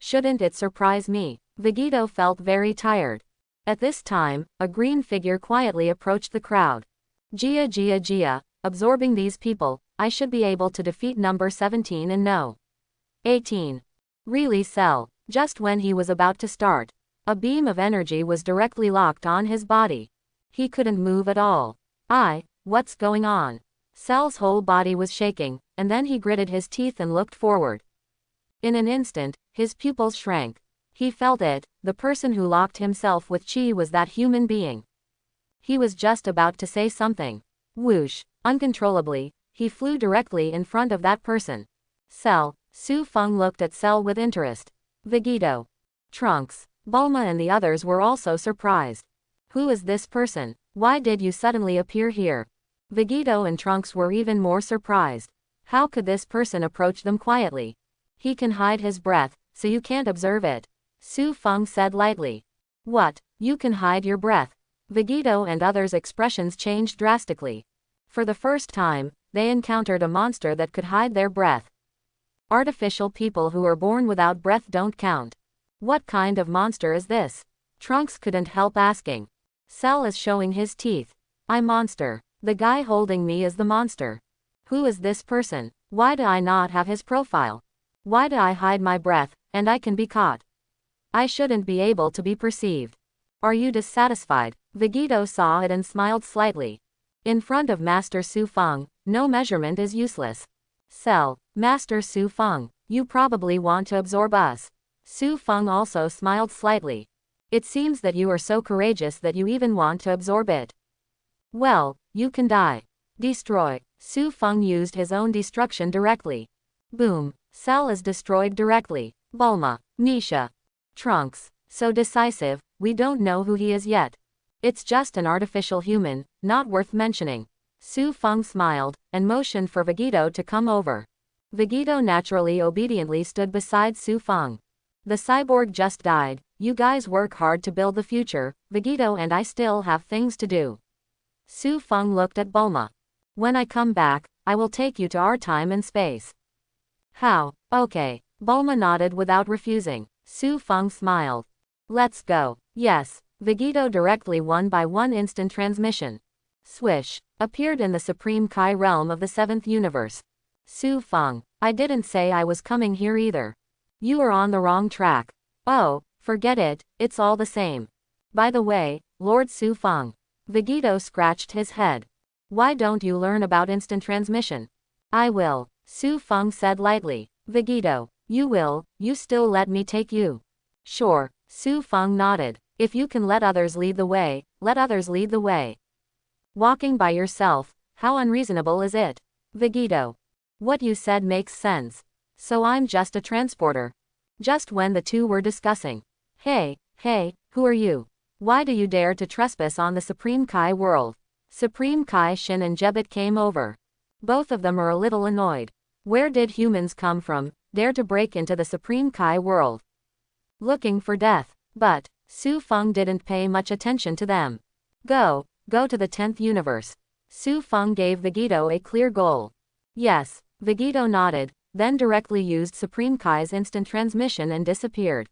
Shouldn't it surprise me? Vegito felt very tired. At this time, a green figure quietly approached the crowd. Gia, absorbing these people, I should be able to defeat number 17 and no. 18. Really Cell. Just when he was about to start, a beam of energy was directly locked on his body. He couldn't move at all. What's going on? Cell's whole body was shaking, and then he gritted his teeth and looked forward. In an instant, his pupils shrank. He felt it, the person who locked himself with Chi was that human being. He was just about to say something. Whoosh, uncontrollably, he flew directly in front of that person. Cell. Su Feng looked at Cell with interest. Vegito. Trunks. Bulma and the others were also surprised. Who is this person? Why did you suddenly appear here? Vegito and Trunks were even more surprised. How could this person approach them quietly? He can hide his breath, so you can't observe it. Su Feng said lightly. What, you can hide your breath? Vegito and others' expressions changed drastically. For the first time, they encountered a monster that could hide their breath. Artificial people who are born without breath don't count. What kind of monster is this? Trunks couldn't help asking. Cell is showing his teeth. I monster. The guy holding me is the monster. Who is this person? Why do I not have his profile? Why do I hide my breath, and I can be caught? I shouldn't be able to be perceived. Are you dissatisfied? Vegito saw it and smiled slightly. In front of Master Su Feng, no measurement is useless. Cell, Master Su Feng, you probably want to absorb us. Su Feng also smiled slightly. It seems that you are so courageous that you even want to absorb it. Well, you can die. Destroy. Su Feng used his own destruction directly. Boom. Cell is destroyed directly. Bulma. Nisha. Trunks. So decisive, we don't know who he is yet. It's just an artificial human, not worth mentioning. Su Feng smiled, and motioned for Vegito to come over. Vegito naturally obediently stood beside Su Feng. The cyborg just died, you guys work hard to build the future, Vegito and I still have things to do. Su Feng looked at Bulma. When I come back, I will take you to our time and space. How? Okay. Bulma nodded without refusing. Su Feng smiled. Let's go. Yes. Vegito directly won by one instant transmission. Swish. Appeared in the Supreme Kai realm of the 7th universe. Su Feng. I didn't say I was coming here either. You are on the wrong track. Oh, forget it, it's all the same. By the way, Lord Su Feng. Vegito scratched his head. Why don't you learn about instant transmission? I will, Su Feng said lightly. Vegito, you will, you still let me take you? Sure, Su Feng nodded. If you can let others lead the way, let others lead the way. Walking by yourself, how unreasonable is it? Vegito. What you said makes sense. So I'm just a transporter. Just when the two were discussing. Hey, who are you? Why do you dare to trespass on the Supreme Kai world? Supreme Kai Shin and Jebit came over. Both of them are a little annoyed. Where did humans come from, dare to break into the Supreme Kai world? Looking for death. But Su Feng didn't pay much attention to them. Go to the 10th universe. Su Feng gave Vegito a clear goal. Yes, Vegito nodded, then directly used Supreme Kai's instant transmission and disappeared.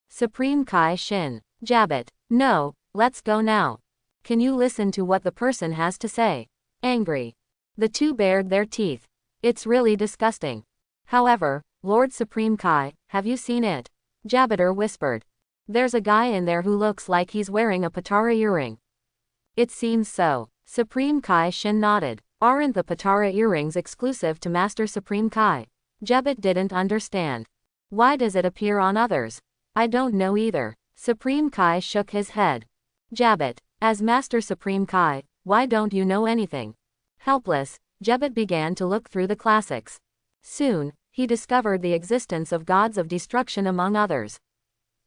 Supreme Kai Shin. Jabit. No, let's go now. Can you listen to what the person has to say? Angry. The two bared their teeth. It's really disgusting. However, Lord Supreme Kai, have you seen it? Jabiter whispered. There's a guy in there who looks like he's wearing a Patara earring. It seems so. Supreme Kai Shin nodded. Aren't the Patara earrings exclusive to Master Supreme Kai? Jebit didn't understand. Why does it appear on others? I don't know either. Supreme Kai shook his head. Jabit, as Master Supreme Kai, why don't you know anything? Helpless, Jebit began to look through the classics. Soon, he discovered the existence of gods of destruction among others.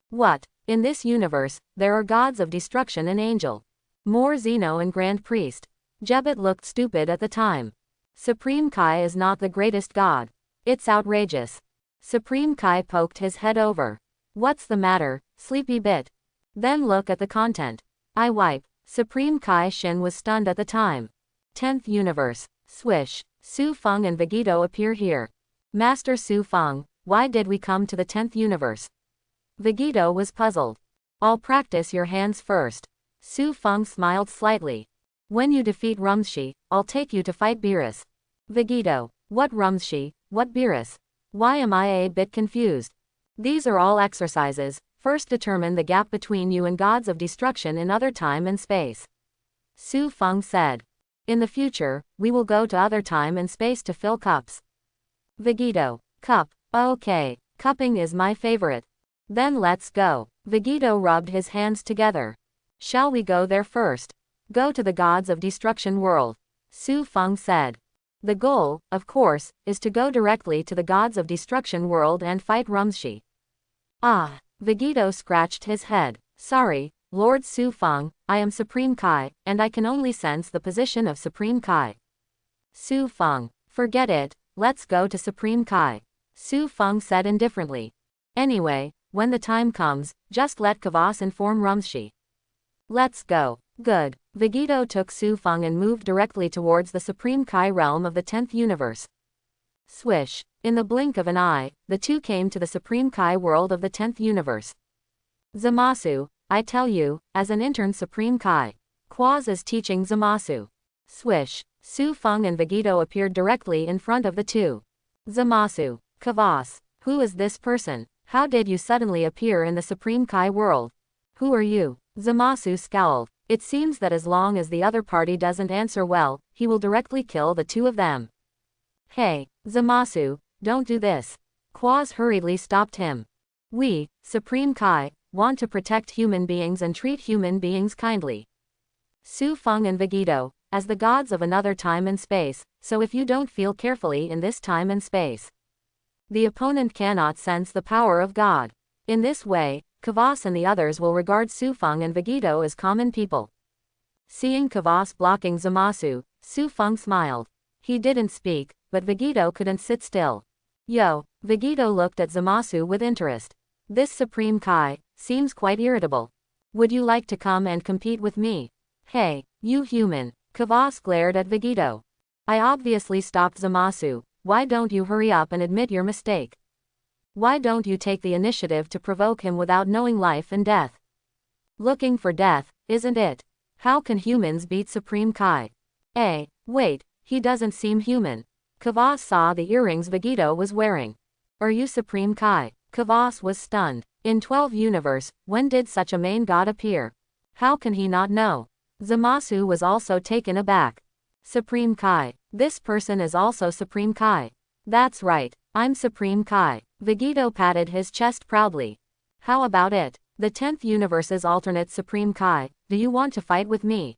What? In this universe, there are gods of destruction and angel. More Zeno and Grand Priest. Jebit looked stupid at the time. Supreme Kai is not the greatest god. It's outrageous. Supreme Kai poked his head over. What's the matter, sleepy bit? Then look at the content. I wipe. Supreme Kai Shin was stunned at the time. 10th universe. Swish. Su Feng and Vegito appear here. Master Su Feng, why did we come to the 10th universe? Vegito was puzzled. I'll practice your hands first. Su Feng smiled slightly. When you defeat Rumshi, I'll take you to fight Beerus. Vegito. What Rumshi, what Beerus? Why am I a bit confused? These are all exercises. First determine the gap between you and gods of destruction in other time and space. Su Feng said. In the future, we will go to other time and space to fill cups. Vegito. Cup. Okay, cupping is my favorite. Then let's go. Vegito rubbed his hands together. Shall we go there first? Go to the gods of destruction world. Su Feng said. The goal, of course, is to go directly to the gods of destruction world and fight Rumshi. Ah, Vegito scratched his head. Sorry, Lord Su Feng, I am Supreme Kai, and I can only sense the position of Supreme Kai. Su Feng. Forget it, let's go to Supreme Kai. Su Feng said indifferently. Anyway, when the time comes, just let Kavas inform Rumshi. Let's go. Good. Vegito took Su Feng and moved directly towards the Supreme Kai realm of the 10th universe. Swish. In the blink of an eye, the two came to the Supreme Kai world of the 10th universe. Zamasu, I tell you, as an intern Supreme Kai. Quaz is teaching Zamasu. Swish. Su Feng and Vegito appeared directly in front of the two. Zamasu. Kavas. Who is this person? How did you suddenly appear in the Supreme Kai world? Who are you? Zamasu scowled. It seems that as long as the other party doesn't answer well, he will directly kill the two of them. Hey, Zamasu, don't do this. Quaz hurriedly stopped him. We, Supreme Kai, want to protect human beings and treat human beings kindly. Su Feng and Vegito, as the gods of another time and space, so if you don't feel carefully in this time and space, the opponent cannot sense the power of God. In this way, Kavas and the others will regard Su Feng and Vegito as common people. Seeing Kavas blocking Zamasu, Su Feng smiled. He didn't speak, but Vegito couldn't sit still. Yo, Vegito looked at Zamasu with interest. This Supreme Kai seems quite irritable. Would you like to come and compete with me? Hey, you human. Kavas glared at Vegito. I obviously stopped Zamasu. Why don't you hurry up and admit your mistake? Why don't you take the initiative to provoke him without knowing life and death? Looking for death, isn't it? How can humans beat Supreme Kai? Wait, he doesn't seem human. Kavas saw the earrings Vegito was wearing. Are you Supreme Kai? Kavas was stunned. In 12 universe, when did such a main god appear? How can he not know? Zamasu was also taken aback. Supreme Kai. This person is also Supreme Kai. That's right, I'm Supreme Kai. Vegito patted his chest proudly. How about it? The 10th universe's alternate Supreme Kai, do you want to fight with me?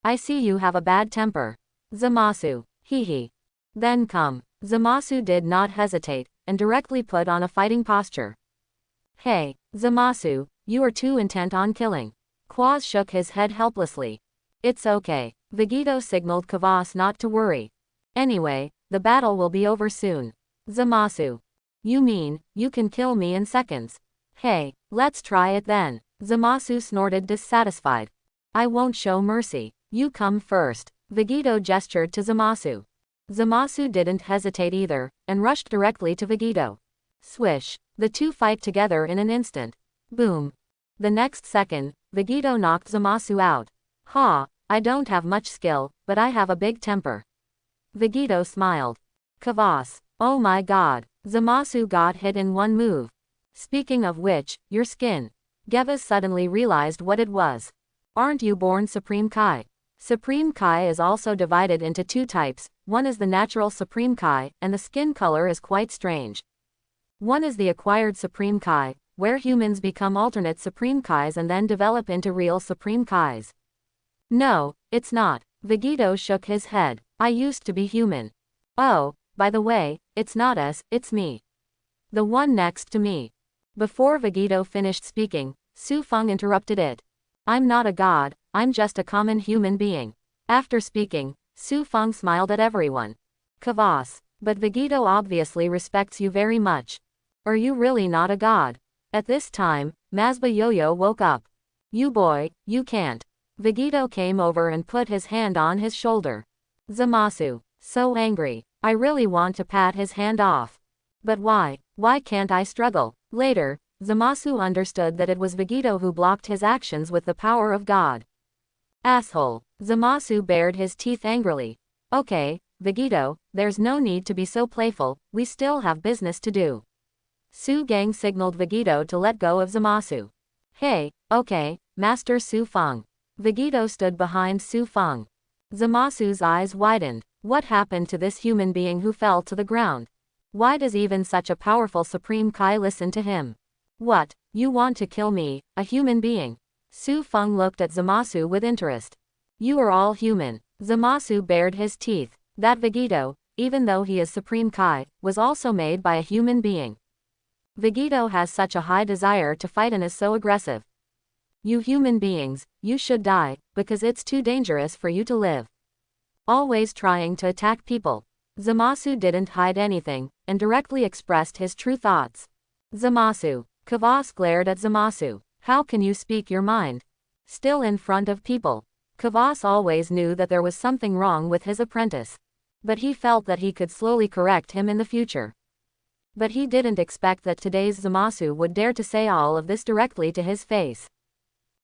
I see you have a bad temper. Zamasu. Hee. Then come. Zamasu did not hesitate, and directly put on a fighting posture. Hey, Zamasu, you are too intent on killing. Quaz shook his head helplessly. It's okay. Vegito signaled Kavas not to worry. Anyway, the battle will be over soon. Zamasu. You mean, you can kill me in seconds? Hey, let's try it then. Zamasu snorted dissatisfied. I won't show mercy. You come first. Vegito gestured to Zamasu. Zamasu didn't hesitate either, and rushed directly to Vegito. Swish. The two fight together in an instant. Boom. The next second, Vegito knocked Zamasu out. Ha, I don't have much skill, but I have a big temper. Vegito smiled. Kavas. Oh my god. Zamasu got hit in one move. Speaking of which, your skin. Gevas suddenly realized what it was. Aren't you born Supreme Kai? Supreme Kai is also divided into two types, one is the natural Supreme Kai, and the skin color is quite strange. One is the acquired Supreme Kai, where humans become alternate Supreme Kais and then develop into real Supreme Kais. No, it's not. Vegito shook his head. I used to be human. Oh, by the way, it's not us, it's me. The one next to me. Before Vegito finished speaking, Su Feng interrupted it. I'm not a god, I'm just a common human being. After speaking, Su Feng smiled at everyone. Kavas. But Vegito obviously respects you very much. Are you really not a god? At this time, Mazba Yo-Yo woke up. You boy, you can't. Vegito came over and put his hand on his shoulder. Zamasu. So angry. I really want to pat his hand off. But why? Why can't I struggle? Later, Zamasu understood that it was Vegito who blocked his actions with the power of God. Asshole. Zamasu bared his teeth angrily. Okay, Vegito, there's no need to be so playful, we still have business to do. Su Gang signaled Vegito to let go of Zamasu. Hey, okay, Master Su Feng. Vegito stood behind Su Feng. Zamasu's eyes widened. What happened to this human being who fell to the ground? Why does even such a powerful Supreme Kai listen to him? What, you want to kill me, a human being? Su Feng looked at Zamasu with interest. You are all human. Zamasu bared his teeth. That Vegito, even though he is Supreme Kai, was also made by a human being. Vegito has such a high desire to fight and is so aggressive. You human beings, you should die, because it's too dangerous for you to live. Always trying to attack people. Zamasu didn't hide anything, and directly expressed his true thoughts. Zamasu. Kavas glared at Zamasu. How can you speak your mind? Still in front of people. Kavas always knew that there was something wrong with his apprentice. But he felt that he could slowly correct him in the future. But he didn't expect that today's Zamasu would dare to say all of this directly to his face.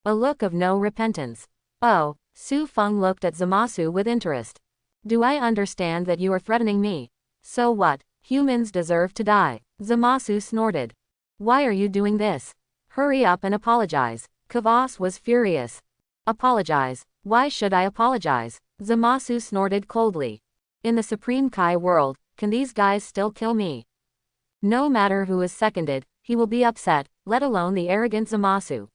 A look of no repentance. Oh, Su Feng looked at Zamasu with interest. Do I understand that you are threatening me? So what? Humans deserve to die. Zamasu snorted. Why are you doing this? Hurry up and apologize. Kvass was furious. Apologize? Why should I apologize? Zamasu snorted coldly. In the Supreme Kai world, can these guys still kill me? No matter who is seconded, he will be upset, let alone the arrogant Zamasu.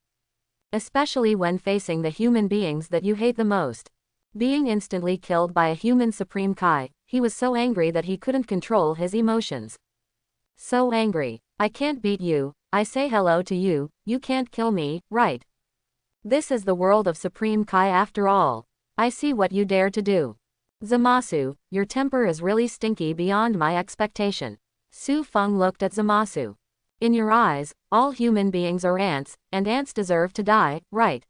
Especially when facing the human beings that you hate the most. Being instantly killed by a human Supreme Kai, he was so angry that he couldn't control his emotions. So angry. I can't beat you, I say hello to you, you can't kill me, right? This is the world of Supreme Kai after all. I see what you dare to do. Zamasu, your temper is really stinky beyond my expectation. Su Feng looked at Zamasu. In your eyes, all human beings are ants, and ants deserve to die, right?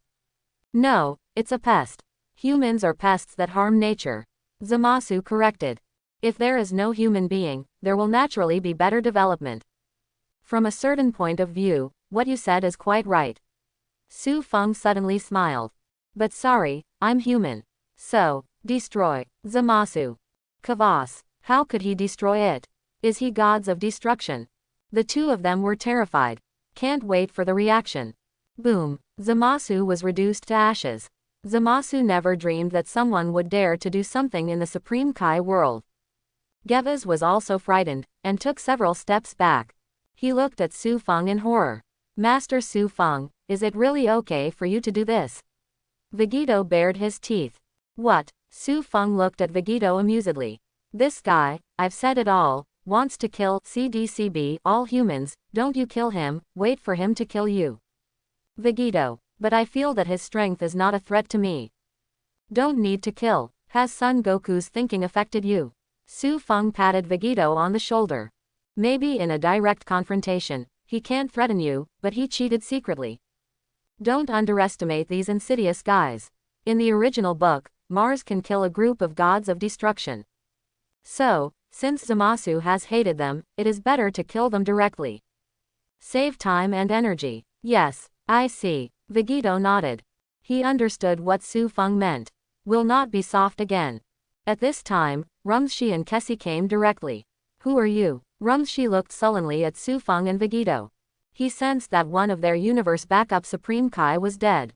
No, it's a pest. Humans are pests that harm nature. Zamasu corrected. If there is no human being, there will naturally be better development. From a certain point of view, what you said is quite right. Su Feng suddenly smiled. But sorry, I'm human. So, destroy. Zamasu. Kvass. How could he destroy it? Is he gods of destruction? The two of them were terrified. Can't wait for the reaction. Boom. Zamasu was reduced to ashes. Zamasu never dreamed that someone would dare to do something in the Supreme Kai world. Gevaz was also frightened, and took several steps back. He looked at Su Feng in horror. Master Su Feng, is it really okay for you to do this? Vegito bared his teeth. What? Su Feng looked at Vegito amusedly. This guy, I've said it all, wants to kill CDCB all humans, don't you kill him, wait for him to kill you. Vegito, but I feel that his strength is not a threat to me. Don't need to kill. Has Son Goku's thinking affected you? Su Feng patted Vegito on the shoulder. Maybe in a direct confrontation, he can't threaten you, but he cheated secretly. Don't underestimate these insidious guys. In the original book, Mars can kill a group of gods of destruction. So, since Zamasu has hated them, it is better to kill them directly. Save time and energy. Yes, I see. Vegito nodded. He understood what Su Feng meant. Will not be soft again. At this time, Rumshi and Kessie came directly. Who are you? Rumshi looked sullenly at Su Feng and Vegito. He sensed that one of their universe backup Supreme Kai was dead.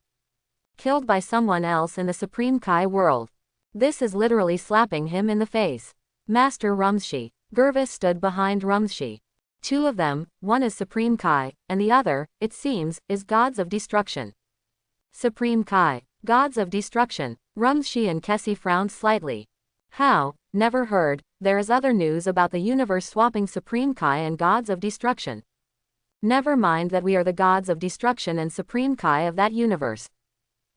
Killed by someone else in the Supreme Kai world. This is literally slapping him in the face. Master Rumshi. Gervis stood behind Rumshi. Two of them, one is Supreme Kai, and the other, it seems, is Gods of Destruction. Supreme Kai. Gods of Destruction. Rumshi and Kessie frowned slightly. How? Never heard. There is other news about the universe swapping Supreme Kai and Gods of Destruction. Never mind that we are the Gods of Destruction and Supreme Kai of that universe.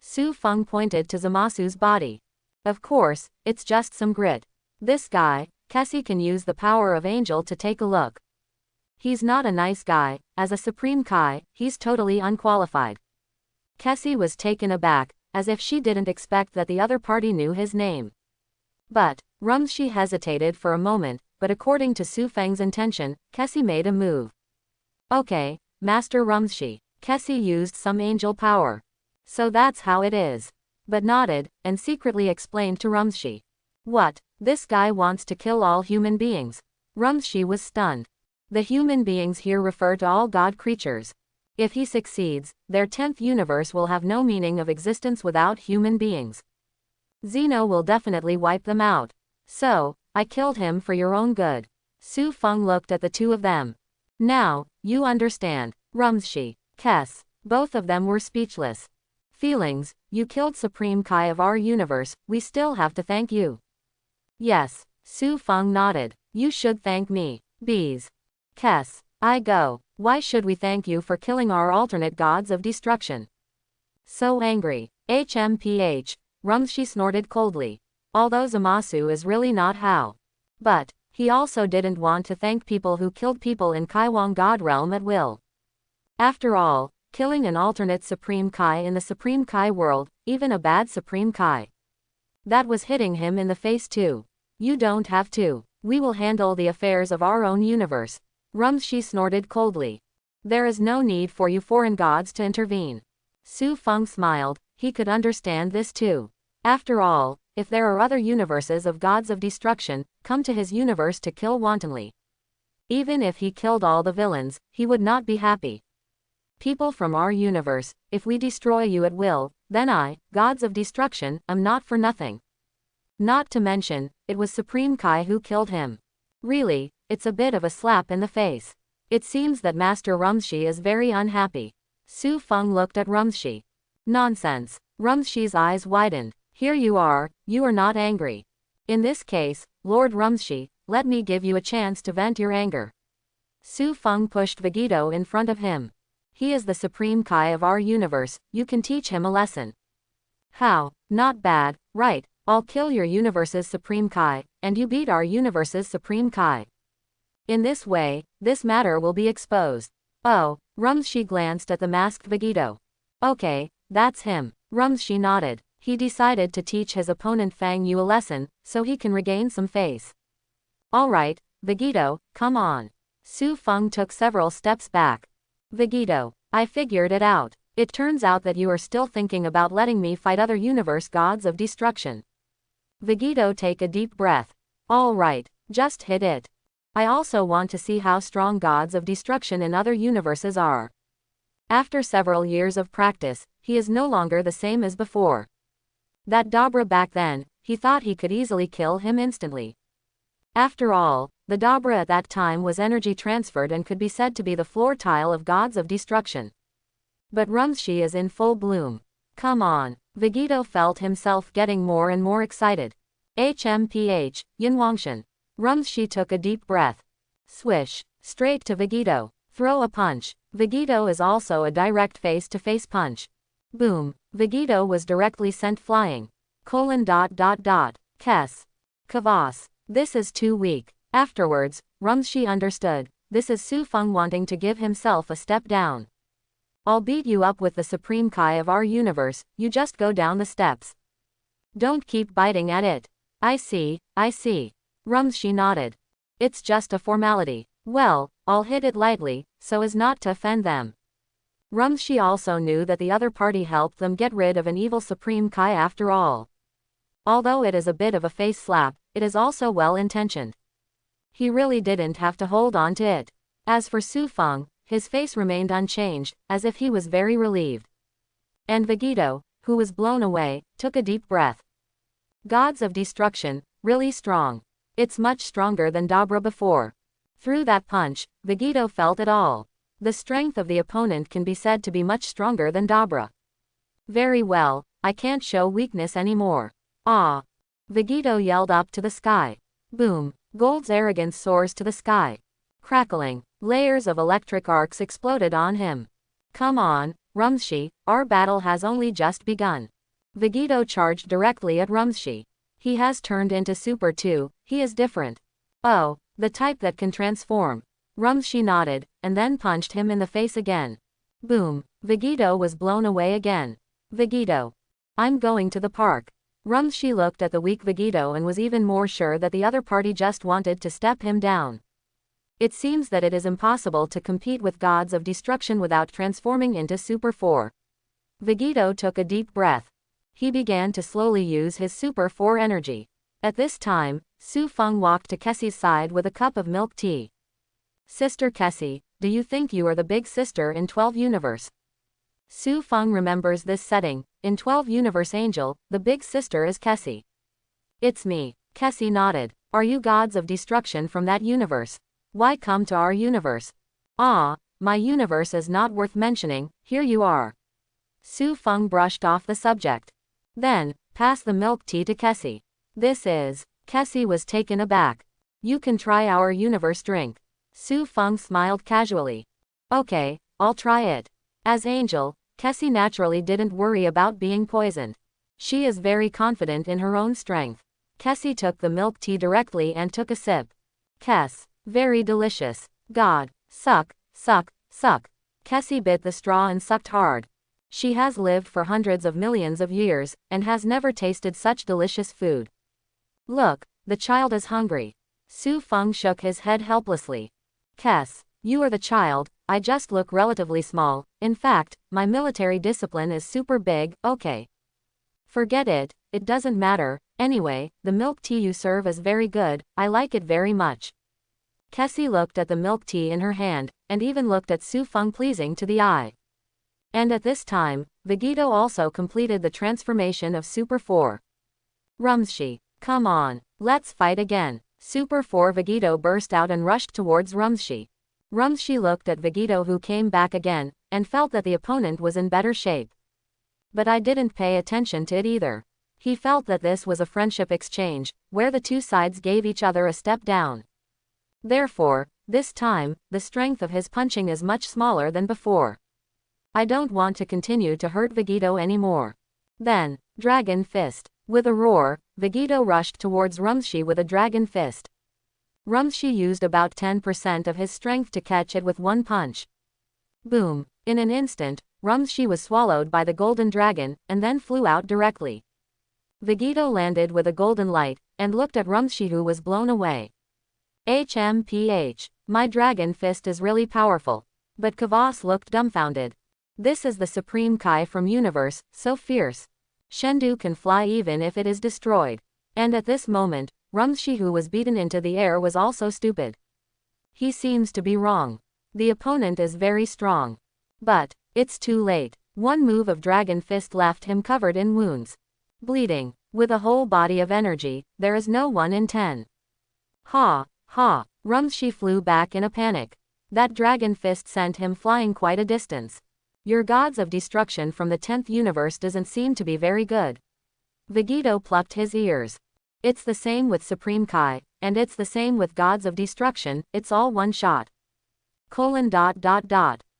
Su Feng pointed to Zamasu's body. Of course, it's just some grit. This guy, Kessie can use the power of Angel to take a look. He's not a nice guy, as a Supreme Kai, he's totally unqualified. Kessie was taken aback, as if she didn't expect that the other party knew his name. But, Rumshi hesitated for a moment, but according to Su Feng's intention, Kessie made a move. Okay, Master Rumshi. Kessie used some angel power. So that's how it is. But nodded, and secretly explained to Rumshi. What? This guy wants to kill all human beings. Rumshi was stunned. The human beings here refer to all god creatures. If he succeeds, their 10th universe will have no meaning of existence without human beings. Zeno will definitely wipe them out. So, I killed him for your own good. Su Feng looked at the two of them. Now, you understand. Rumshi, Kes, both of them were speechless. Feelings, you killed Supreme Kai of our universe, we still have to thank you. Yes, Su Feng nodded. You should thank me. Bees. Kes, I go. Why should we thank you for killing our alternate gods of destruction? So angry. HMPH. Rumshi snorted coldly. Although Zamasu is really not how. But, he also didn't want to thank people who killed people in Kaiwang God Realm at will. After all, killing an alternate Supreme Kai in the Supreme Kai world, even a bad Supreme Kai. That was hitting him in the face too. You don't have to. We will handle the affairs of our own universe. Rumshi snorted coldly. There is no need for you foreign gods to intervene. Su Feng smiled, he could understand this too. After all, if there are other universes of gods of destruction, come to his universe to kill wantonly. Even if he killed all the villains, he would not be happy. People from our universe, if we destroy you at will, then I, gods of destruction, am not for nothing. Not to mention, it was Supreme Kai who killed him. Really, it's a bit of a slap in the face. It seems that Master Rumshi is very unhappy. Su Feng looked at Rumshi. Nonsense. Rumshi's eyes widened. Here you are not angry. In this case, Lord Rumshi, let me give you a chance to vent your anger. Su Feng pushed Vegito in front of him. He is the Supreme Kai of our universe, you can teach him a lesson. How? Not bad, right, I'll kill your universe's Supreme Kai, and you beat our universe's Supreme Kai. In this way, this matter will be exposed. Oh, Rumshi glanced at the masked Vegito. Okay, that's him. Rumshi nodded. He decided to teach his opponent Fang Yu a lesson, so he can regain some face. Alright, Vegito, come on. Su Feng took several steps back. Vegito, I figured it out. It turns out that you are still thinking about letting me fight other universe gods of destruction. Vegito, take a deep breath. Alright, just hit it. I also want to see how strong gods of destruction in other universes are. After several years of practice, he is no longer the same as before. That Dabra back then, he thought he could easily kill him instantly. After all, the Dabra at that time was energy transferred and could be said to be the floor tile of gods of destruction. But Rumshi is in full bloom. Come on. Vegito felt himself getting more and more excited. HMPH, Yinwangshan. Rumshi took a deep breath. Swish. Straight to Vegito. Throw a punch. Vegito is also a direct face-to-face punch. Boom. Vegito was directly sent flying. Kes. Kavas. This is too weak. Afterwards, Rumshi understood. This is Su Feng wanting to give himself a step down. I'll beat you up with the Supreme Kai of our universe, you just go down the steps. Don't keep biting at it. I see. Rumshi nodded. It's just a formality. Well, I'll hit it lightly, so as not to offend them. Rumshi also knew that the other party helped them get rid of an evil Supreme Kai after all. Although it is a bit of a face slap, it is also well-intentioned. He really didn't have to hold on to it. As for Su Feng, his face remained unchanged, as if he was very relieved. And Vegito, who was blown away, took a deep breath. Gods of destruction, really strong. It's much stronger than Dabra before. Through that punch, Vegito felt it all. The strength of the opponent can be said to be much stronger than Dabra. Very well, I can't show weakness anymore. Ah! Vegito yelled up to the sky. Boom! Gold's arrogance soars to the sky. Crackling, layers of electric arcs exploded on him. Come on, Rumshi, our battle has only just begun. Vegito charged directly at Rumshi. He has turned into Super 2, he is different. Oh, the type that can transform. Rumshi nodded, and then punched him in the face again. Boom, Vegito was blown away again. Vegito. I'm going to the park. Rumshi looked at the weak Vegito and was even more sure that the other party just wanted to step him down. It seems that it is impossible to compete with gods of destruction without transforming into Super 4. Vegito took a deep breath. He began to slowly use his Super 4 energy. At this time, Su Feng walked to Kessie's side with a cup of milk tea. Sister Kessie, do you think you are the big sister in 12 Universe? Su Feng remembers this setting. In 12 Universe Angel, the big sister is Kessie. It's me. Kessie nodded. Are you gods of destruction from that universe? Why come to our universe? Ah, my universe is not worth mentioning, here you are. Su Feng brushed off the subject. Then, pass the milk tea to Kessie. This is. Kessie was taken aback. You can try our universe drink. Su Feng smiled casually. Okay, I'll try it. As Angel, Kessie naturally didn't worry about being poisoned. She is very confident in her own strength. Kessie took the milk tea directly and took a sip. Kess. Very delicious. God. Suck, suck, suck. Kessie bit the straw and sucked hard. She has lived for hundreds of millions of years, and has never tasted such delicious food. Look, the child is hungry. Su Feng shook his head helplessly. Kes, you are the child, I just look relatively small, in fact, my military discipline is super big, okay. Forget it, it doesn't matter, anyway, the milk tea you serve is very good, I like it very much. Kessie looked at the milk tea in her hand, and even looked at Su Feng pleasing to the eye. And at this time, Vegito also completed the transformation of Super 4. Rumshi, come on, let's fight again. Super 4 Vegito burst out and rushed towards Rumshi. Rumshi looked at Vegito who came back again, and felt that the opponent was in better shape. But I didn't pay attention to it either. He felt that this was a friendship exchange, where the two sides gave each other a step down. Therefore, this time, the strength of his punching is much smaller than before. I don't want to continue to hurt Vegito anymore. Then, Dragon Fist. With a roar, Vegito rushed towards Rumshi with a Dragon Fist. Rumshi used about 10% of his strength to catch it with one punch. Boom! In an instant, Rumshi was swallowed by the golden dragon, and then flew out directly. Vegito landed with a golden light, and looked at Rumshi who was blown away. HMPH. My Dragon Fist is really powerful. But Kvass looked dumbfounded. This is the Supreme Kai from Universe, so fierce. Shendu can fly even if it is destroyed. And at this moment, Rumshi who was beaten into the air was also stupid. He seems to be wrong. The opponent is very strong. But, it's too late. One move of Dragon Fist left him covered in wounds. Bleeding. With a whole body of energy, there is no 1 in 10. Ha, ha, Rumshi flew back in a panic. That Dragon Fist sent him flying quite a distance. Your gods of destruction from the 10th universe doesn't seem to be very good. Vegito plucked his ears. It's the same with Supreme Kai, and it's the same with gods of destruction, it's all one shot. ...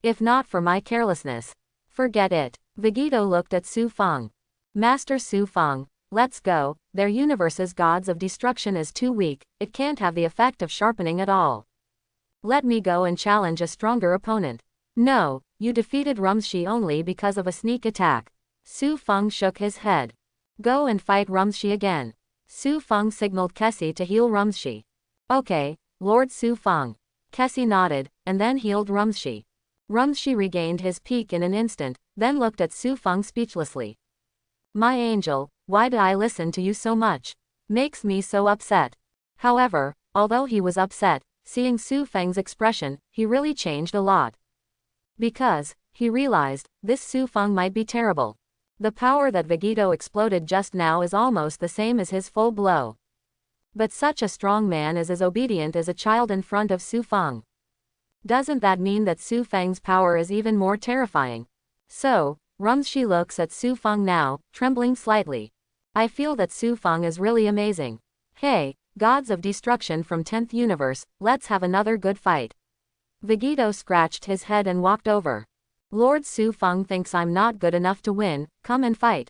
If not for my carelessness. Forget it. Vegito looked at Su Feng. Master Su Feng, let's go, their universe's gods of destruction is too weak, it can't have the effect of sharpening at all. Let me go and challenge a stronger opponent. No, you defeated Rumshi only because of a sneak attack. Su Feng shook his head. Go and fight Rumshi again. Su Feng signaled Kessie to heal Rumshi. Okay, Lord Su Feng. Kessie nodded, and then healed Rumshi. Rumshi regained his peak in an instant, then looked at Su Feng speechlessly. My angel, why did I listen to you so much? Makes me so upset. However, although he was upset, seeing Su Feng's expression, he really changed a lot. Because, he realized, this Su Feng might be terrible. The power that Vegito exploded just now is almost the same as his full blow. But such a strong man is as obedient as a child in front of Su Feng. Doesn't that mean that Su Feng's power is even more terrifying? So, Rumshi looks at Su Feng now, trembling slightly. I feel that Su Feng is really amazing. Hey, gods of destruction from 10th universe, let's have another good fight. Vegito scratched his head and walked over. Lord Su Feng thinks I'm not good enough to win, come and fight.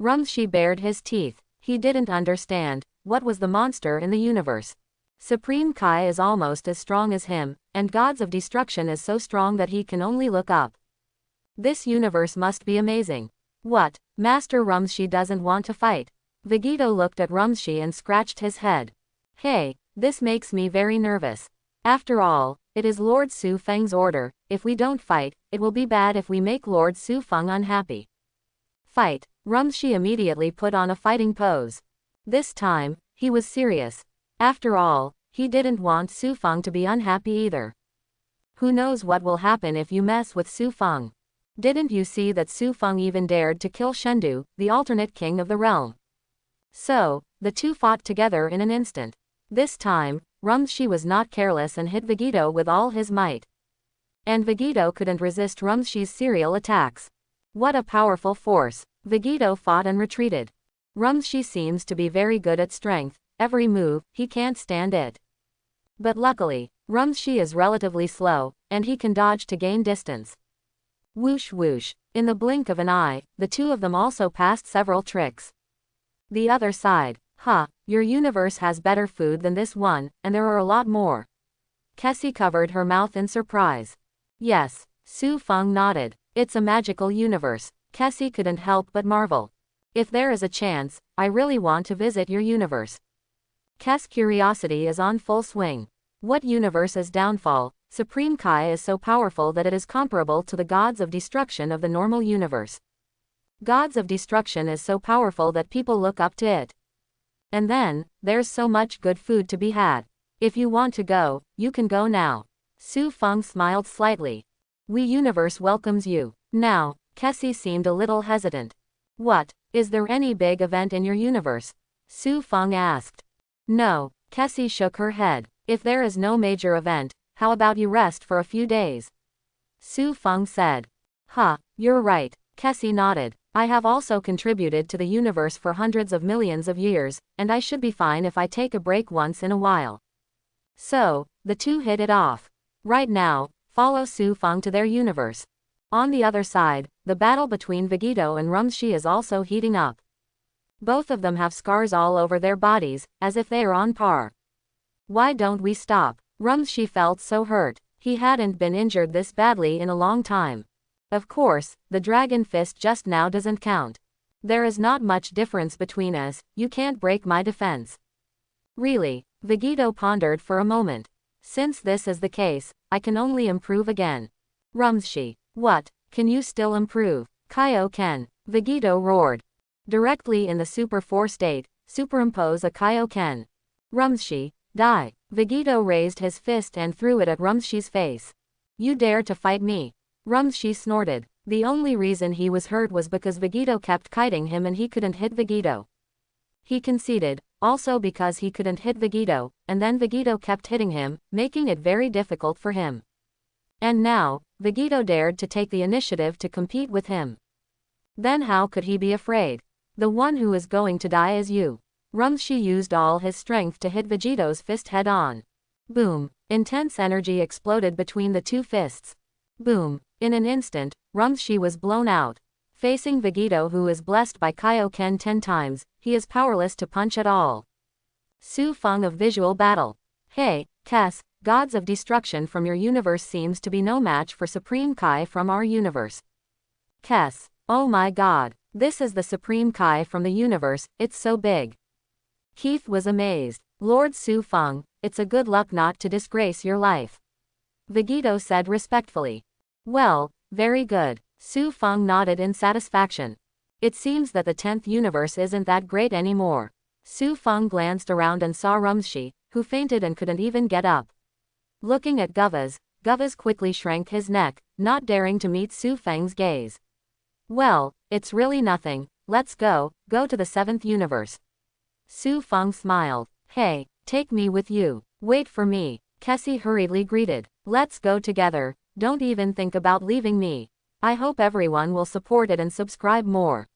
Rumshi bared his teeth. He didn't understand, what was the monster in the universe. Supreme Kai is almost as strong as him, and gods of destruction is so strong that he can only look up. This universe must be amazing. What, Master Rumshi doesn't want to fight? Vegito looked at Rumshi and scratched his head. Hey, this makes me very nervous. After all, it is Lord Su Feng's order, if we don't fight, it will be bad if we make Lord Su Feng unhappy. Fight. Rumshi immediately put on a fighting pose. This time, he was serious. After all, he didn't want Su Feng to be unhappy either. Who knows what will happen if you mess with Su Feng? Didn't you see that Su Feng even dared to kill Shendu, the alternate king of the realm? So, the two fought together in an instant. This time, Rumshi was not careless and hit Vegito with all his might. And Vegito couldn't resist Rumshi's serial attacks. What a powerful force. Vegito fought and retreated. Rumshi seems to be very good at strength, every move, he can't stand it. But luckily, Rumshi is relatively slow, and he can dodge to gain distance. Whoosh whoosh. In the blink of an eye, the two of them also passed several tricks. The other side. Your universe has better food than this one, and there are a lot more. Kessie covered her mouth in surprise. Yes, Su Feng nodded. It's a magical universe. Kessie couldn't help but marvel. If there is a chance, I really want to visit your universe. Kes curiosity is on full swing. What universe is downfall? Supreme Kai is so powerful that it is comparable to the gods of destruction of the normal universe. Gods of destruction is so powerful that people look up to it. And then, there's so much good food to be had. If you want to go, you can go now. Su Feng smiled slightly. We universe welcomes you. Now, Cassie seemed a little hesitant. What, is there any big event in your universe? Su Feng asked. No, Cassie shook her head. If there is no major event, how about you rest for a few days? Su Feng said. Huh, you're right, Cassie nodded. I have also contributed to the universe for hundreds of millions of years, and I should be fine if I take a break once in a while. So, the two hit it off. Right now, follow Su Feng to their universe. On the other side, the battle between Vegito and Rumshi is also heating up. Both of them have scars all over their bodies, as if they are on par. Why don't we stop? Rumshi felt so hurt. He hadn't been injured this badly in a long time. Of course, the dragon fist just now doesn't count. There is not much difference between us, you can't break my defense. Really? Vegito pondered for a moment. Since this is the case, I can only improve again. Rumshi. What, can you still improve? Kaioken. Vegito roared. Directly in the Super 4 state, superimpose a Kaioken. Rumshi, die. Vegito raised his fist and threw it at Rumshi's face. You dare to fight me? Rumshi snorted. The only reason he was hurt was because Vegito kept kiting him and he couldn't hit Vegito. He conceded, also because he couldn't hit Vegito, and then Vegito kept hitting him, making it very difficult for him. And now, Vegito dared to take the initiative to compete with him. Then how could he be afraid? The one who is going to die is you. Rumshi used all his strength to hit Vegito's fist head on. Boom. Intense energy exploded between the two fists. Boom. In an instant, Rumshi was blown out. Facing Vegito, who is blessed by Kaioken 10 times, he is powerless to punch at all. Su Feng of Visual Battle. Hey, Kes, gods of destruction from your universe seems to be no match for Supreme Kai from our universe. Kes. Oh my god, this is the Supreme Kai from the universe, it's so big. Keith was amazed. Lord Su Feng, it's a good luck not to disgrace your life. Vegito said respectfully. Well, very good. Su Feng nodded in satisfaction. It seems that the 10th universe isn't that great anymore. Su Feng glanced around and saw Rumshi, who fainted and couldn't even get up. Looking at Guvaz quickly shrank his neck, not daring to meet Su Feng's gaze. Well, it's really nothing, let's go to the 7th universe. Su Feng smiled. Hey, take me with you. Wait for me. Kessie hurriedly greeted. Let's go together, don't even think about leaving me. I hope everyone will support it and subscribe more.